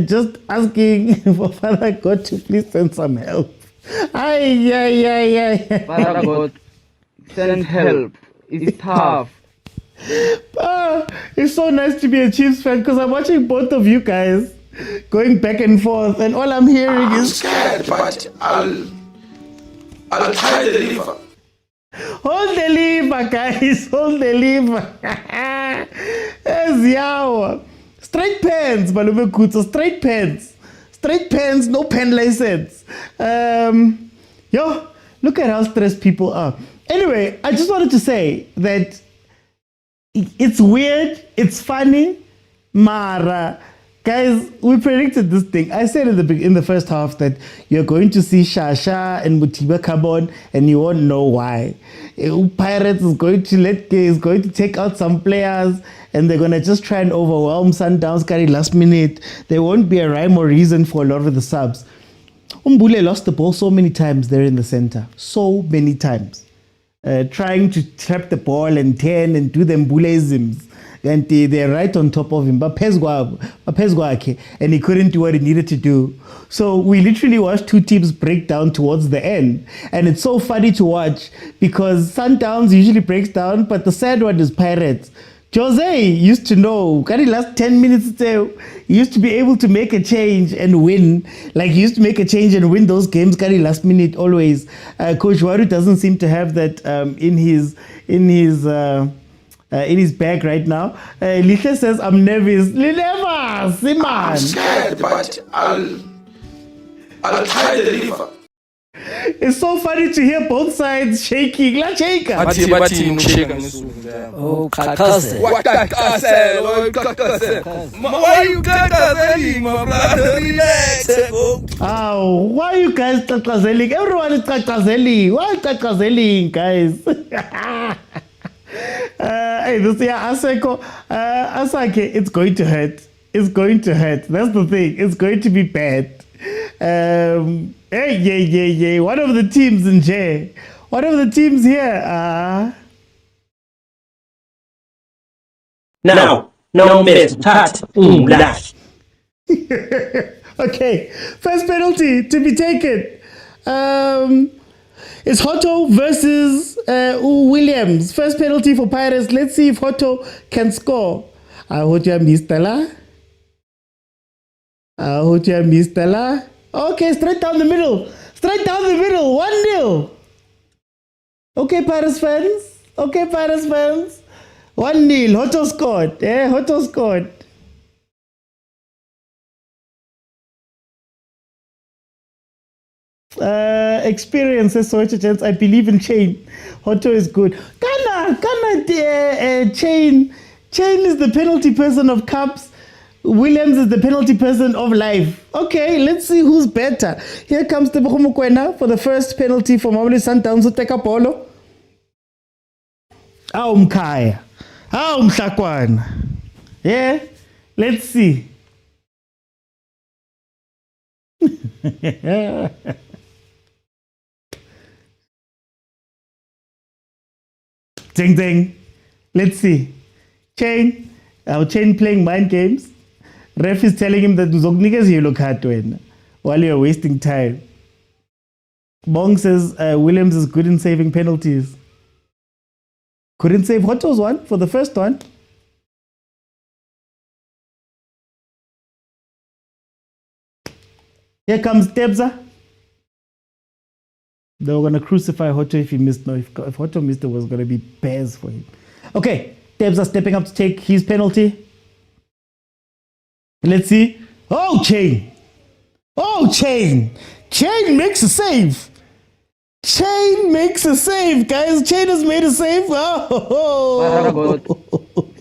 just asking for Father God to please send some help. Father God, send help. It's tough. It's so nice to be a Chiefs fan because I'm watching both of you guys going back and forth, and all I'm hearing is scared, but I'll try to deliver. Hold the lever, guys. Hold the lever. Yawa. Straight pens, Malume Kutso. Straight pens. Straight pens, no pen license. Look at how stressed people are. Anyway, I just wanted to say that it's weird, it's funny, Mara. Guys, we predicted this thing. I said in the first half that you're going to see Shasha and Mutiba Carbon and you won't know why. Pirates is going to take out some players and they're going to just try and overwhelm Sundowns Kari last minute. There won't be a rhyme or reason for a lot of the subs. Umbule lost the ball so many times there in the center. So many times. Trying to trap the ball and turn and do the Mbuleisms. And they're right on top of him. But and he couldn't do what he needed to do. So we literally watched two teams break down towards the end. And it's so funny to watch because Sundowns usually breaks down, but the sad one is Pirates. Jose used to know, Kari last 10 minutes he used to be able to make a change and win. Like he used to make a change and win those games, Kari last minute always. Coach Waru doesn't seem to have that in his bag right now. Lihle says, I'm nervous. Never, Siman. I'm scared, but I'll try to deliver. It's so funny to hear both sides shaking. La shake. Oh, Kakaze. What Kakaze? Why you Kakaze, my brother? Relax. Why are you guys Kakazeling? Everyone is Kakazeling. Why Kakazeling, guys? Hey, this year Aseko, Asake, it's going to hurt. It's going to hurt. That's the thing. It's going to be bad. Hey, one of the teams in J. One of the teams here. No miss. Tat. Okay, first penalty to be taken. It's Hotto versus Williams. First penalty for Pirates. Let's see if Hotto can score. Hotto Mistela. Okay, straight down the middle. 1-0. Okay, Pirates fans. 1-0. Hotto scored. Hotto scored. Experiences, Soweto, I believe in Chain. Hotto is good. Chain is the penalty person of cups. Williams is the penalty person of life. Okay, let's see who's better. Here comes the Mokwena for the first penalty for Mamelodi Sundowns to take a polo. Mkaya. Mhlakwana. Yeah, let's see. Ding ding. Let's see. Chain. Our Chain playing mind games. Ref is telling him that Zognigas yellow card while you're wasting time. Bong says Williams is good in saving penalties. Couldn't save what was one for the first one. Here comes Tebza. They were going to crucify Hoto if he missed. No, if Hoto missed, it was going to be bears for him. Okay, Tebza stepping up to take his penalty. Let's see. Oh, Chain. Oh, Chain. Chain makes a save. Chain makes a save, guys. Chain has made a save. Oh.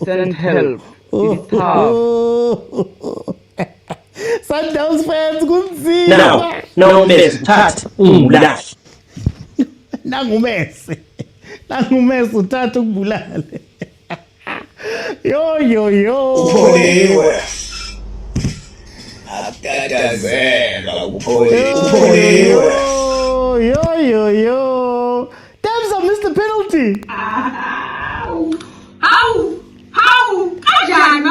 Send help. It's tough. Sundowns fans, good see. No miss. Tat. Dash. Nangumese. Nangumese uthatha ukubulale. Yo. Upholiwe. Akatazela upholiwe. Yo. Tebza missed the penalty. How? Kanjani?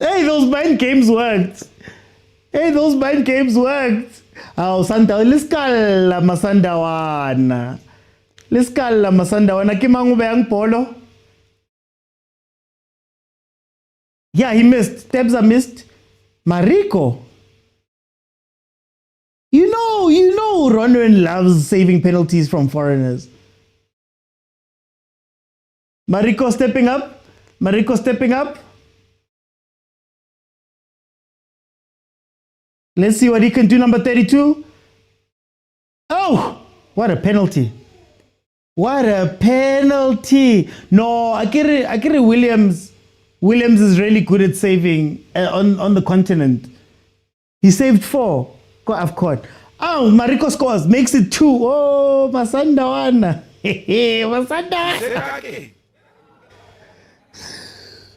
Hey, those mind games worked. Oh, Santa, liskala masandawana. Kimangu bayang polo. Yeah, he missed. Tebza missed. Mariko. You know Ronwen loves saving penalties from foreigners. Mariko stepping up. Let's see what he can do, number 32. Oh, what a penalty. No, Akiri Williams is really good at saving on the continent. He saved 4. I've caught. Oh, Mariko scores, makes it 2. Oh, Masandawana. Masanda.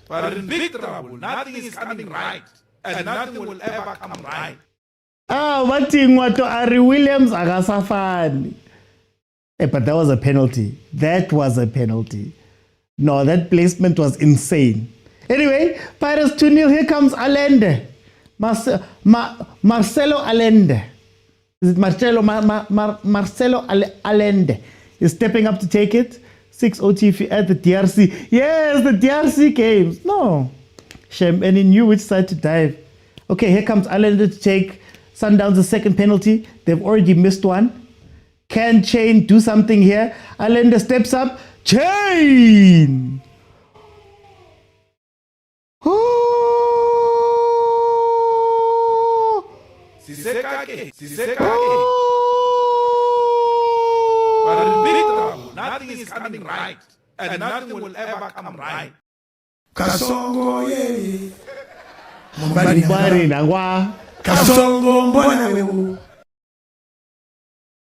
But in big trouble, nothing is coming right. And nothing will ever come right. Wato Ari Williams agasafani. But that was a penalty. No, that placement was insane. Anyway, Pirates 2-0. Here comes Allende. Marcelo Allende. Is it Marcelo? Marcelo Allende is stepping up to take it. 6 OTF at the DRC. Yes, the DRC games. No. Shame. And he knew which side to dive. Okay, here comes Allende to take Sundowns' second penalty. They've already missed one. Can Chain do something here? Allende steps up. Chain! But in big trouble, nothing is coming right. And nothing will ever come right. Kasongo ye. Mbari nangwa. Kasongo mbona wewe.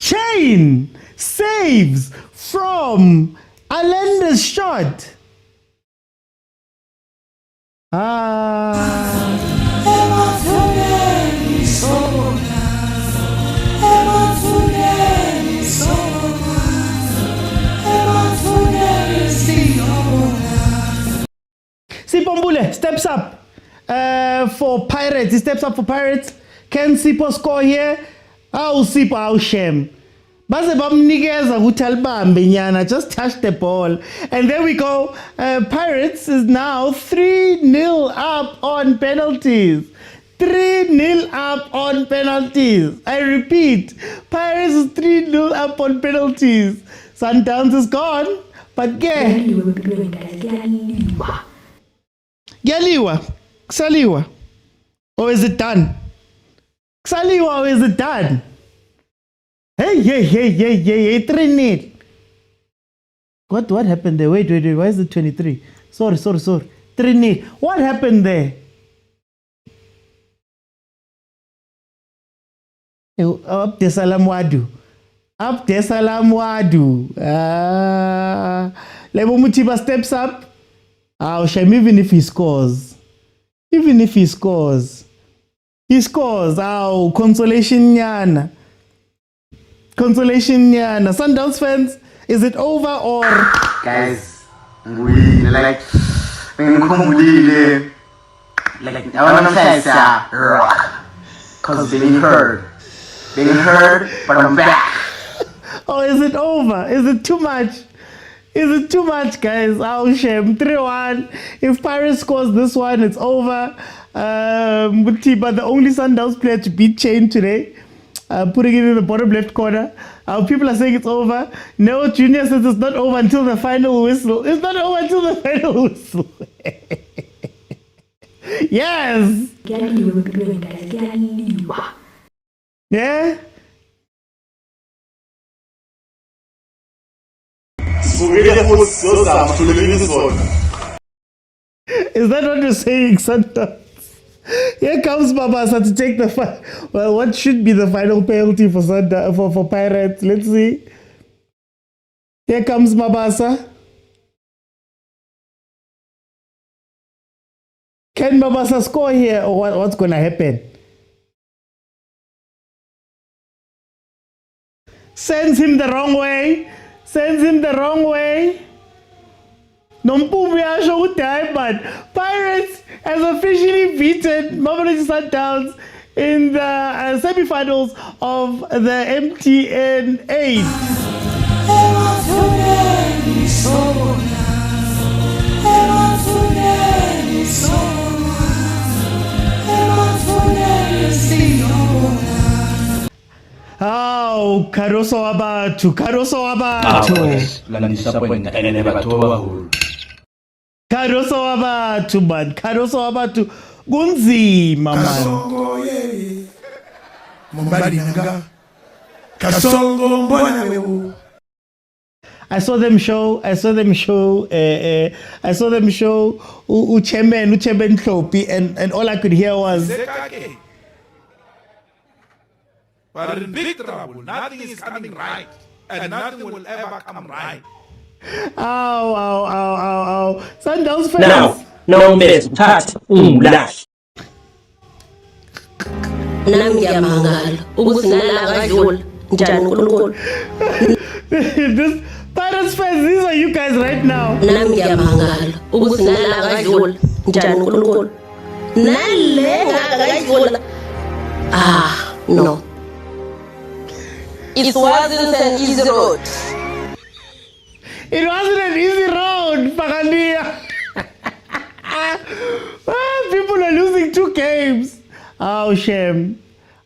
Chain saves from Allende's shot. Sipombule steps up for Pirates. He steps up for Pirates. Can Sipo score here? Sipo, shame. Just touch the ball. And there we go. Pirates is now 3-0 up on penalties. 3-0 up on penalties. I repeat, Pirates is 3-0 up on penalties. Sundowns is gone, but Gyaliwa. Ksaliwa. Or is it done? Ksaliwa, or is it done? Hey, 3-0. What happened there? Wait, why is it 23? Sorry. 3-0. What happened there? Abdesalam Wadu. Lebo Mutiba steps up. Shame, even if he scores. He scores. Oh, consolation yana. Consolation yana. Sundowns fans, is it over or? Guys, we like ngikhumbulile like yabona mshayisa rock cause being heard, but I'm back. Oh, is it over? Is it too much? Is it too much, guys? Oh, shame. 3-1. If Pirates scores this one, it's over. But the only Sundowns player to beat Chain today, putting it in the bottom left corner. People are saying it's over. Neo Junior says it's not over until the final whistle. It's not over until the final whistle. Yes. Yeah. Is that what you're saying, Santa? Here comes Babasa to take the well, what should be the final penalty for Santa for Pirates? Let's see. Here comes Babasa. Can Babasa score here, or what's going to happen? Sends him the wrong way. Sends him the wrong way. But Pirates has officially beaten Mamelodi Sundowns in the semi-finals of the MTN 8. Oh, Karoso Abatu, Karoso Abatu. Karoso Abatu, man. Karoso Abatu. Gunzima, man. I saw them show Uchemben Klopi, and all I could hear was But in big trouble, nothing is coming right, and nothing will ever come right. Ow. Sundowns fans. Now, no best part, umlash. This Pirates fans, these are you guys right now. No. It wasn't an easy road. It wasn't an easy road, Pagania. People are losing 2 games. Oh, shame.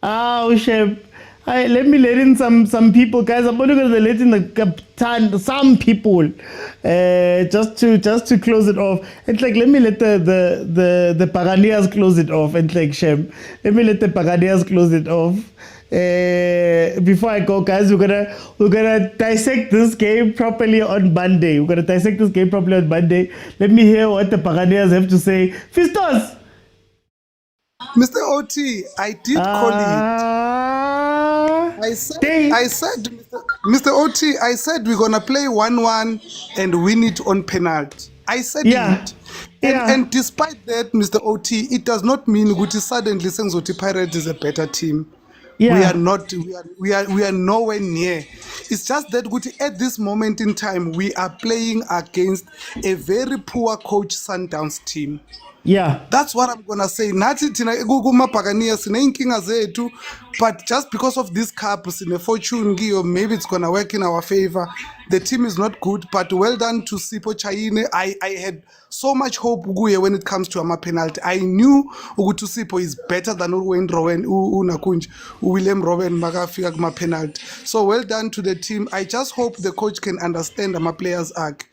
Let me let in some people, guys. I'm only going to let in some people, just to close it off. It's like, let me let the Paganias close it off. And like, shame. Let me let the Paganias close it off. Before I go, guys, we're gonna dissect this game properly on Monday. Let me hear what the Paganias have to say. Fistos. Mr. OT, I did call it. I said, Mr. OT, I said we're gonna play 1-1 and win it on penalty. I said it. And despite that, Mr. OT, it does not mean Guti suddenly saying Zoti Pirates is a better team. Yeah. We are not. We are nowhere near. It's just that at this moment in time, we are playing against a very poor coach Sundowns team. Yeah. That's what I'm gonna say. Nathi thina ekukumabhakaniya sineyinkinga zethu, but just because of this cup, sine fortune kiyo, maybe it's gonna work in our favor. The team is not good, but well done to Sipho Chayine. I had so much hope when it comes to a penalty. I knew ukuthi Sipho is better than William Rowan makafika kuma penalty. So well done to the team. I just hope the coach can understand my players arc.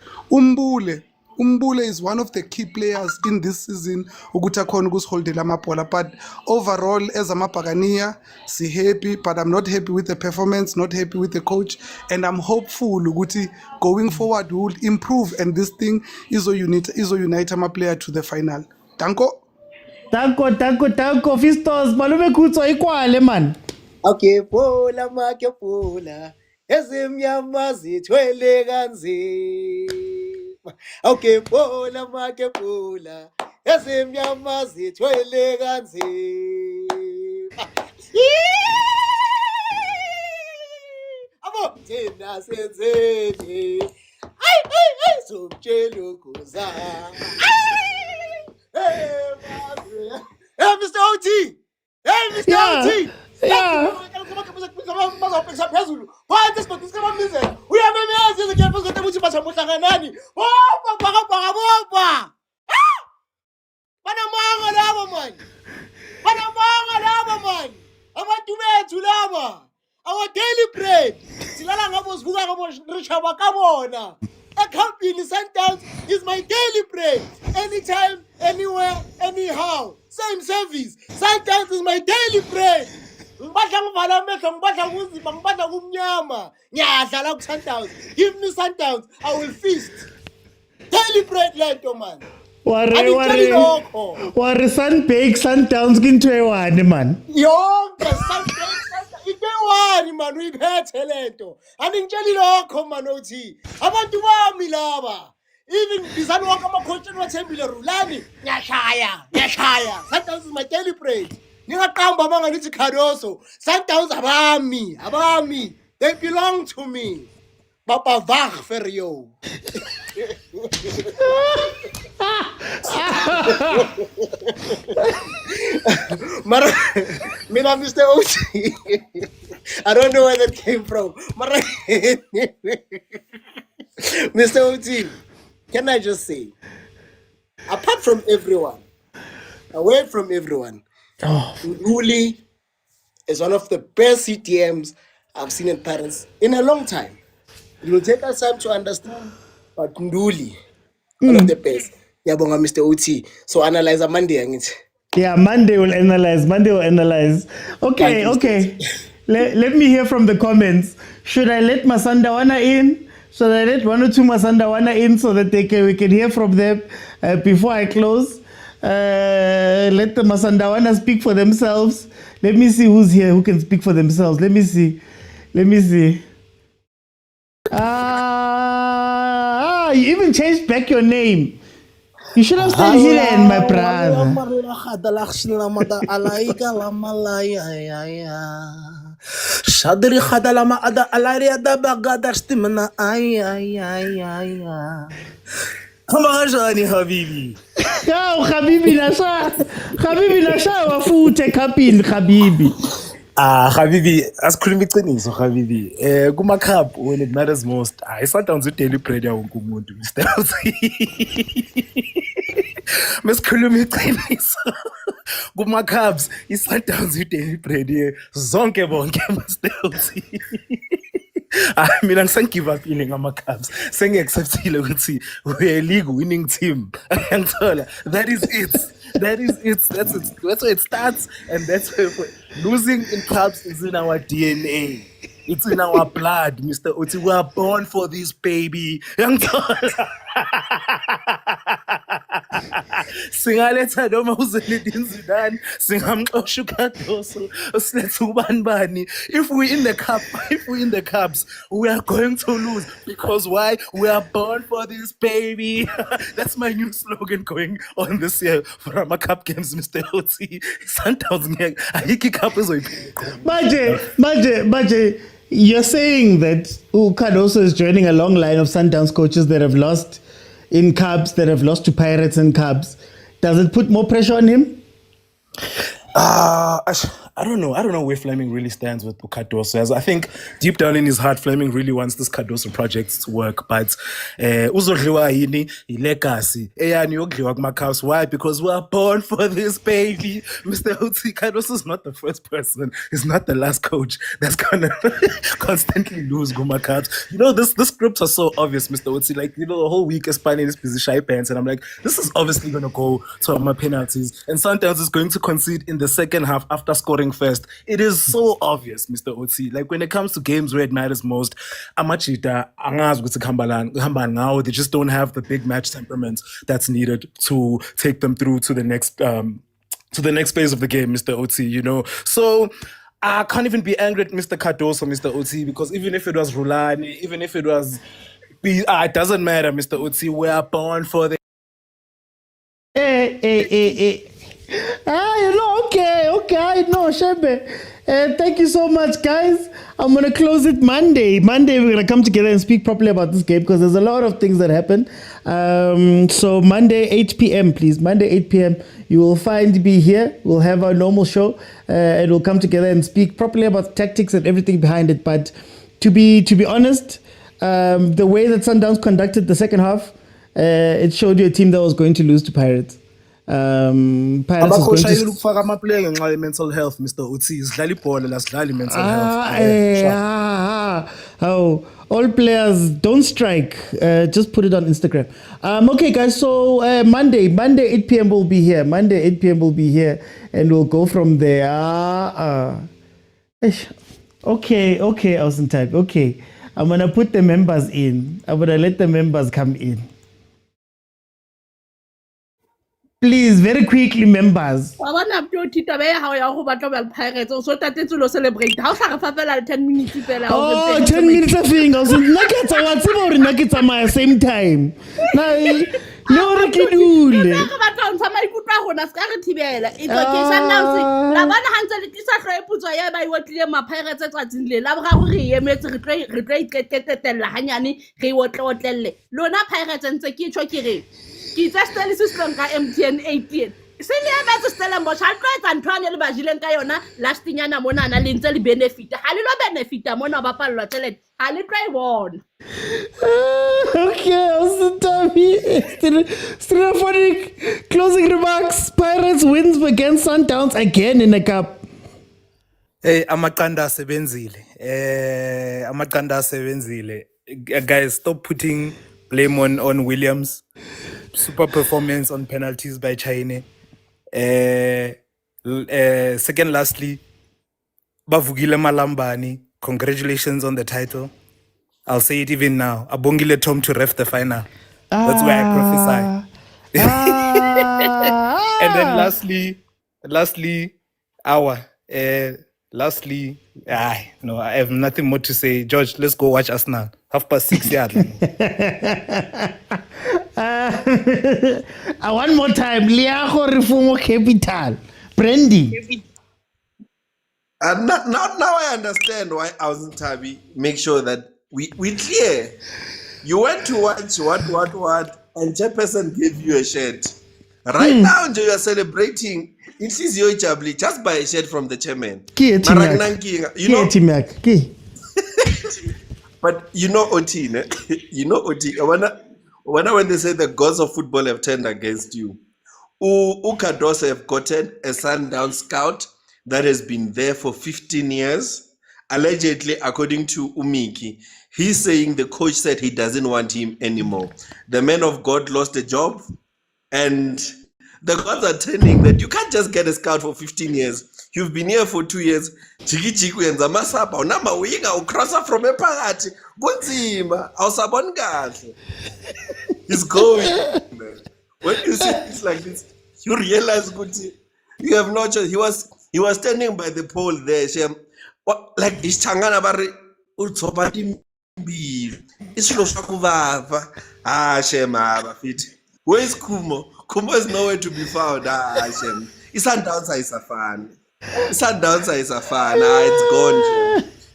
Umbule is one of the key players in this season ukuthi akhona ukusiholdela amabhola, but overall as amabhakaniya si happy, but I'm not happy with the performance, not happy with the coach, and I'm hopeful ukuthi going forward we will improve and this thing unite ama player to the final. Danko Fistos, malume Khutso ikwale man. Okay, phola make phola ezimnyama zithwele kanzima. Okay, phola make phola ezimnyama zithwele kanzima. Abo, thina senzeni. Ay, somtshela ukhoza. Hey, Mr. OT. Hey, Mr. OT. Yeah. Bazawubhekisa phezulu. Phansi isigodi sikamamizela. Uyamemeza izingane phezulu ukuthi basamhlanganani. Bopha. Banamanga labo man. Abantu bethu laba. Our daily bread. Silala ngabo sivuka ngabo richaba kabona. Accompanying Sundowns is my daily bread. Anytime, anywhere, anyhow. Same service. Sundowns is my daily bread. Ngibadla ngivala amehlo, ngibadla ukuzimba, ngibadla kumnyama. Ngiyadlala ku Sundowns. Give me Sundowns, I will feast. Daily bread lento man. Wari Sunbake Sundowns kinto ewane man. Yonke Sunbake into ewane man uyiphethe lento. Aningitsheli lokho man othi. Abantu bami laba. Even bizana wonke ama-coach wathembile rulani. Ngiyashaya. Sundowns is my daily bread. Ningaqamba abanganithi Cardoso. Sundowns abami. They belong to me. Papa Vag Ferio. Mina Mr. OT. I don't know where that came from. Mr. OT, can I just say, apart from everyone, away from everyone, Nduli is one of the best CTMs I've seen in Paris in a long time. It will take us time to understand, but Nduli, one of the best. Yabonga Mr. OT. So analyze on Monday. Yeah, Monday will analyze. Okay. Let me hear from the comments. Should I let Masandawana in? Should I let one or two Masandawana in so that we can hear from them before I close? Let the Masandawana speak for themselves. Let me see who's here who can speak for themselves. Let me see. You even changed back your name. You should have stayed here, my brother. Habibi. Yo, Habibi nasha wafute kapini Habibi. Habibi, asikhuluma iqiniso Habibi. Kuma cup when it matters most. Sundowns with daily bread ya wonke umuntu Mr. Mesikhuluma iqiniso. Kuma cups Sundowns with daily bread ye zonke bonke Mr. Mina ngisengive up ngama-Cavs sengi-acceptile ukuthi we're a league winning team. Angithola, that is it. That's where it starts, and that's where losing in clubs is in our DNA. It's in our blood, Mr. Oti. We are born for this, baby. Singaletha noma uZinedine Zidane, singamxosha uKardoso, silethe ubani bani. If we in the cups, we are going to lose because why? We are born for this, baby. That's my new slogan going on this year for our cup games, Mr. Oti. Sundowns ayikho cup ezoyiphila. Maje, you're saying that Cardoso is joining a long line of Sundowns coaches that have lost in Cubs, that have lost to Pirates and Cubs. Does it put more pressure on him? I don't know where Fleming really stands with Cardoso. As I think deep down in his heart, Fleming really wants this Cardoso project to work. But uzodliwa yini ilegacy eyani yokudliwa kuma-Cavs. Why? Because we are born for this, baby. Mr. Oti, Cardoso is not the first person. He's not the last coach that's gonna constantly lose kuma-Cavs. You know, this scripts are so obvious, Mr. Oti. Like, you know, the whole week is finding this position pants, and I'm like, this is obviously gonna go to my penalties. And sometimes it's going to concede in the second half after scoring first. It is so obvious, Mr. Oti. Like, when it comes to games where it matters most, Amachita, Angaz with Hamban, they just don't have the big match temperament that's needed to take them through to the next phase of the game, Mr. Oti, you know. So I can't even be angry at Mr. Cardoso, Mr. Oti, because even if it was Rulani, even if it was it doesn't matter, Mr. Oti. We are born for the Okay. No, Shebe. Thank you so much, guys. I'm going to close it Monday. Monday, we're going to come together and speak properly about this game because there's a lot of things that happen. So Monday, 8 p.m., please. Monday, 8 p.m., you will find me here. We'll have our normal show and we'll come together and speak properly about tactics and everything behind it. But to be honest, the way that Sundowns conducted the second half, it showed you a team that was going to lose to Pirates. Pirates was going to ukufaka amaplayer ngenxa ye mental health Mr. Uthi sidlala ibhola la sidlala mental health. All players don't strike. Just put it on Instagram. Okay, guys. So Monday 8 p.m. we'll be here. Monday 8 p.m. we'll be here, and we'll go from there. Okay, Awesome Type. Okay, I'm gonna put the members in. I'm gonna let the members come in. Please, very quickly, members. Wa bona Abdoti taba ya hao ya go batla ba Pirates o so tatetse lo celebrate. Ha o sa re fa fela 10 minutes fela. Oh, 10 minutes of thing. I was naked. I was about naked at my same time. No, re ke dule. Ke batla o ntsa maikutlo a gona ska re thibela. It's okay Sundowns. La bana hantse le tisa hlo e putso ya ba iwotlile ma Pirates tsatsing le. La bra go re emetse re tlo iketetela hanyane re otlelle. Lona Pirates ntse ke tshwa ke re. Ke tsa Stellenbosch ka MTN 18. Se le ya tsa Stellenbosch ha tlo etsa ntwana le ba jileng ka yona last nyana mona na le ntse le benefit. Ha le lo benefita mona ba pallwa tšhelete. Ha le try bona. Okay, Awesome Type. Stereophonic closing remarks. Pirates wins against Sundowns again in the cup. Hey, amaqanda asebenzile. Guys, stop putting blame on Williams. Super performance on penalties by China. Second, lastly, Bavugile Malambani. Congratulations on the title. I'll say it even now. Abongile Tom to ref the final. That's where I prophesy. And then lastly, I have nothing more to say. George, let's go watch Arsenal. 6:30 yard. One more time. Liago Rifumo Capital. Brandy. And now I understand why Awesome Tabi make sure that we clear. You went to watch what, and Chairperson gave you a shirt. Right now, you are celebrating. It is your jabli. Just buy a shirt from the chairman. But you know OT, ne? You know OT. When they say the gods of football have turned against you, Ukados have gotten a Sundown scout that has been there for 15 years. Allegedly, according to Umiki, he's saying the coach said he doesn't want him anymore. The man of God lost a job, and the gods are turning that you can't just get a scout for 15 years. You've been here for 2 years. Chikichiku yenza masapa unama uyinga ukrasa from ephakathi kunzima awusaboni kahle. He's going. When you see things like this, you realize you have no choice. He was standing by the pole there. Like ischangana bari utsoba timbili. Isilo shakuvava. Shema bafiti. Where is Kumo? Kumo is nowhere to be found. Shem. Sundowns is a fan. Sundowns is a fan. It's gone.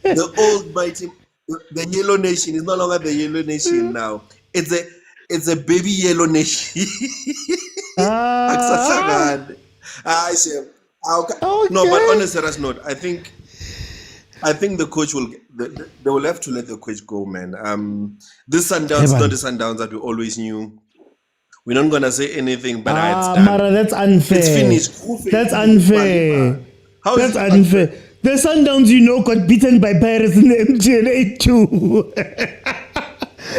The old mighty, the yellow nation is no longer the yellow nation now. It's a baby yellow nation. No, but on a serious note, I think the coach will. They will have to let the coach go, man. This Sundowns is not the Sundowns that we always knew. We're not gonna say anything, but it's done. Mara, that's unfair. It's finished. That's unfair. How that's unfair. The Sundowns, got beaten by Pirates in the MTN 8-2.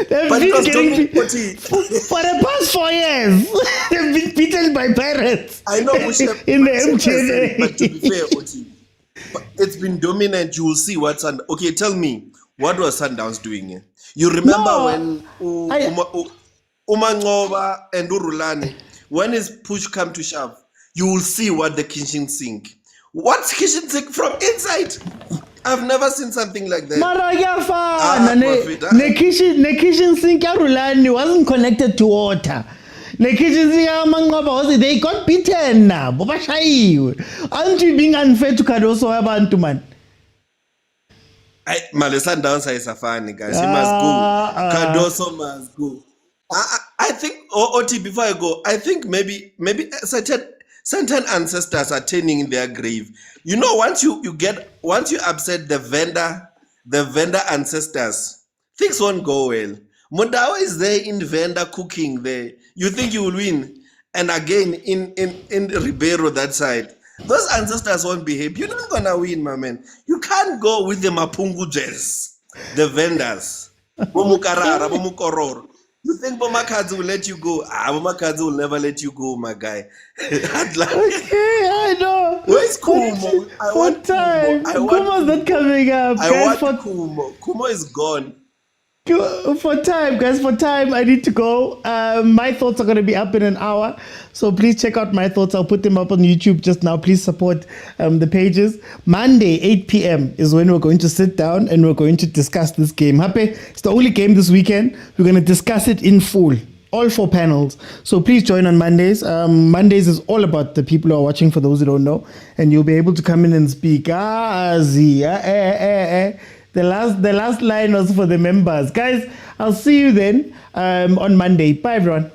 They've been getting for the past 4 years. They've been beaten by Pirates. I know in the MTN. But to be fair, Oti, it's been dominant. You will see what's on. Okay, tell me, what was Sundowns doing here? You remember when Umangoba and Rulani, when his push come to shove, you will see what the kitchen sink. What's kitchen sink from inside? I've never seen something like that. The kitchen sink Rulani wasn't connected to water. They got beaten now. Aren't you being unfair to Cardoso abantu man? Male Sundowns is a fan, guys. He must go. Cardoso must go. I think, OT, before I go, I think maybe certain ancestors are turning in their grave. You know, once you upset the vendor ancestors, things won't go well. Mundawa is there in vendor cooking there. You think you will win? And again, in Ribeiro, that side, those ancestors won't behave. You're not gonna win, my man. You can't go with the Mapungujes, the vendors. Bomukarara, Bomukoror. You think Bomakadzi will let you go? Bomakadzi will never let you go, my guy. Okay, I know. Where's Kumo? I want time. Kumo. Kumo's not coming up. I want Kumo. Kumo is gone. For time, guys, I need to go. My thoughts are going to be up in an hour. So please check out my thoughts. I'll put them up on YouTube just now. Please support the pages. Monday, 8 p.m. is when we're going to sit down and we're going to discuss this game. Happy? It's the only game this weekend. We're going to discuss it in full. All 4 panels. So please join on Mondays. Mondays is all about the people who are watching, for those who don't know. And you'll be able to come in and speak. The last line was for the members. Guys, I'll see you then on Monday. Bye, everyone.